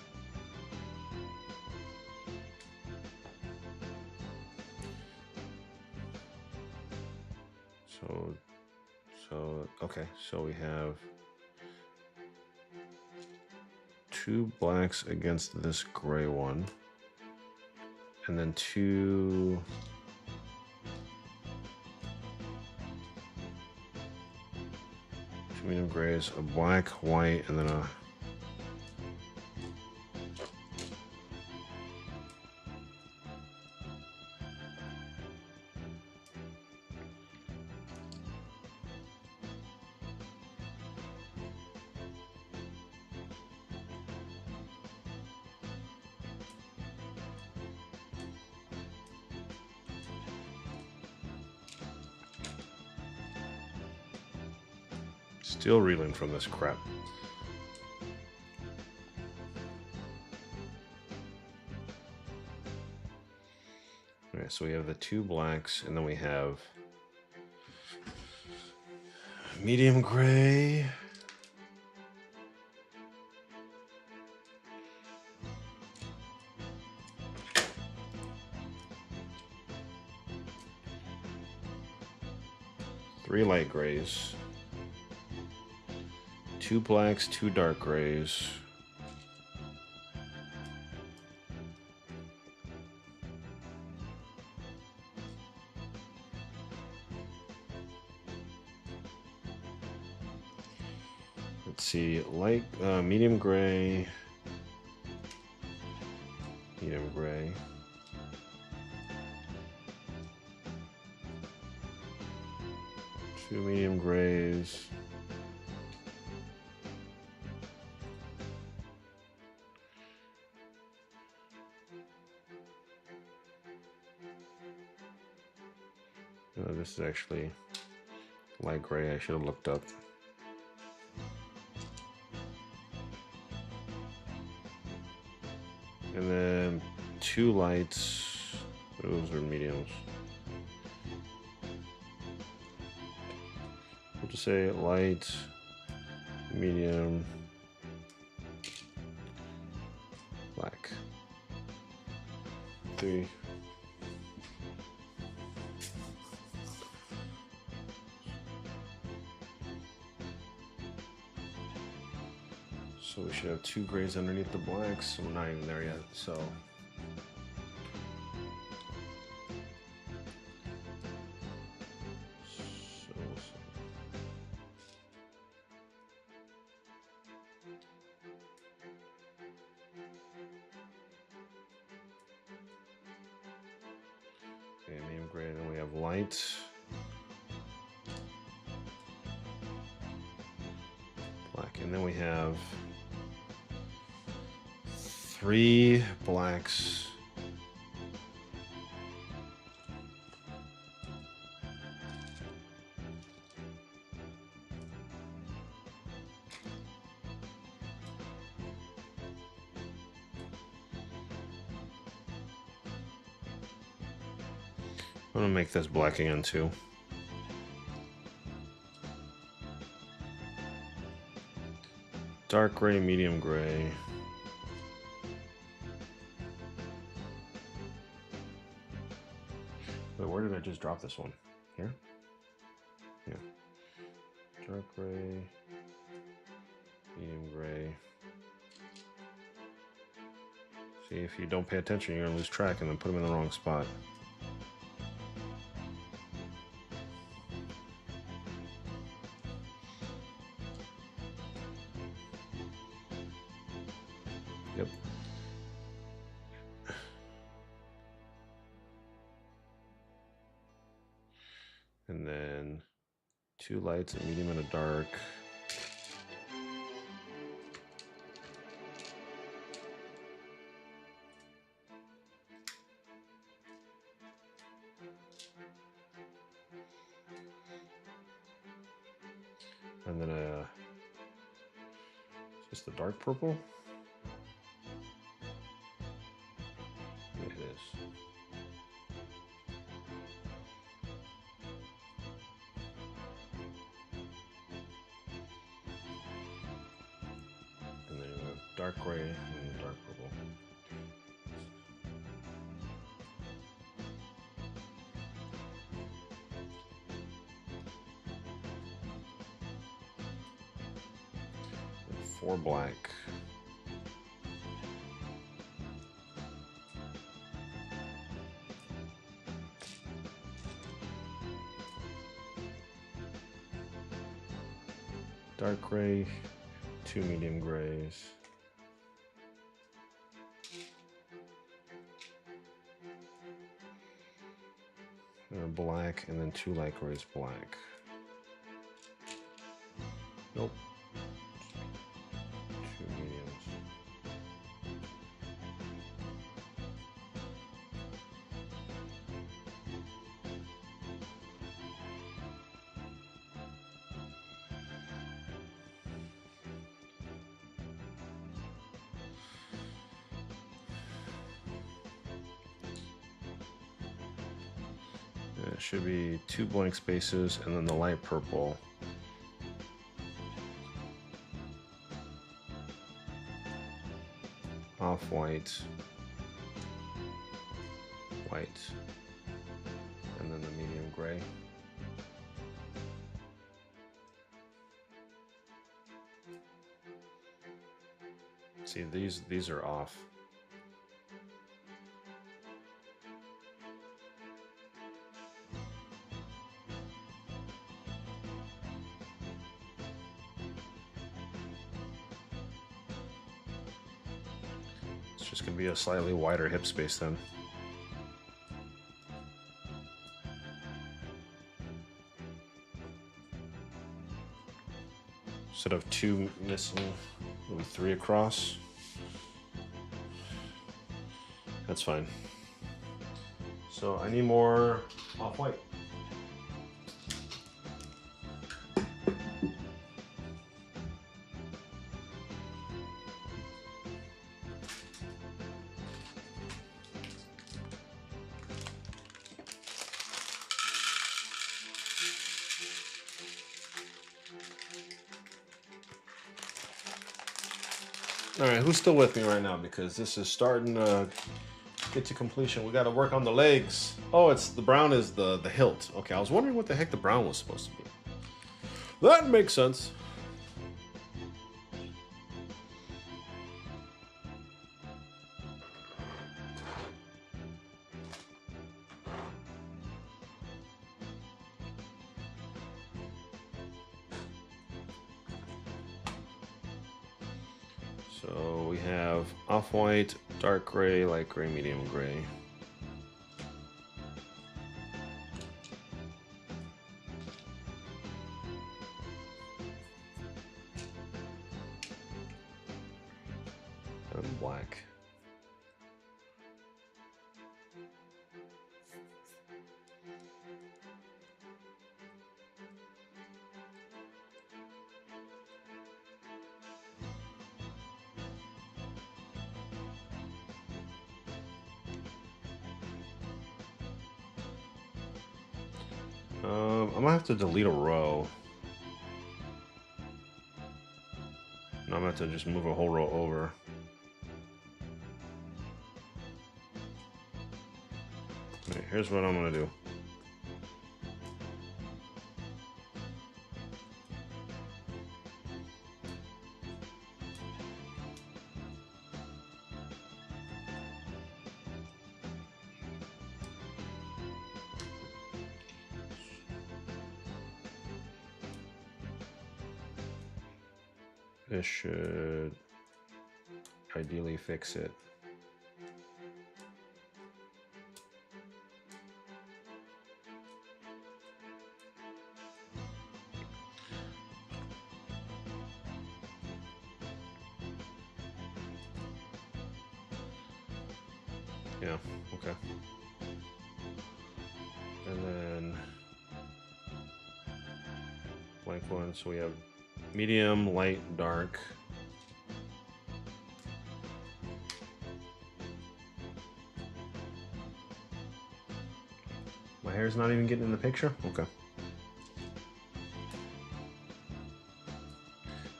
okay, so we have 2 blacks against this gray one, and then 2 medium grays, a black, white, and then a still reeling from this crap. Alright, so we have the 2 blacks, and then we have medium gray. Three light grays. 2 blacks, 2 dark grays. Let's see, light, medium gray, medium gray. Two medium grays. This is actually light gray. I should have looked up. And then 2 lights. Those are mediums. We'll just say light, medium, black. 3. So we should have 2 grays underneath the blacks. We're not even there yet, so. Okay, medium gray, then we have light. Black, and then we have 3 blacks. I'm gonna make this black again too. Dark gray, medium gray. Wait, where did I just drop this one? Here? Yeah. Dark gray, medium gray. See, if you don't pay attention, you're gonna lose track and then put them in the wrong spot. Yep. And then 2 lights, a medium and a dark. And then just the dark purple. It is. And then you have dark gray and dark purple. And 4 black. Dark gray, 2 medium grays. Black, and then 2 light grays black. Nope. 2 mediums. It should be 2 blank spaces and then the light purple. Off-white, white, and then the medium gray. See, these are off. It's just gonna be a slightly wider hip space then. Instead of 2 missing, maybe 3 across. That's fine. So I need more off-white. All right, who's still with me right now? Because this is starting to get to completion. We got to work on the legs. Oh, it's the brown is the hilt. Okay, I was wondering what the heck the brown was supposed to be. That makes sense. So we have off-white, dark gray, light gray, medium gray. And black. I'm gonna have to delete a row. And I'm gonna have to just move a whole row over. Okay, here's what I'm gonna do. This should, ideally fix it. Yeah, okay. And then blank one, so we have medium, light, dark. My hair's not even getting in the picture? Okay.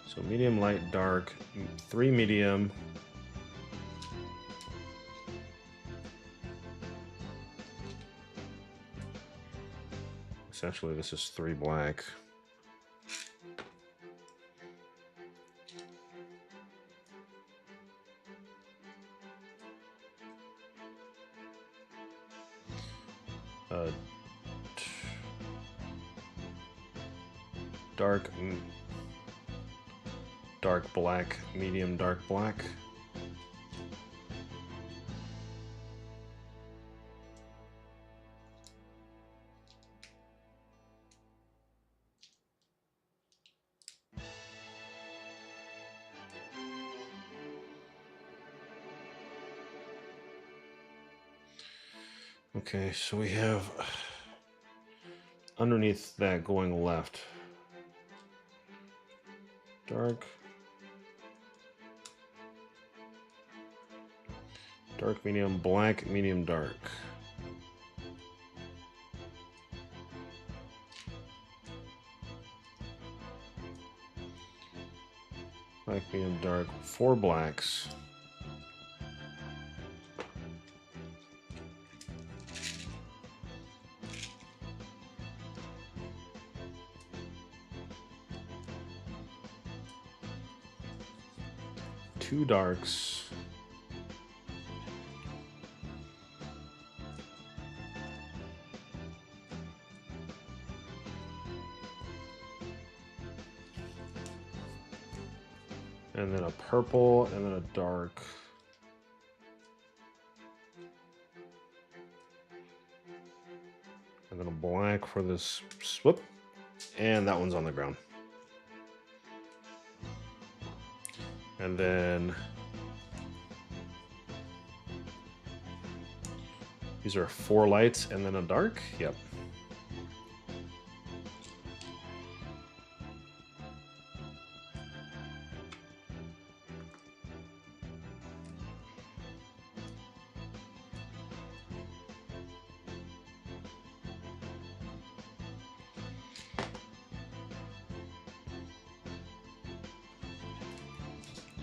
So medium, light, dark, 3 medium. Essentially, this is 3 black. Dark black, medium dark black. Okay, so we have underneath that going left. Dark, medium, black, medium, dark. Black, medium, dark, 4 blacks. Two darks. And then a purple, and then a dark. And then a black for this swoop. And that one's on the ground. And then these are 4 lights and then a dark. Yep.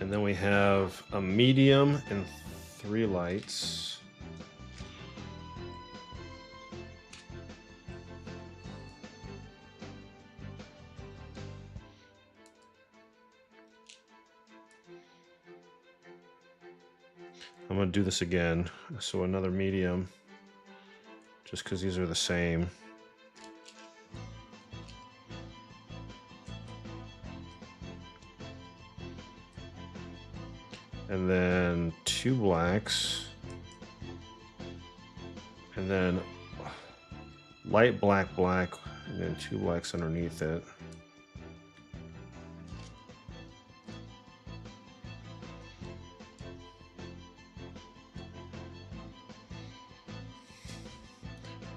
And then we have a medium and 3 lights. I'm going to do this again. So another medium, just because these are the same. And then 2 blacks. And then light black, black, and then 2 blacks underneath it.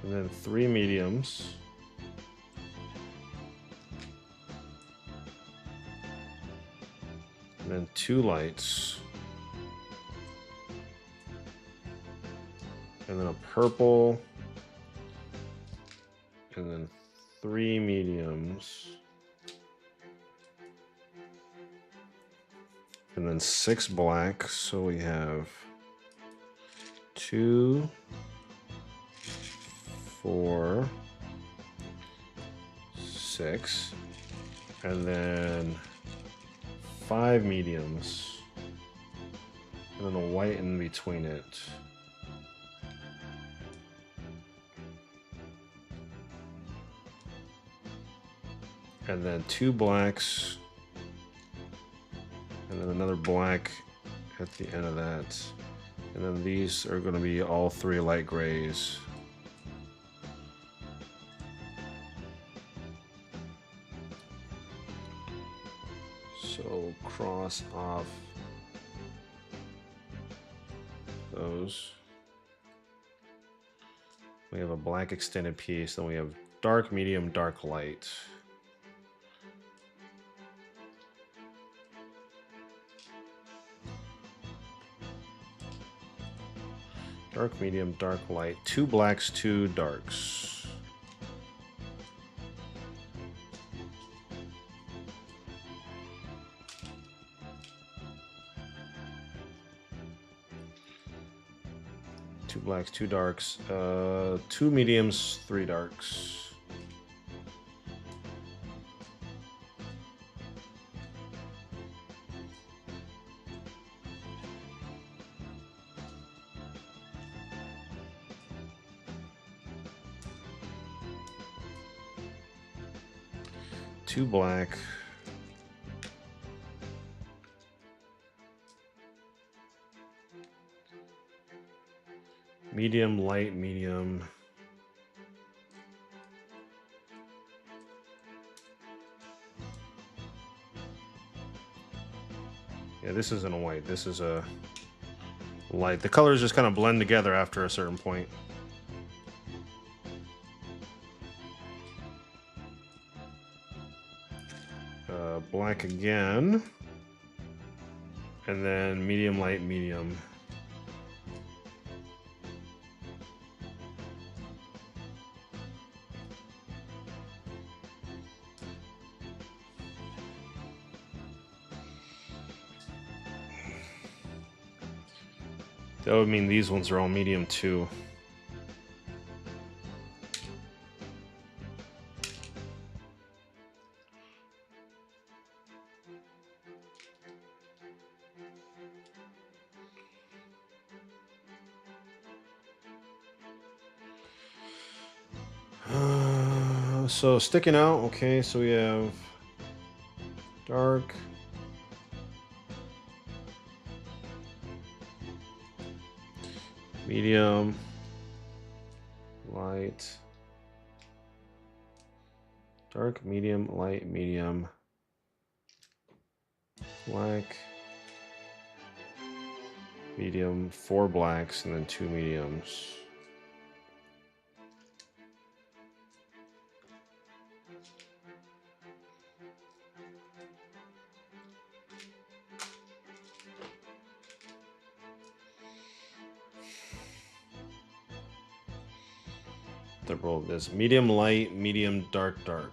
And then 3 mediums. And then 2 lights. And then a purple. And then 3 mediums. And then 6 blacks. So we have 2, 4, 6, and then 5 mediums, and then a white in between it. And then 2 blacks, and then another black, at the end of that. And then these are going to be all 3 light grays. So cross off those. We have a black extended piece, then we have dark, medium, dark, light. Dark, medium, dark, light. 2 blacks, 2 darks. Two blacks, 2 darks, 2 mediums, 3 darks. Two black. Medium, light, medium. Yeah, this isn't a white. This is a light. The colors just kind of blend together after a certain point. Black again. And then medium, light, medium. That would mean these ones are all medium too. So sticking out, okay, so we have dark, medium, light, dark, medium, light, medium, black, medium, 4 blacks, and then 2 mediums. The roll this medium, light, medium, dark, dark.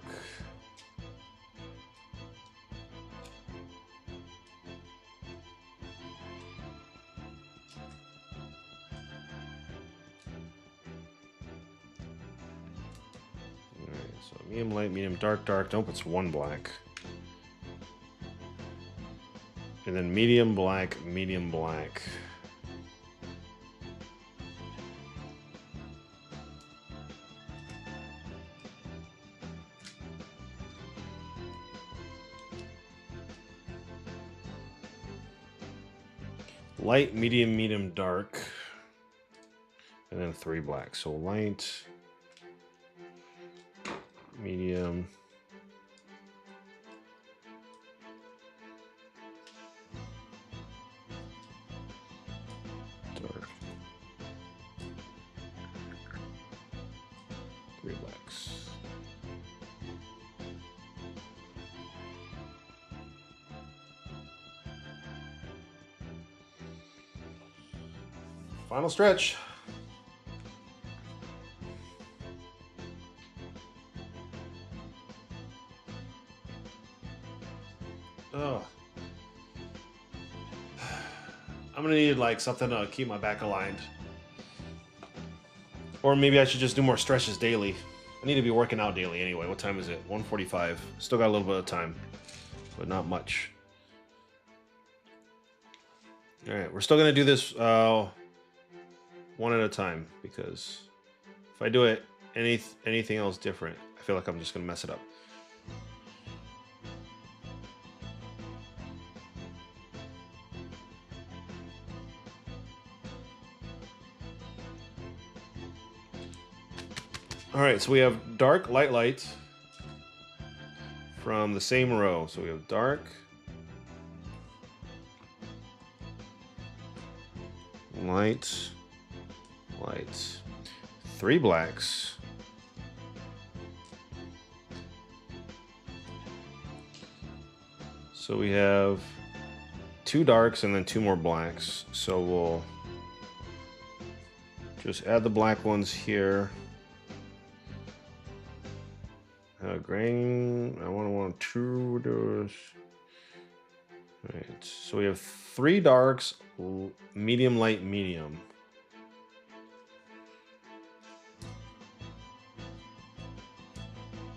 Alright, so medium, light, medium, dark, dark. Nope, it's 1 black. And then medium, black, medium, black. Light, medium, medium, dark. And then 3 black. So light, medium, dark, 3 blacks. Final stretch. Oh. I'm gonna need like something to keep my back aligned. Or maybe I should just do more stretches daily. I need to be working out daily anyway. What time is it? 1:45. Still got a little bit of time, but not much. All right, we're still gonna do this one at a time, because if I do it anything else different, I feel like I'm just gonna mess it up. All right, so we have dark, light, light from the same row. So we have dark, light, light. 3 blacks. So we have 2 darks and then 2 more blacks. So we'll just add the black ones here. Grain. I want 2 of those. Right. So we have 3 darks, medium, light, medium.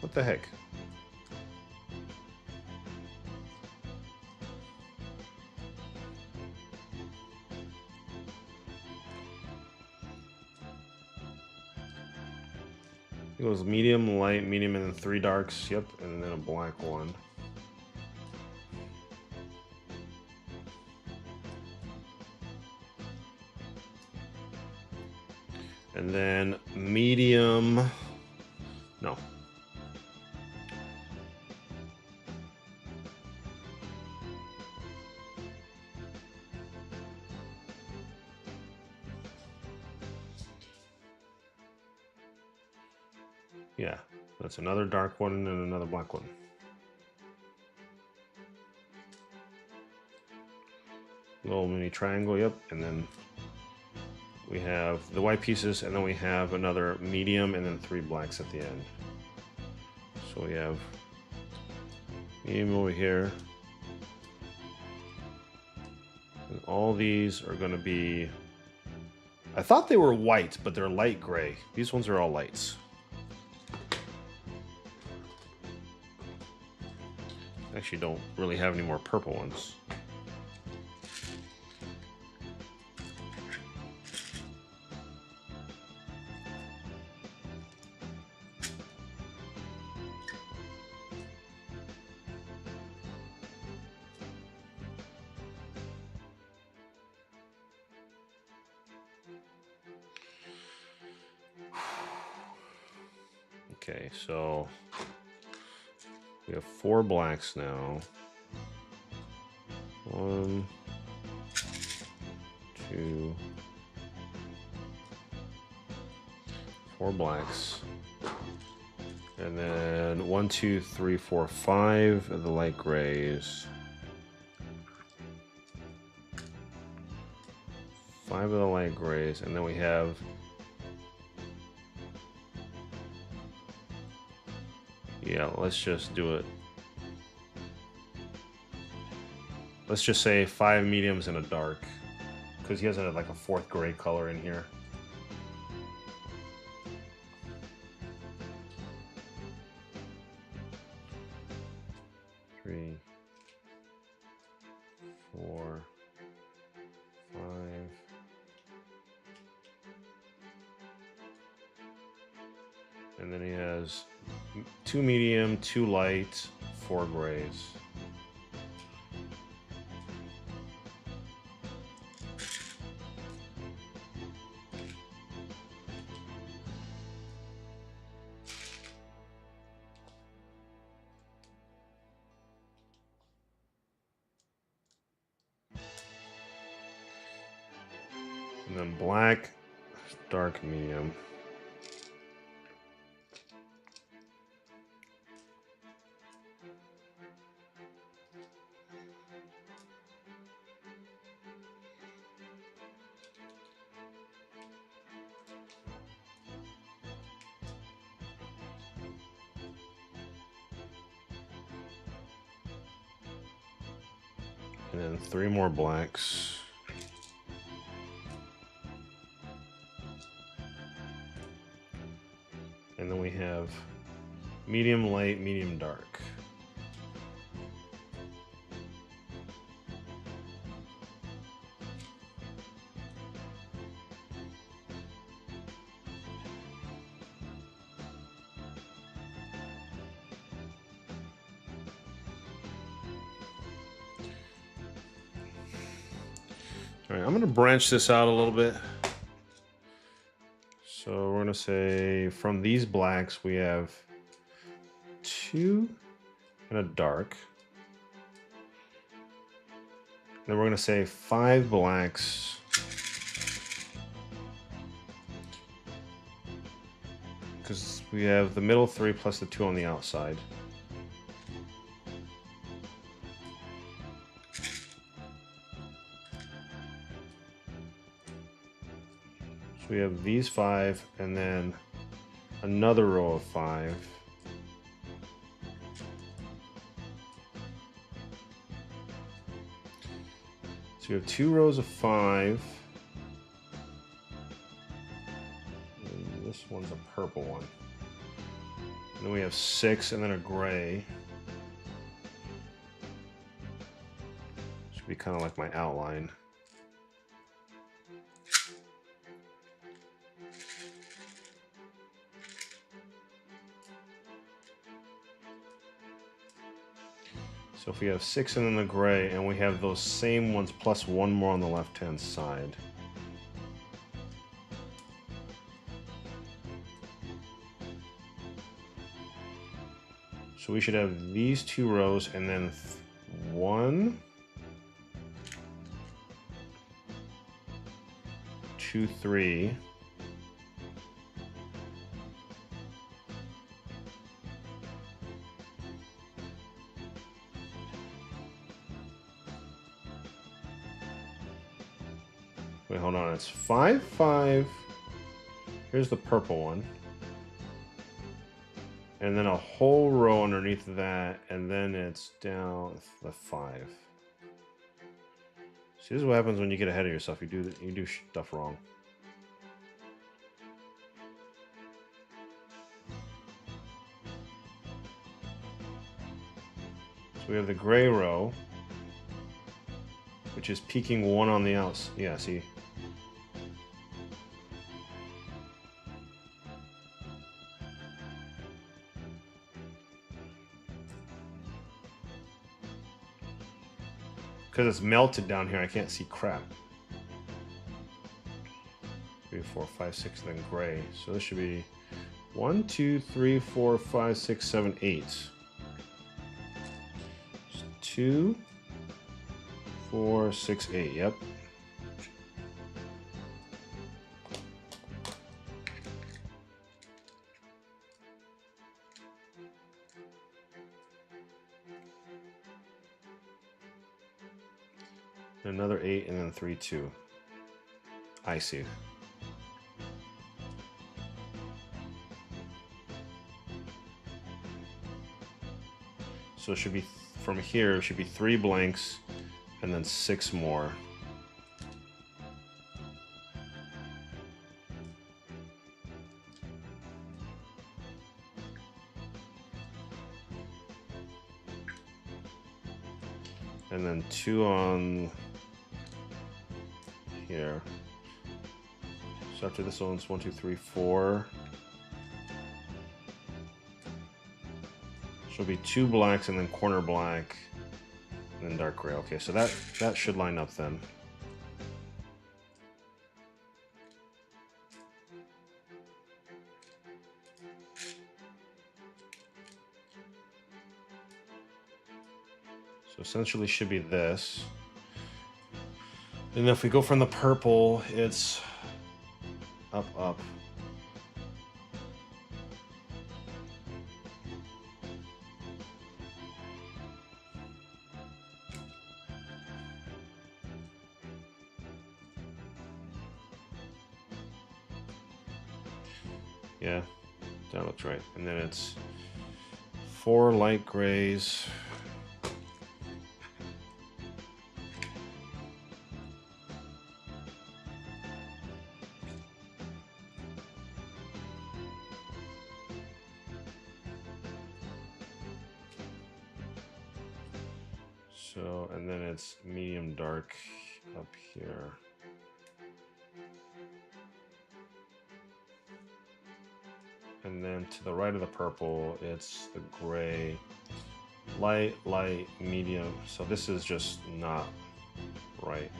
What the heck? It goes medium, light, medium, and then 3 darks. Yep, and then a black one. And then medium. No. Yeah, that's another dark one and another black one. Little mini triangle, yep. And then we have the white pieces, and then we have another medium, and then 3 blacks at the end. So we have medium over here. And all these are going to be... I thought they were white, but they're light gray. These ones are all lights. Actually don't really have any more purple ones. Okay, so we have 4 blacks now. 1, 2, 4 blacks. And then 1, 2, 3, 4, 5 of the light grays. 5 of the light grays, and then we have let's just do it. Let's just say 5 mediums and a dark, because he has like a 4th gray color in here. Three, 4, 5. And then he has 2 medium, 2 light, 4 grays. And then black, dark, medium. And then 3 more blacks. And then we have medium, light, medium, dark. All right, I'm going to branch this out a little bit. So we're gonna say from these blacks we have 2 and a dark. Then we're gonna say 5 blacks. Because we have the middle 3 plus the 2 on the outside. So we have these 5 and then another row of 5. So we have 2 rows of 5. And this one's a purple one. And then we have 6 and then a gray. Should be kind of like my outline. So if we have 6 and then the gray, and we have those same ones plus 1 more on the left-hand side. So we should have these 2 rows and then 1, 2, 3. Wait, hold on. It's 5, 5. Here's the purple one. And then a whole row underneath that, and then it's down the 5. See, this is what happens when you get ahead of yourself. You do stuff wrong. So we have the gray row, which is peaking 1 on the outs. Yeah, see. Because it's melted down here, I can't see crap. 3, 4, 5, 6, and then gray. So this should be 1, 2, 3, 4, 5, 6, 7, 8. 2, 4, 6, 8. Yep. Another 8 and then 3, 2. I see. So it should be from here, it should be 3 blanks and then 6 more. And then 2 on here. So after this one's 1, 2, 3, 4. Should be 2 blacks and then corner black and then dark gray. Okay, so that should line up then. So essentially should be this. And if we go from the purple, it's up, up. Yeah, that looks right. And then it's 4 light grays. So, and then it's medium dark up here. And then to the right of the purple, it's the gray, light, light, medium. So this is just not right.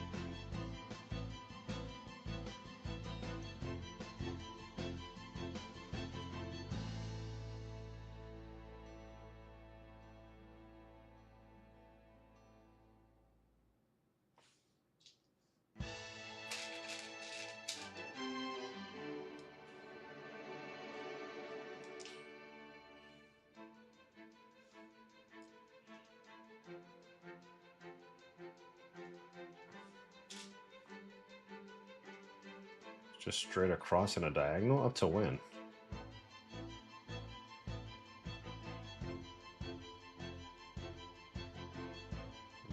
Just straight across in a diagonal? Up to when?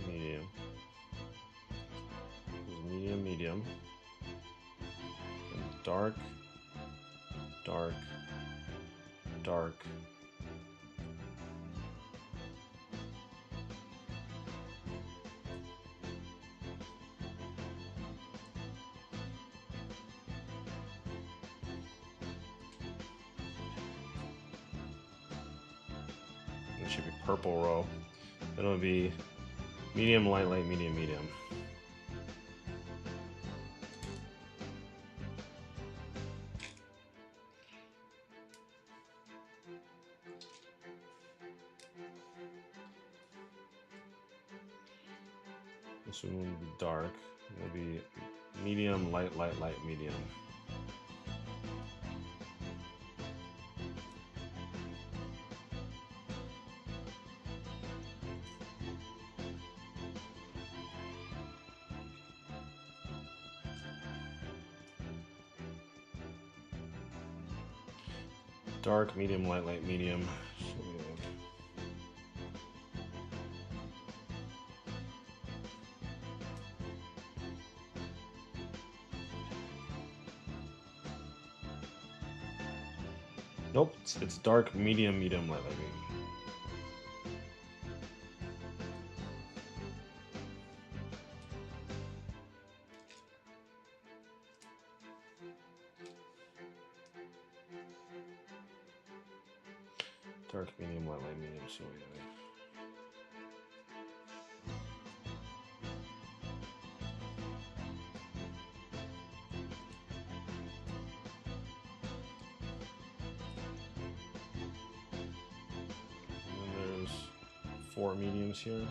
Medium. Medium, medium. And dark, dark, dark. It should be purple row. Then it'll be medium, light, light, medium, medium. This one will be dark. It'll be medium, light, light, light, medium. Dark, medium, light, light, medium. Nope, it's dark, medium, medium, light, light, medium. Dark, medium, light, light, medium. So yeah. And then there's 4 mediums here.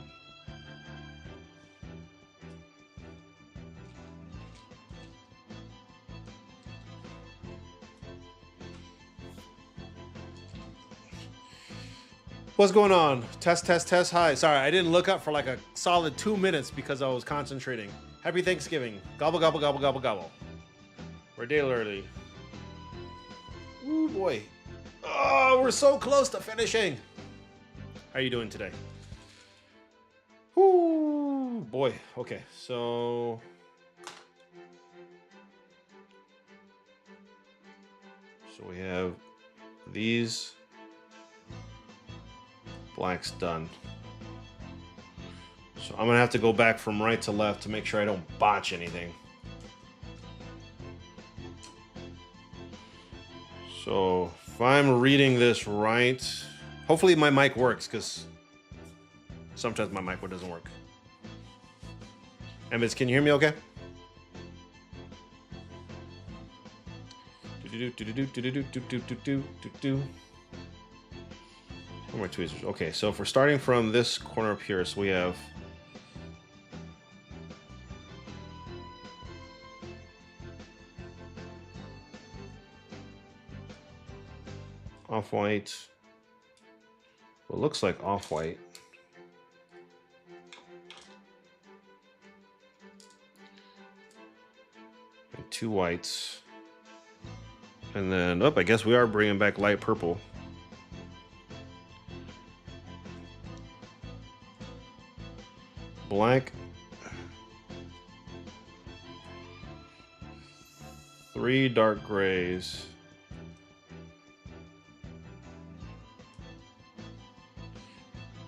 What's going on? Test, test, test. Hi. Sorry, I didn't look up for like a solid 2 minutes because I was concentrating. Happy Thanksgiving. Gobble, gobble, gobble, gobble, gobble. We're a day early. Ooh, boy. Oh, we're so close to finishing. How are you doing today? Ooh, boy. Okay, so... So we have these... Black's done. So I'm gonna have to go back from right to left to make sure I don't botch anything. So if I'm reading this right, hopefully my mic works, because sometimes my mic doesn't work. Emmett, can you hear me okay? Where are my tweezers? Okay, so if we're starting from this corner up here, so we have off-white. Well, it looks like off-white. And 2 whites. And then, oh, I guess we are bringing back light purple. Black, 3 dark grays,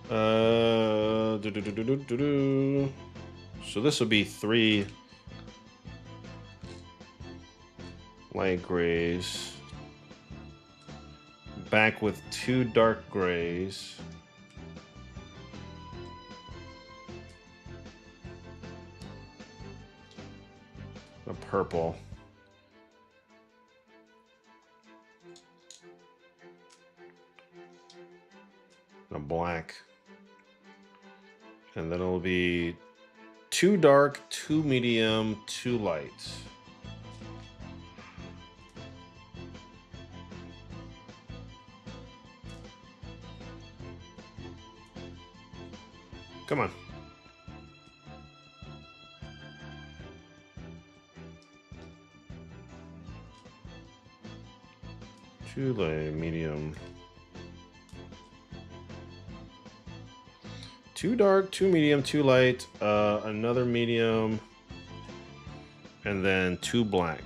so this would be 3 light grays, back with 2 dark grays. A purple. A black. And then it'll be 2 dark, 2 medium, 2 light. Come on. 2 light, medium. 2 dark, 2 medium, 2 light, another medium, and then 2 black.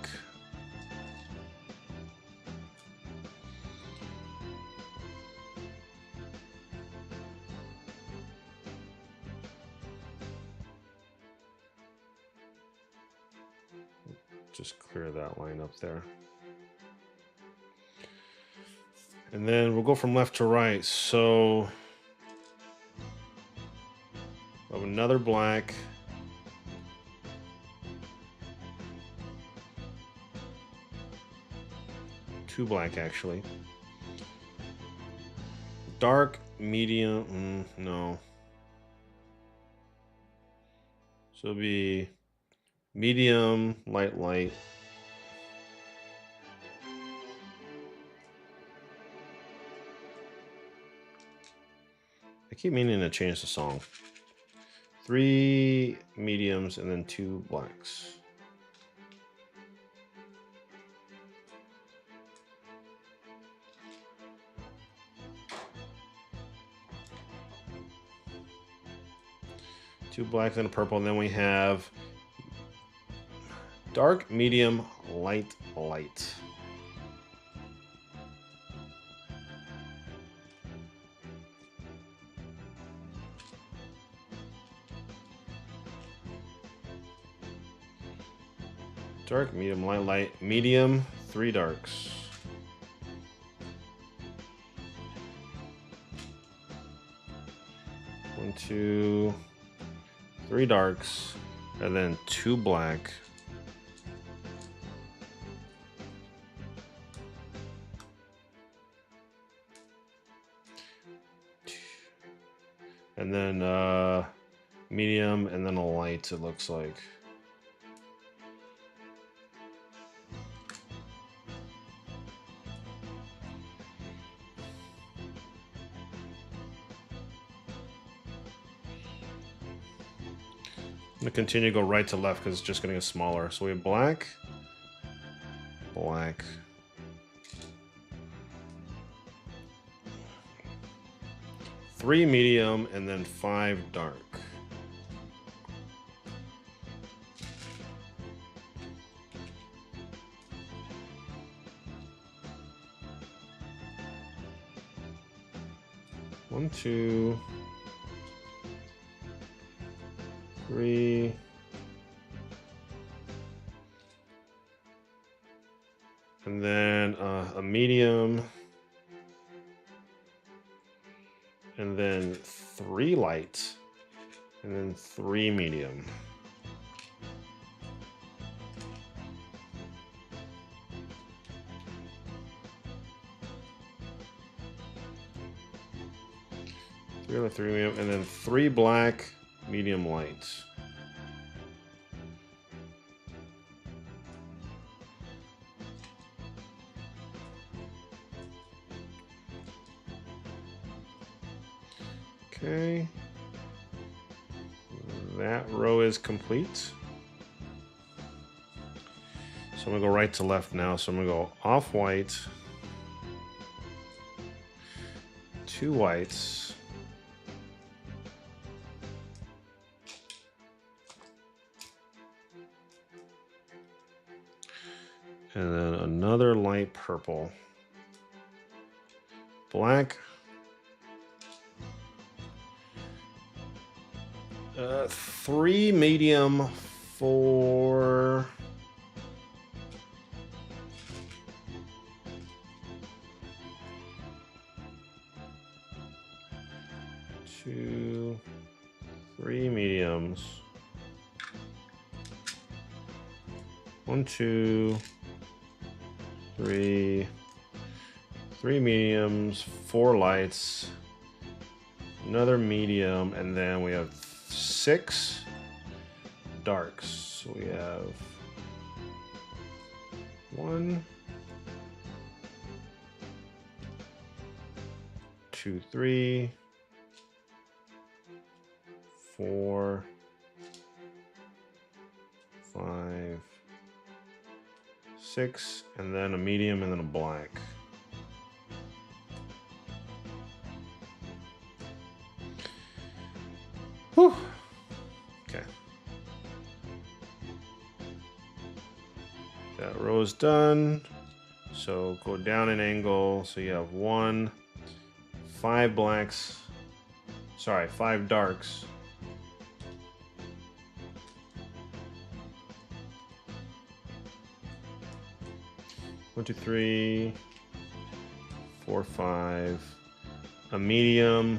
Just clear that line up there. And then we'll go from left to right. So another black. Two black, actually. Dark, medium, no. So it'll be medium, light, light. I keep meaning to change the song. 3 mediums and then 2 blacks. Two blacks and a purple, and then we have dark, medium, light, light. Dark, medium, light, light, medium, 3 darks. One, 2, 3 darks, and then 2 black. And then medium, and then a light, it looks like. I'm gonna continue to go right to left because it's just gonna get smaller. So we have black, black, 3 medium, and then 5 dark. One, 2, 3. And then a medium. And then 3 light. And then 3 medium. Three medium, and then 3 black, medium light. Okay. That row is complete. So I'm gonna go right to left now. So I'm gonna go off white, 2 whites, and then another light purple, black, 3 medium, 4 2, 3 mediums, 1, 2, 3, 3 mediums, 4 lights, another medium, and then we have 6 darks. So we have 1, 2, 3, 4, 5, 6, and then a medium, and then a black. That row is done. So go down an angle. So you have 5 blacks. Sorry, 5 darks. One, two, three, 4, 5. A medium.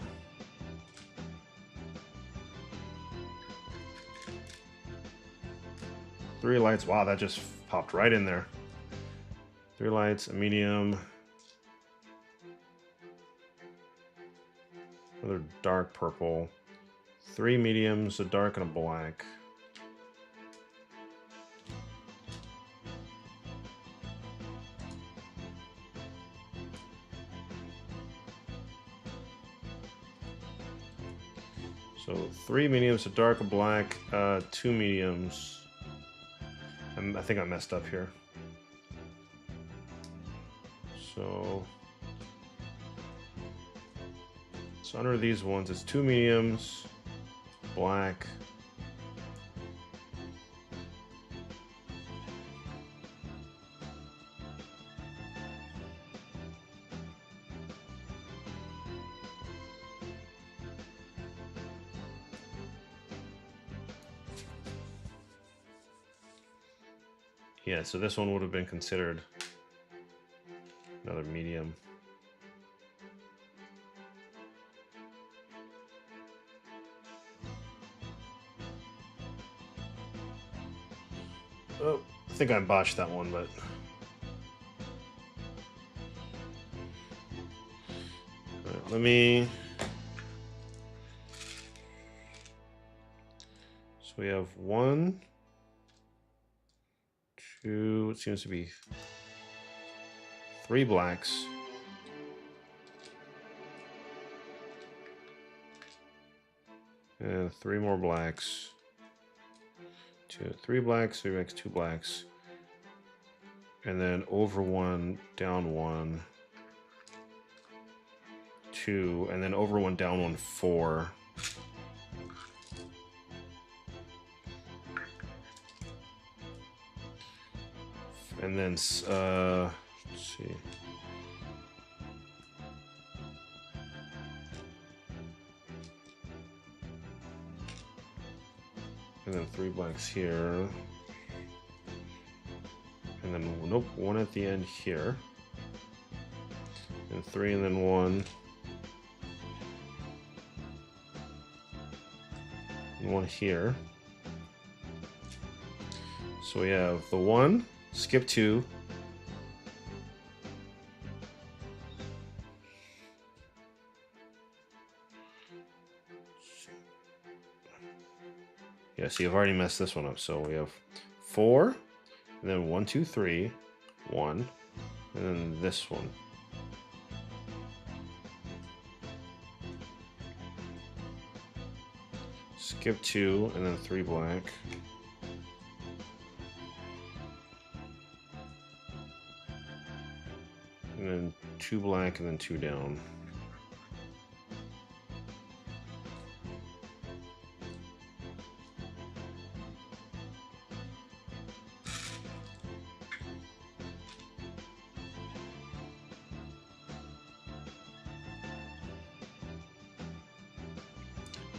Three lights. Wow, that just popped right in there. 3 lights, a medium. Another dark purple. 3 mediums, a dark, and a black. So 3 mediums, a dark, a black, 2 mediums. I think I messed up here. So under these ones, it's 2 mediums, black. Yeah, so this one would have been considered another medium. Oh, I think I botched that one, but... All right, let me... So we have 1, 2, it seems to be 3 blacks. And 3 more blacks. 3 blacks, 3 blacks, 2 blacks. And then over 1, down 1, 2, and then over 1, down 1, 4. And then, let's see. And then 3 blacks here. And then, nope, 1 at the end here. And 3 and then 1. And 1 here. So we have the 1, skip 2. Yeah, see, I've already messed this one up. So we have 4, and then 1, 2, 3, 1, and then this one. Skip 2, and then 3 black. And then 2 black, and then 2 down.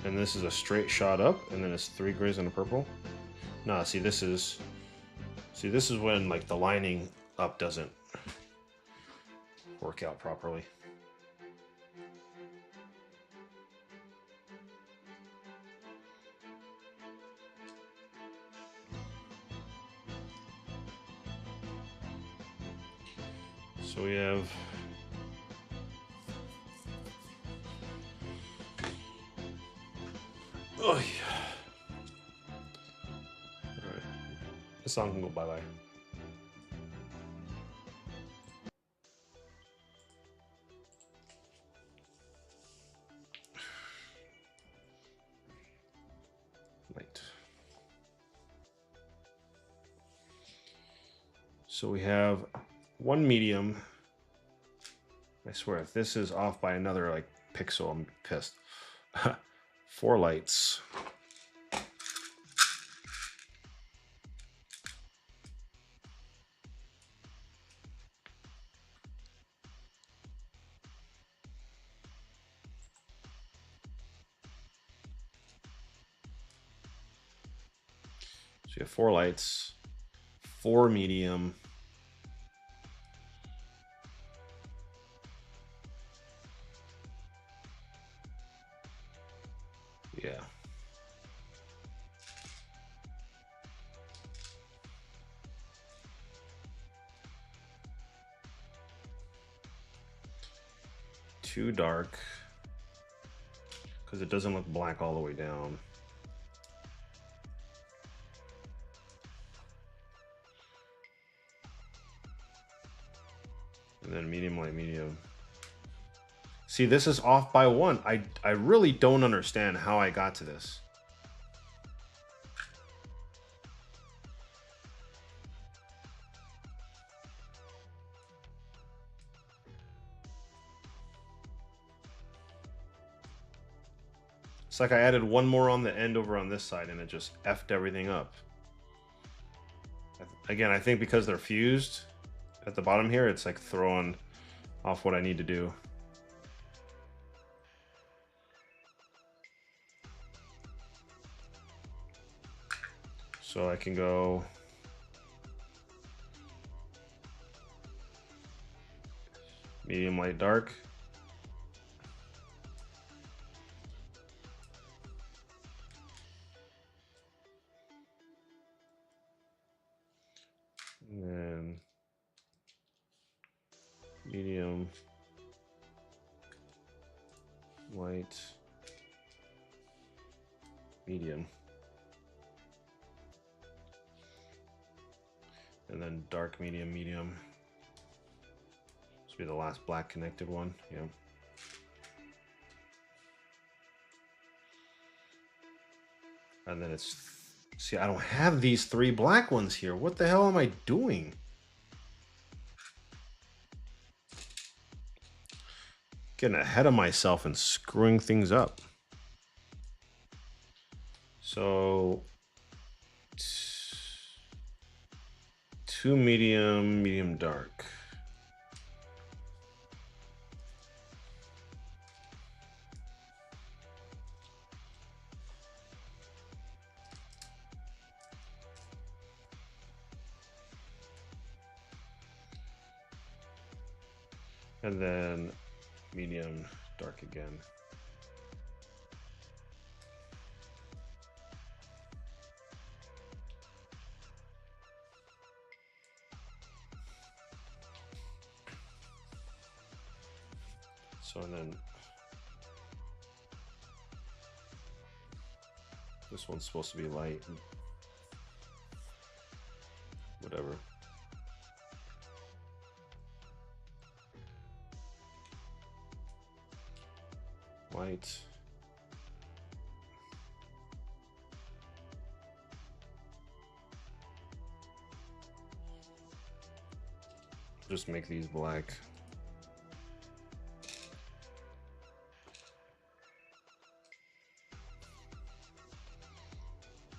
And this is a straight shot up, and then it's 3 grays and a purple. Nah, see, this is when like the lining up doesn't work out properly. So we have oh yeah. All right. This song can go bye-bye. Light. So we have 1 medium. I swear, if this is off by another like pixel, I'm pissed. 4 lights. So you have 4 lights, 4 medium. Yeah. Too dark because it doesn't look black all the way down. And then medium, light, medium. See, this is off by 1. I really don't understand how I got to this. It's like I added 1 more on the end over on this side and it just effed everything up. Again, I think because they're fused at the bottom here, it's like throwing off what I need to do. So I can go medium, light, dark. And then medium, light, medium. And then dark, medium, medium. This will be the last black connected one. Yeah. And then it's, see, I don't have these 3 black ones here. What the hell am I doing? Getting ahead of myself and screwing things up. So 2 medium, medium, dark. And then medium, dark again. So and then this one's supposed to be light. Whatever. Light. Just make these black.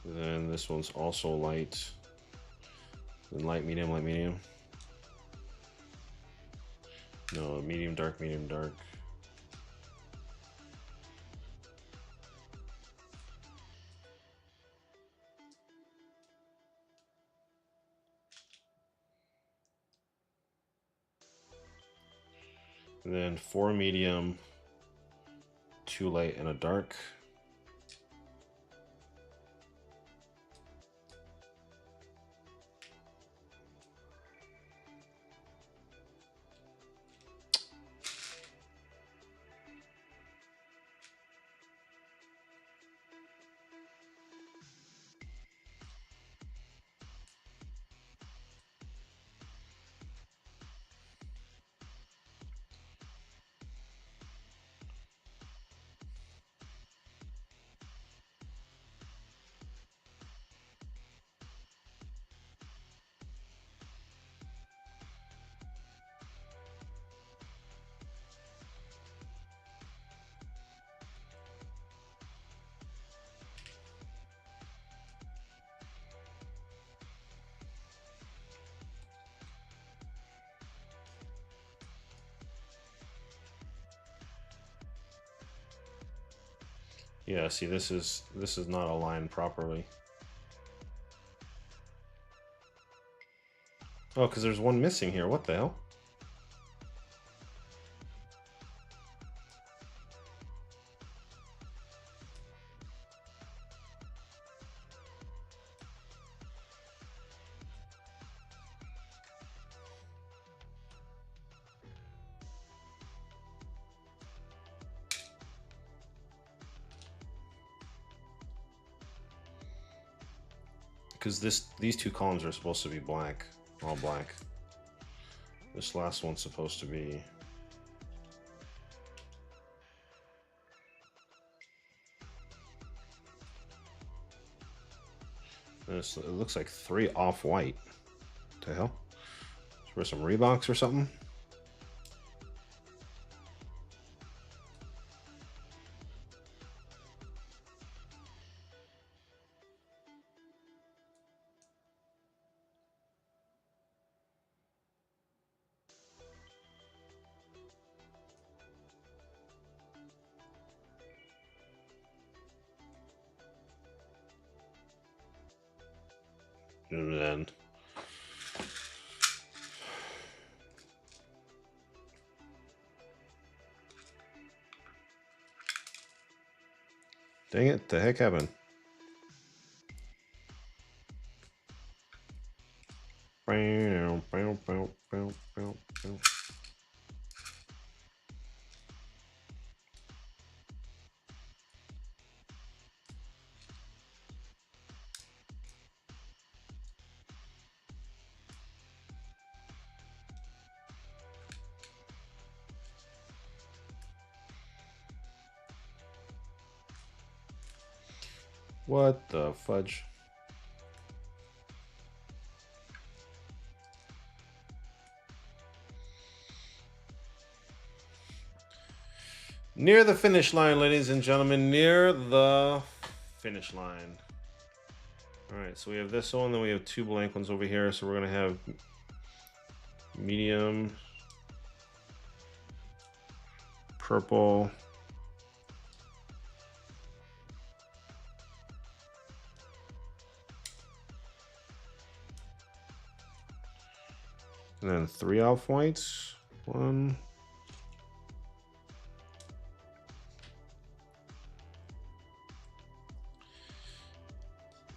Then this one's also light. Then light, medium, light, medium. No, medium, dark, medium, dark. And then 4 medium, 2 light, and a dark. Yeah, see, this is not aligned properly. Oh, because there's one missing here. What the hell? Because these two columns are supposed to be black, all black. This last one's supposed to be. It looks like 3 off-white. What the hell? For some Reeboks or something? And then dang it, the heck happened? What the fudge? Near the finish line, ladies and gentlemen. Near the finish line. All right, so we have this one, then we have 2 blank ones over here. So we're gonna have medium, purple, and then 3 off-whites. 1.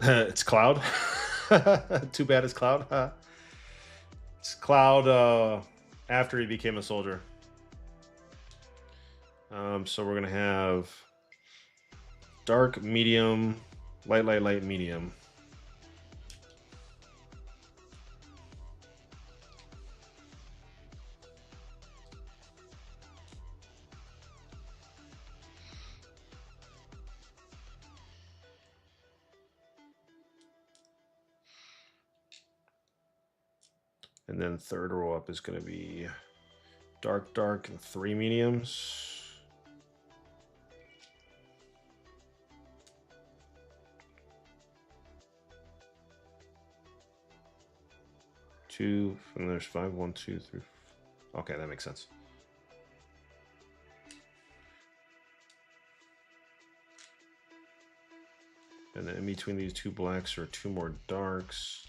It's Cloud. Too bad it's Cloud. It's Cloud after he became a soldier. So we're gonna have dark, medium, light, light, light, medium. And then 3rd row up is going to be dark, dark, and 3 mediums. Two, and there's 5, 1, 2, 3. Okay, that makes sense. And then in between these 2 blacks are 2 more darks.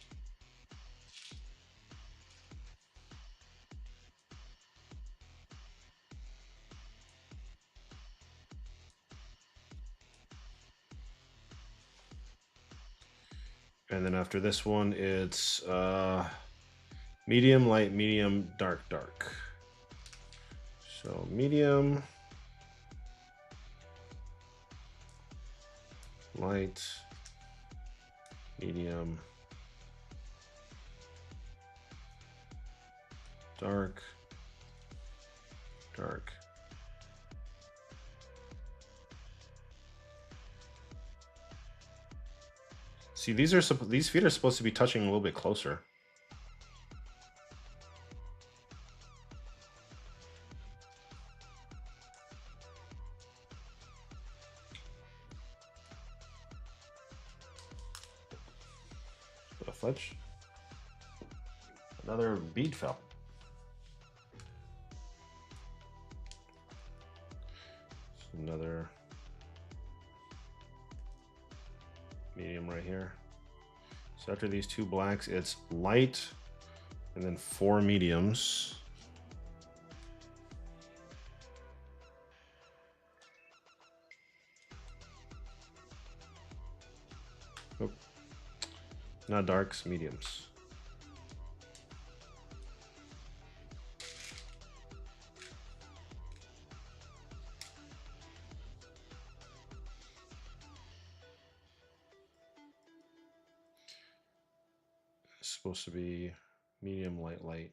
And then after this one, it's medium, light, medium, dark, dark. So medium, light, medium, dark, dark. See, these feet are supposed to be touching a little bit closer. A fudge. Another bead fell. Another medium right here. So after these 2 blacks, it's light, And then 4 mediums. Nope. Not darks, mediums. It's supposed to be medium, light, light.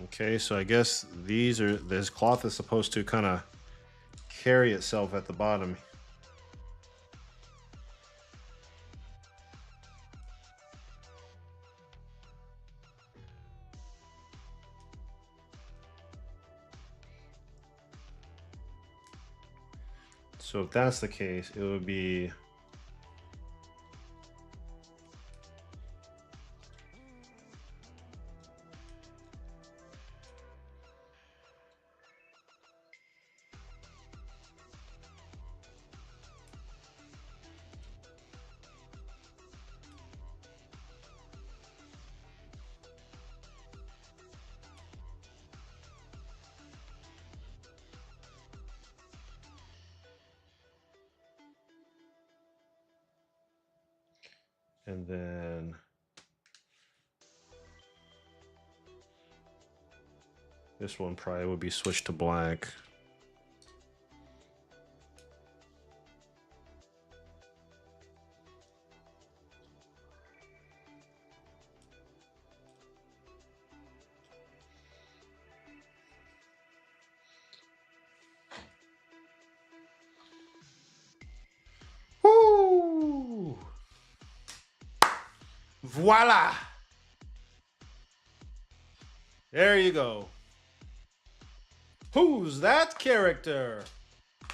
Okay, so I guess this cloth is supposed to kind of carry itself at the bottom. So if that's the case, it would be and then this one probably would be switched to black. Woo! Voila! There you go. Who's that character?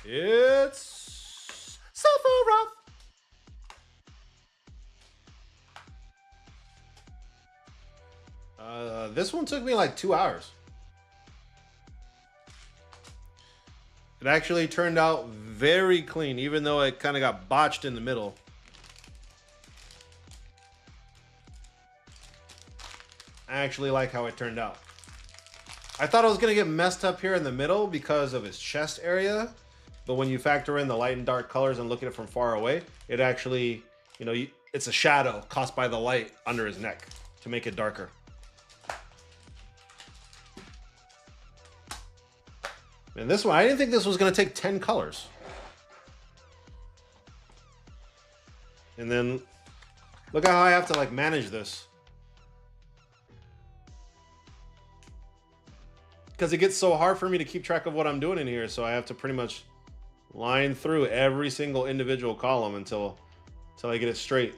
It's Sephiroth. This one took me like 2 hours. It actually turned out very clean, even though it kind of got botched in the middle. I actually like how it turned out. I thought I was going to get messed up here in the middle because of his chest area. But when you factor in the light and dark colors and look at it from far away, it actually, it's a shadow caused by the light under his neck to make it darker. And this one, I didn't think this was going to take 10 colors. And then look at how I have to like manage this. Because it gets so hard for me to keep track of what I'm doing in here, so I have to pretty much line through every single individual column until I get it straight.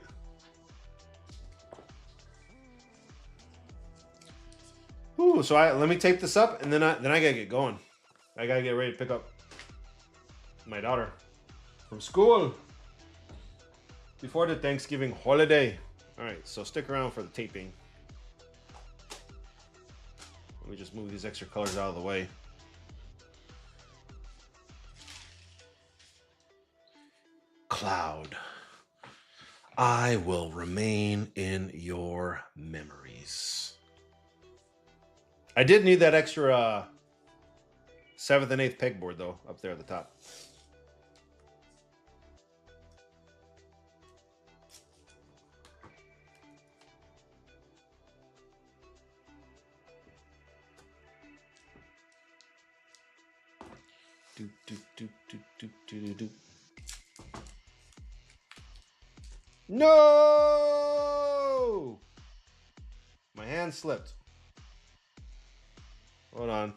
Ooh, so let me tape this up, and then I gotta get going. I gotta get ready to pick up my daughter from school before the Thanksgiving holiday. All right, so stick around for the taping. Let me just move these extra colors out of the way. Cloud. I will remain in your memories. I did need that extra 7th and 8th pegboard, though, up there at the top. Do, do, do, do, do, do, do. No! My hand slipped. Hold on.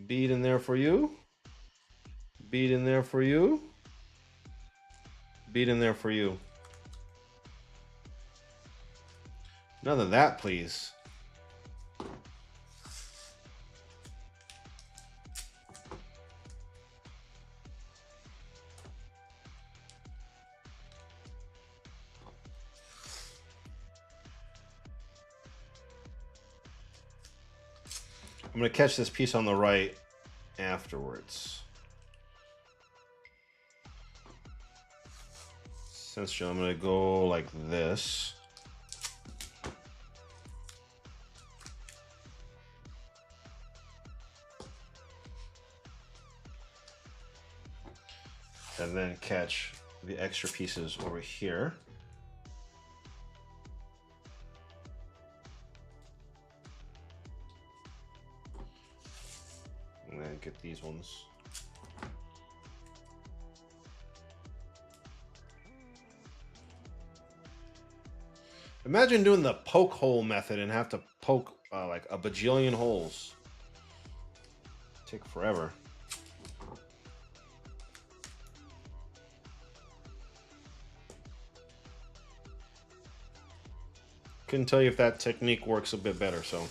Bead in there for you. Bead in there for you. Bead in there for you. None of that, please. I'm going to catch this piece on the right afterwards. Essentially, I'm going to go like this. And then catch the extra pieces over here. And then get these ones. Imagine doing the poke hole method and have to poke like a bajillion holes. Take forever. Couldn't tell you if that technique works a bit better, so.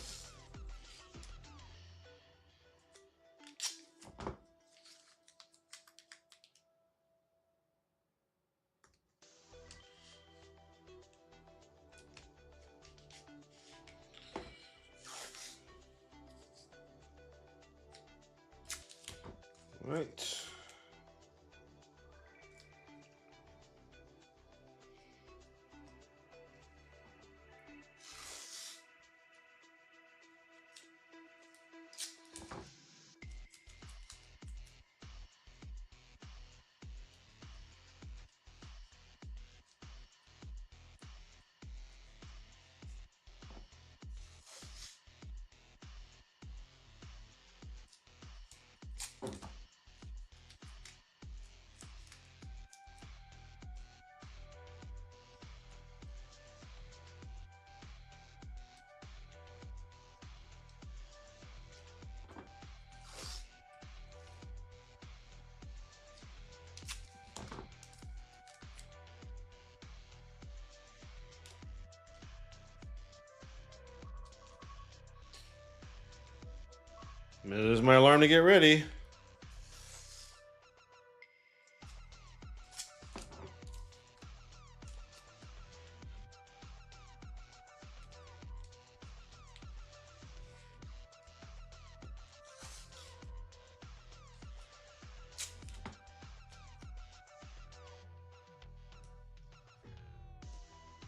Right. There's my alarm to get ready.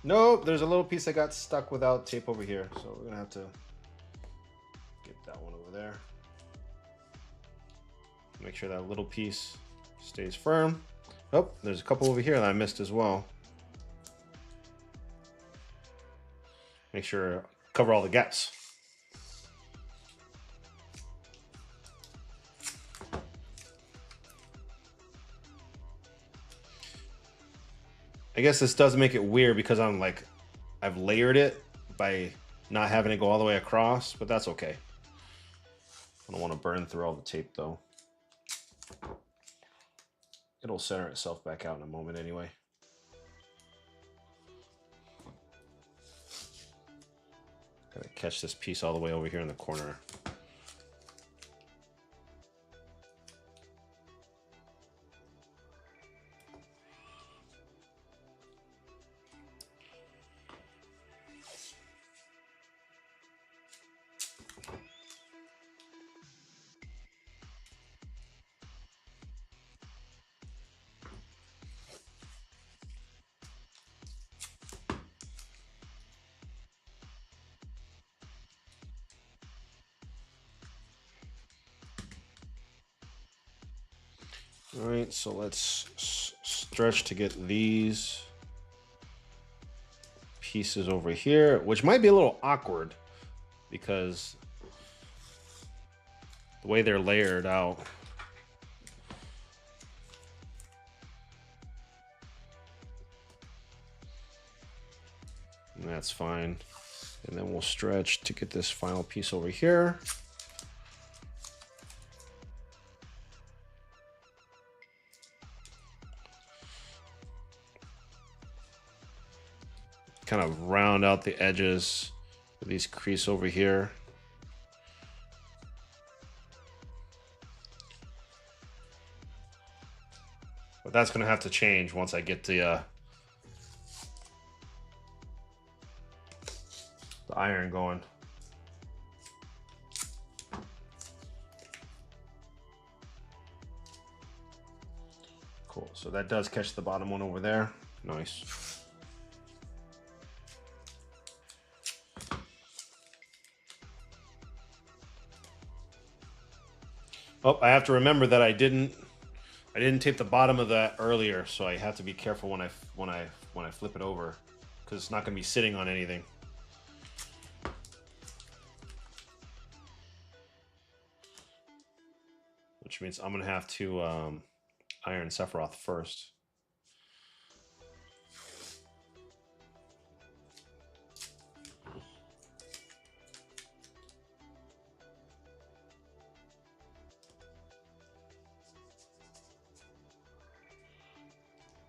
Nope, there's a little piece that got stuck without tape over here, so we're gonna have to get that one over there. Make sure that little piece stays firm. Oh, there's a couple over here that I missed as well. Make sure cover all the gaps. I guess this does make it weird because I've layered it by not having it go all the way across, but that's okay. I don't want to burn through all the tape though. It'll center itself back out in a moment anyway. Gotta catch this piece all the way over here in the corner. All right, so let's stretch to get these pieces over here, which might be a little awkward because the way they're layered out. And that's fine. And then we'll stretch to get this final piece over here. Kind of round out the edges of these crease over here. But that's going to have to change once I get the iron going. Cool. So that does catch the bottom one over there. Nice. Oh, I have to remember that I didn't tape the bottom of that earlier, so I have to be careful when I flip it over, because it's not going to be sitting on anything. Which means I'm going to have to iron Sephiroth first.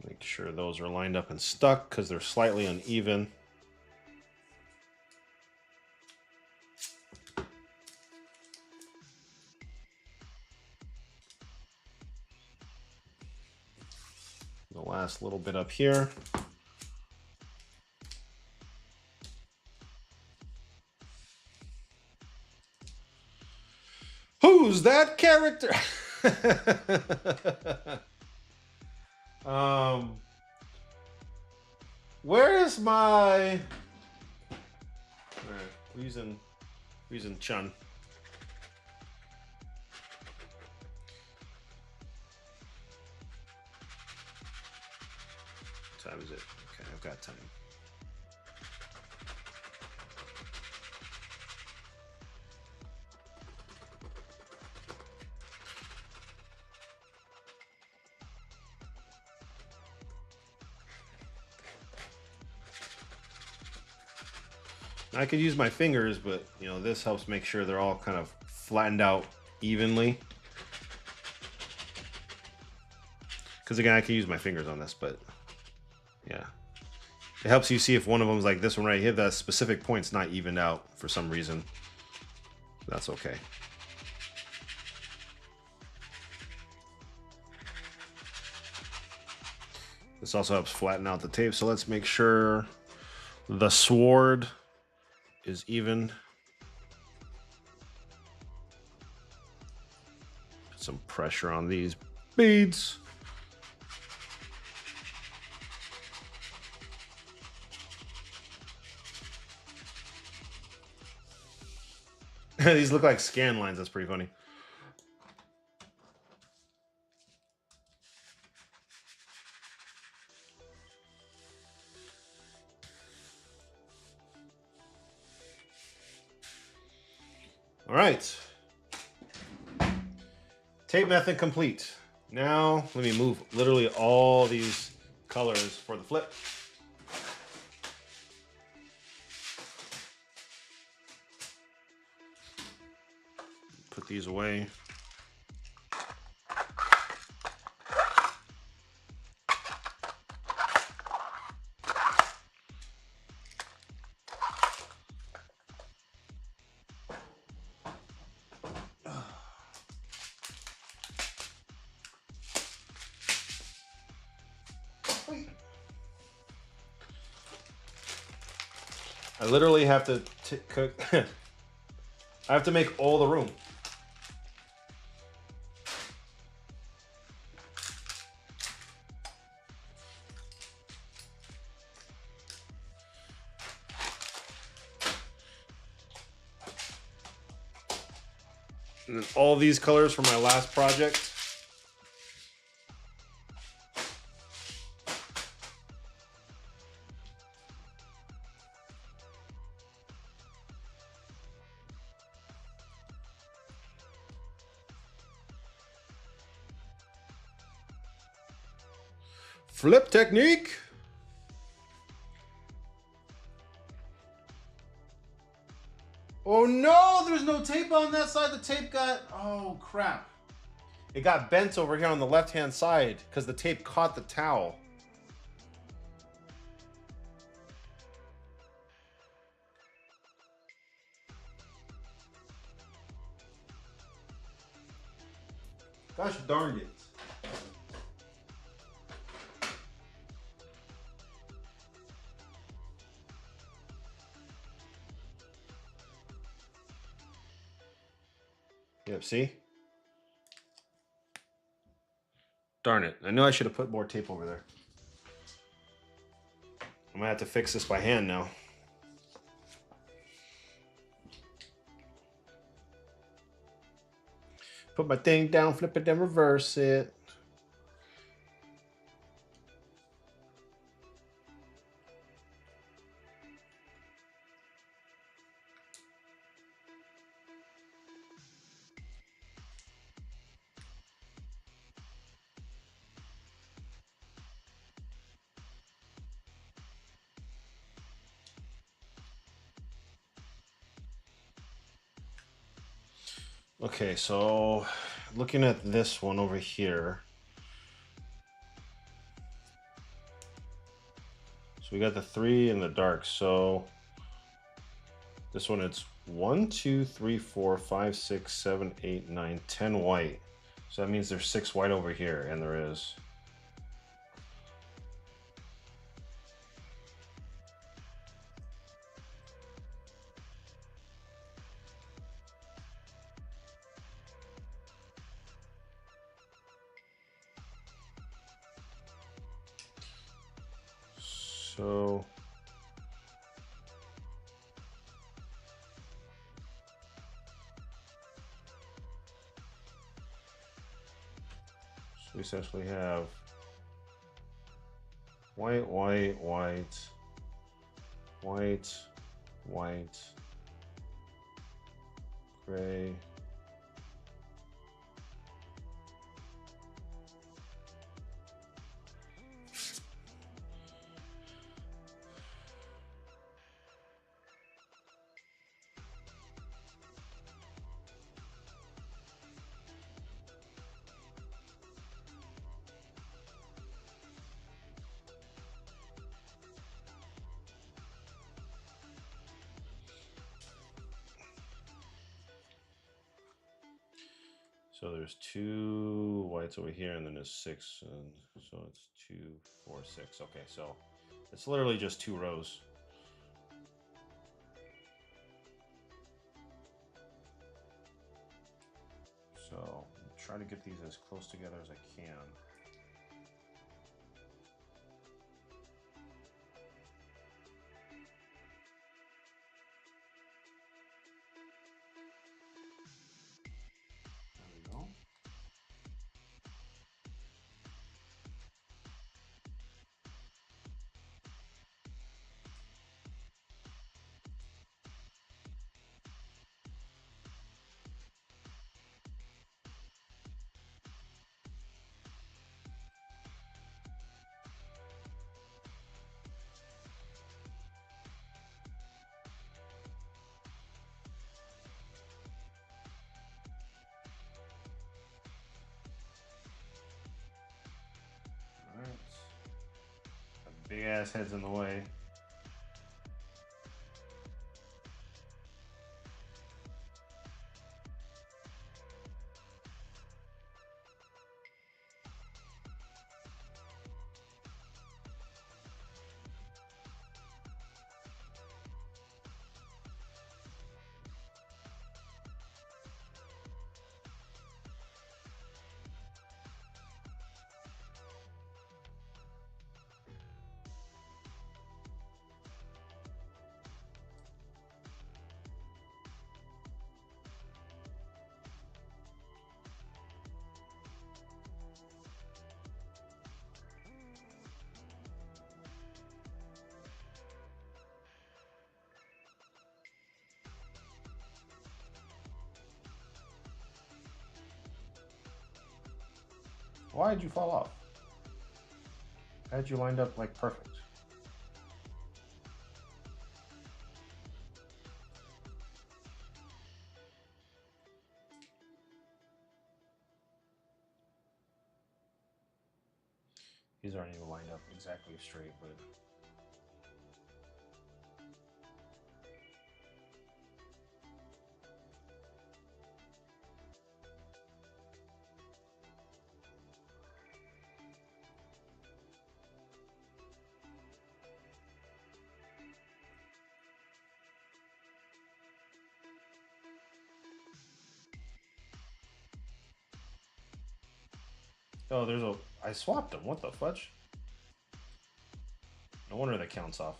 Make sure those are lined up and stuck because they're slightly uneven. The last little bit up here. Who's that character? Where is my? All right, we're using Chun. What time is it? Okay, I've got time. I could use my fingers, but you know, this helps make sure they're all kind of flattened out evenly. Because again, I can use my fingers on this, but yeah. It helps you see if one of them is like this one right here, that specific point's not evened out for some reason. That's okay. This also helps flatten out the tape, so let's make sure the sword is even. Put some pressure on these beads. These look like scan lines. That's pretty funny. All right. Tape method complete. Now let me move literally all these colors for the flip. Put these away. I literally have to cook. I have to make all the room. And then all these colors from my last project. Flip technique. Oh no, there's no tape on that side. The tape got, oh crap. It got bent over here on the left-hand side because the tape caught the towel. Gosh darn it. Yep, see? Darn it. I know I should have put more tape over there. I'm gonna have to fix this by hand now. Put my thing down, flip it, then reverse it. Okay, so looking at this one over here. So we got the 3 in the dark. So this one, it's 1, 2, 3, 4, 5, 6, 7, 8, 9, 10 white. So that means there's 6 white over here, and there is. So we essentially have white, white, white, white, white, gray. So there's 2 whites over here, and then there's 6, and so it's 2, 4, 6. Okay, so it's literally just 2 rows. So try to get these as close together as I can. There we go. Big ass heads in the way. Why did you fall off? I had you lined up like perfect. These aren't even lined up exactly straight, but oh, there's a. I swapped them. What the fudge? No wonder that counts off.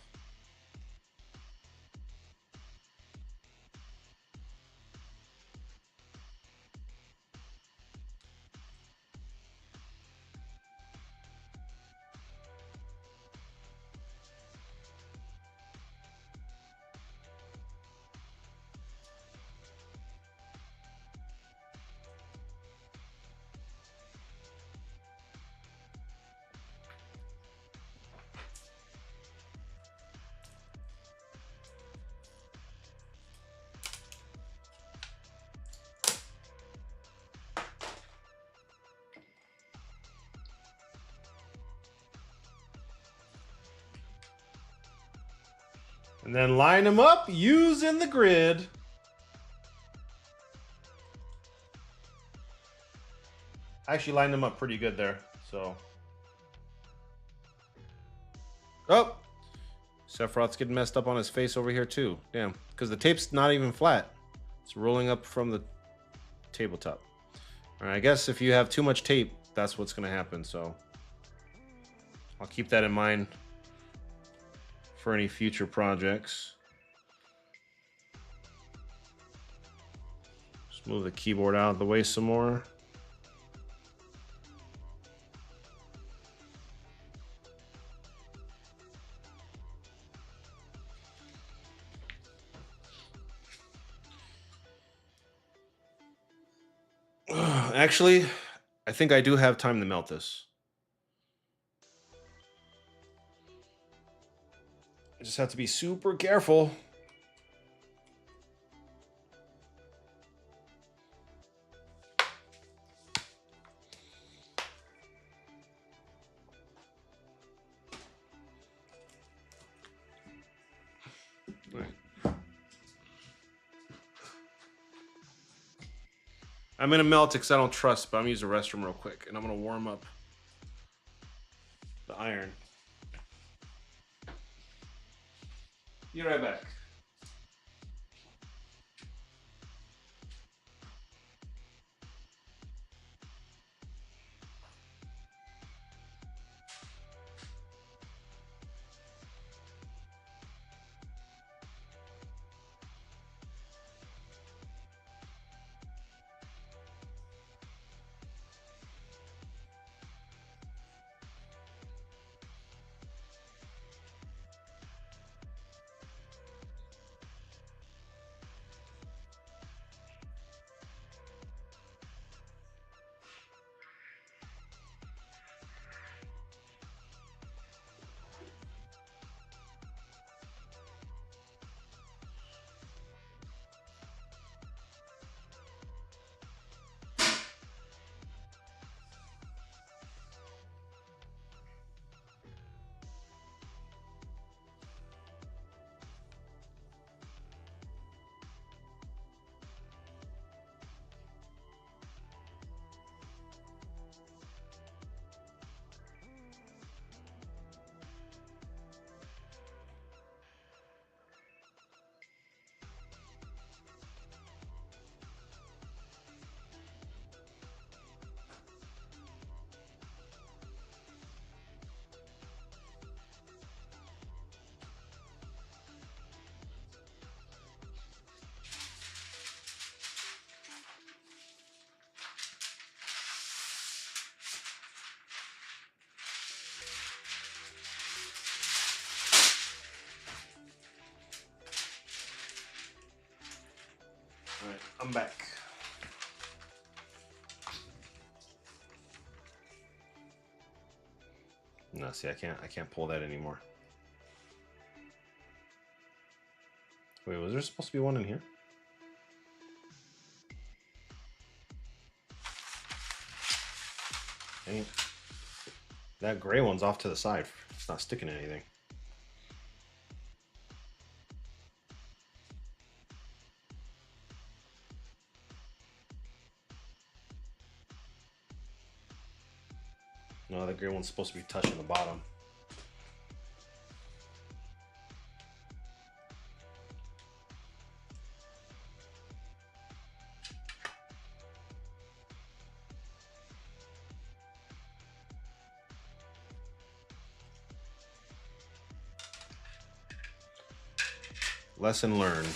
And then line them up using the grid. I actually lined them up pretty good there, so. Oh! Sephiroth's getting messed up on his face over here too. Damn, because the tape's not even flat. It's rolling up from the tabletop. All right, I guess if you have too much tape, that's what's going to happen, so. I'll keep that in mind for any future projects. Just move the keyboard out of the way some more. Actually, I think I do have time to melt this. I just have to be super careful. I'm gonna melt it because I don't trust, but I'm gonna use the restroom real quick, and I'm gonna warm up the iron. Be right back. All right, I'm back. No, see, I can't pull that anymore. Wait, was there supposed to be one in here? Dang. That gray one's off to the side. It's not sticking to anything. No, the gray one's supposed to be touching the bottom. Lesson learned.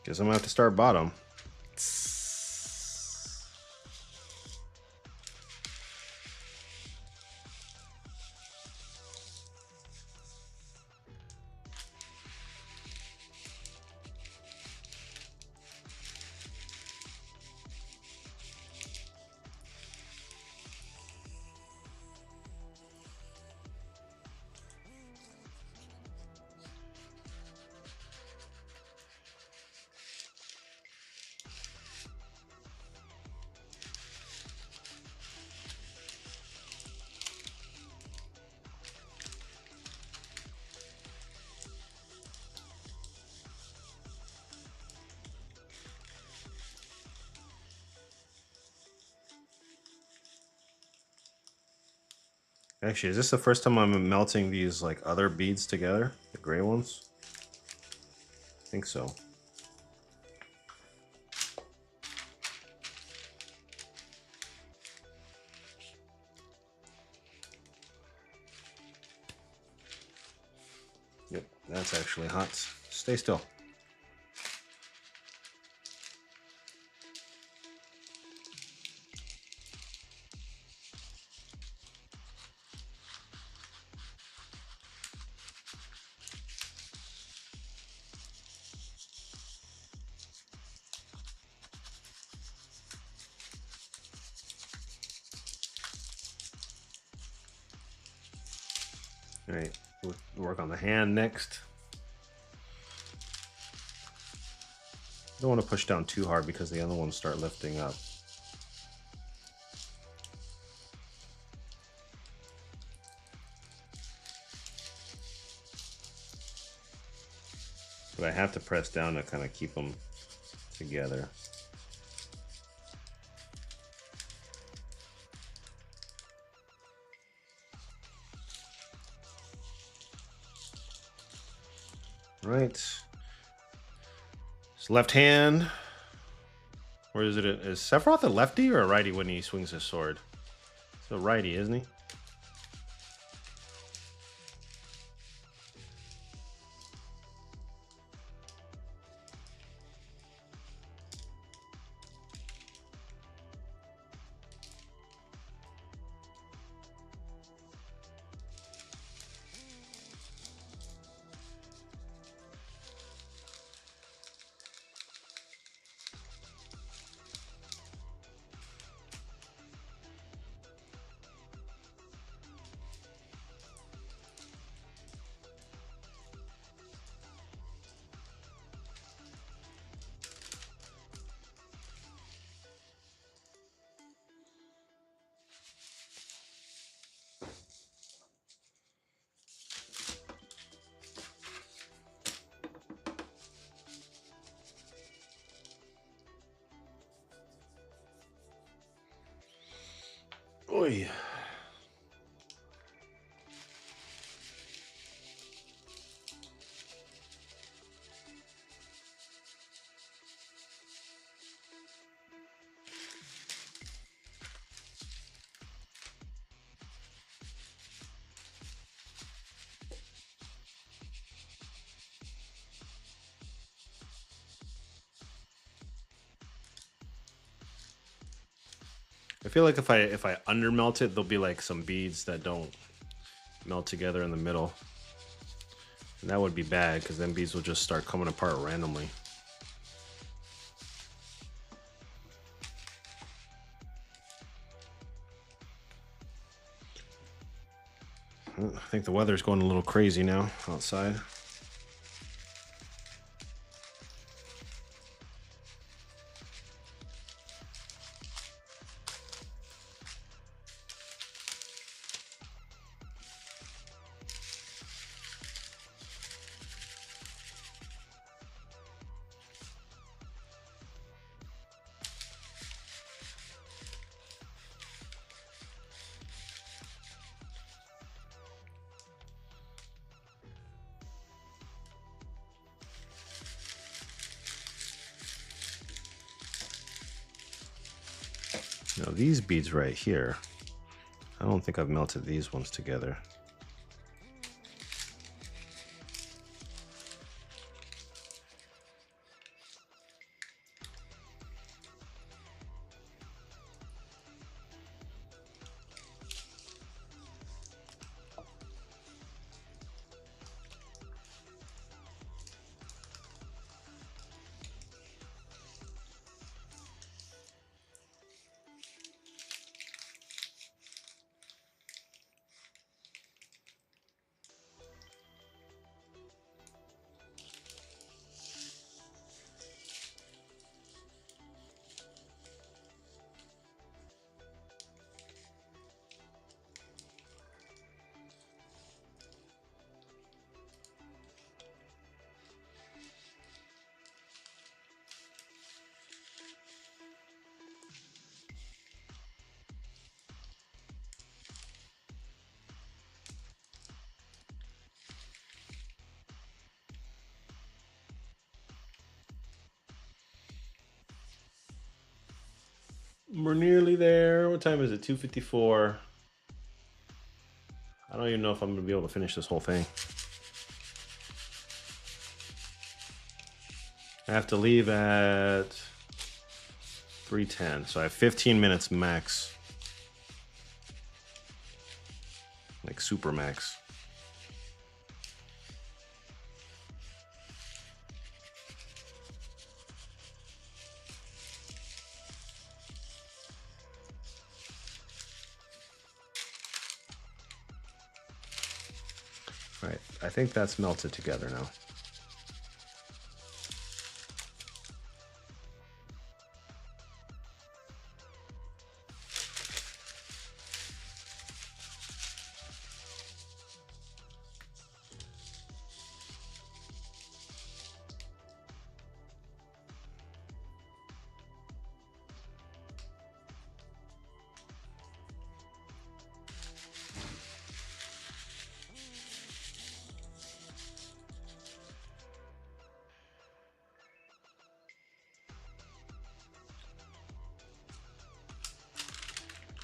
Guess I'm gonna have to start bottom. Actually, is this the first time I'm melting these like other beads together? The gray ones? I think so. Yep, that's actually hot. Stay still. All right, we'll work on the hand next. Don't want to push down too hard because the other ones start lifting up. But I have to press down to kind of keep them together. Right. His left hand. Where is it? Is Sephiroth a lefty or a righty when he swings his sword? He's a righty, isn't he? Oy. I feel like if I undermelt it, there'll be like some beads that don't melt together in the middle. And that would be bad because then beads will just start coming apart randomly. I think the weather's going a little crazy now outside. Now these beads right here, I don't think I've melted these ones together. We're nearly there. What time is it? 2:54. I don't even know if I'm going to be able to finish this whole thing. I have to leave at 3:10, so I have 15 minutes max. Like super max. All right, I think that's melted together now.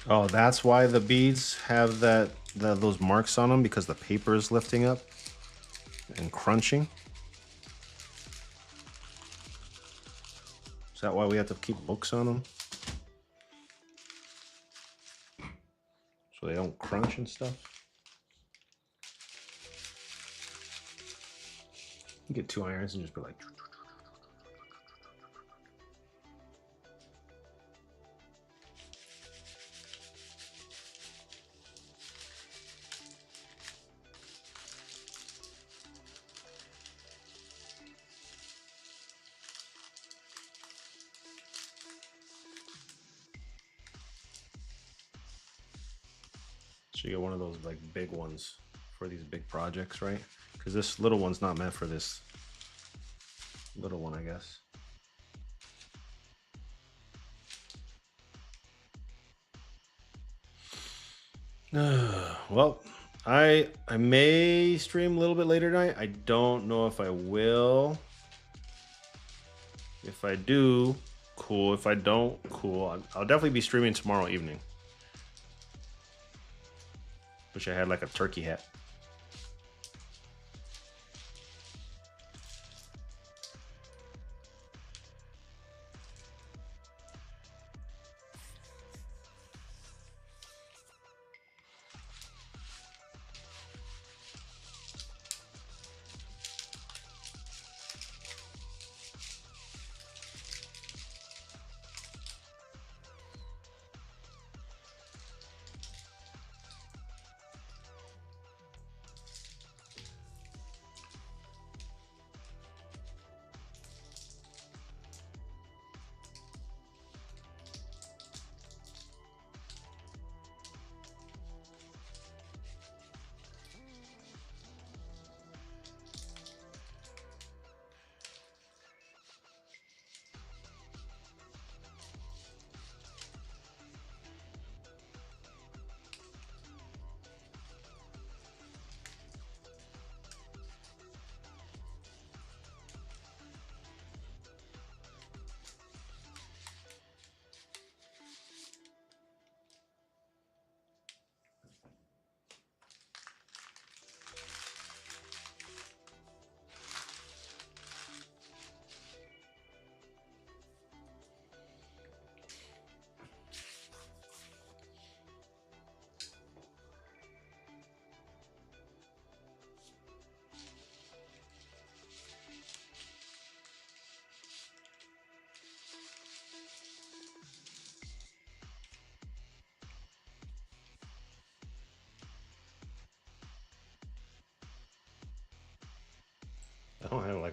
Oh, that's why the beads have those marks on them, because the paper is lifting up and crunching. Is that why we have to keep books on them? So they don't crunch and stuff? You get 2 irons and just be like... So you get one of those like big ones for these big projects, right? Because this little one's not meant for this little one, I guess. Well, I may stream a little bit later tonight. I don't know if I will. If I do, cool. If I don't, cool. I'll definitely be streaming tomorrow evening. Wish I had like a turkey hat.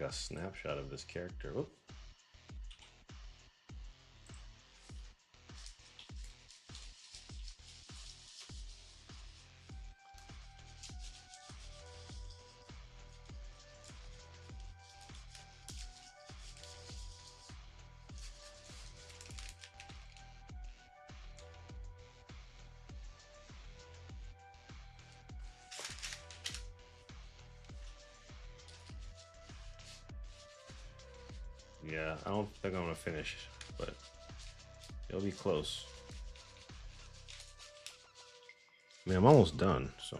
a snapshot of this character. Whoop. Yeah, I don't think I'm gonna finish, but it'll be close. I mean, I'm almost done, so.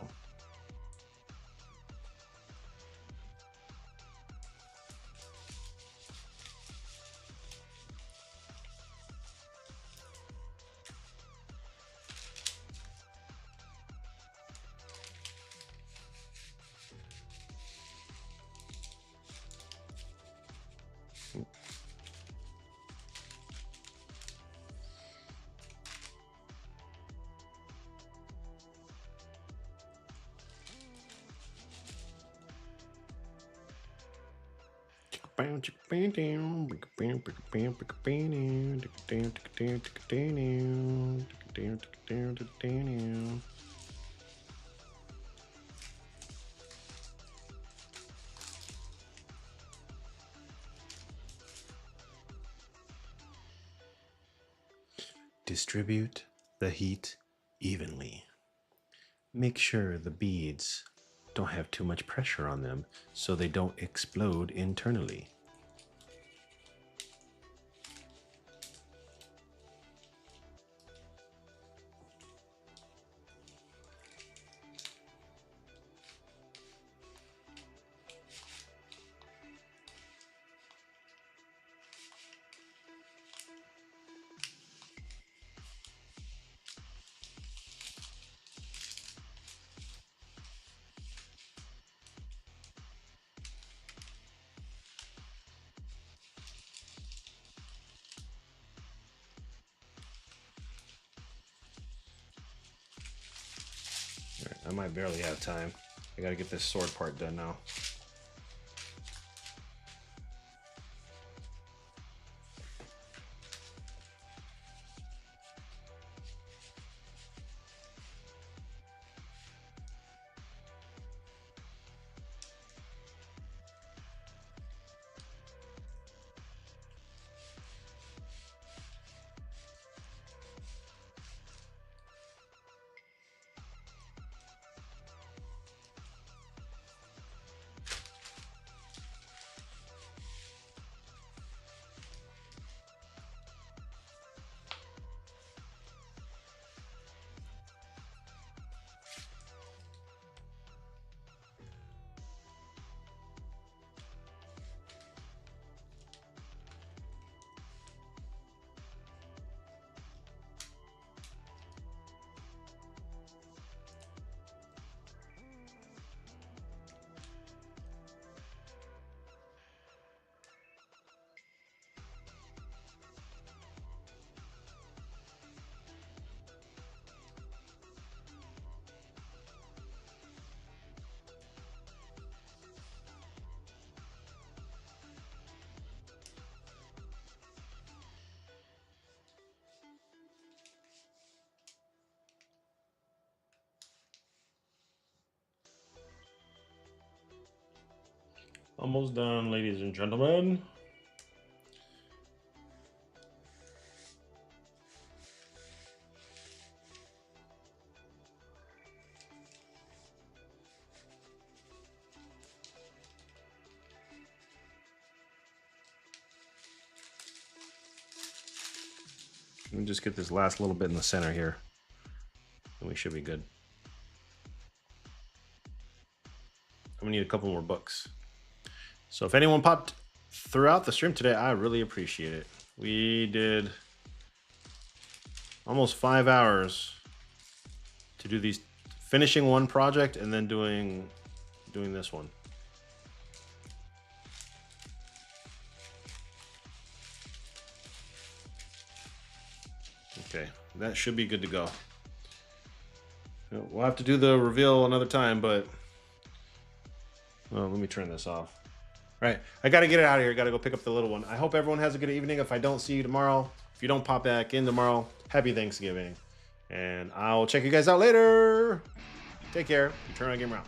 Distribute the heat evenly. Make sure the beads don't have too much pressure on them so they don't explode internally. I might barely have time. I gotta get this sword part done now. Almost done, ladies and gentlemen. Let me just get this last little bit in the center here, and we should be good. I'm gonna need a couple more books. So if anyone popped throughout the stream today, I really appreciate it. We did almost 5 hours to do these, finishing one project and then doing this one. Okay, that should be good to go. We'll have to do the reveal another time, but well, let me turn this off. All right, I got to get it out of here. Got to go pick up the little one. I hope everyone has a good evening. If I don't see you tomorrow, if you don't pop back in tomorrow, happy Thanksgiving. And I'll check you guys out later. Take care. Turn on Game Around.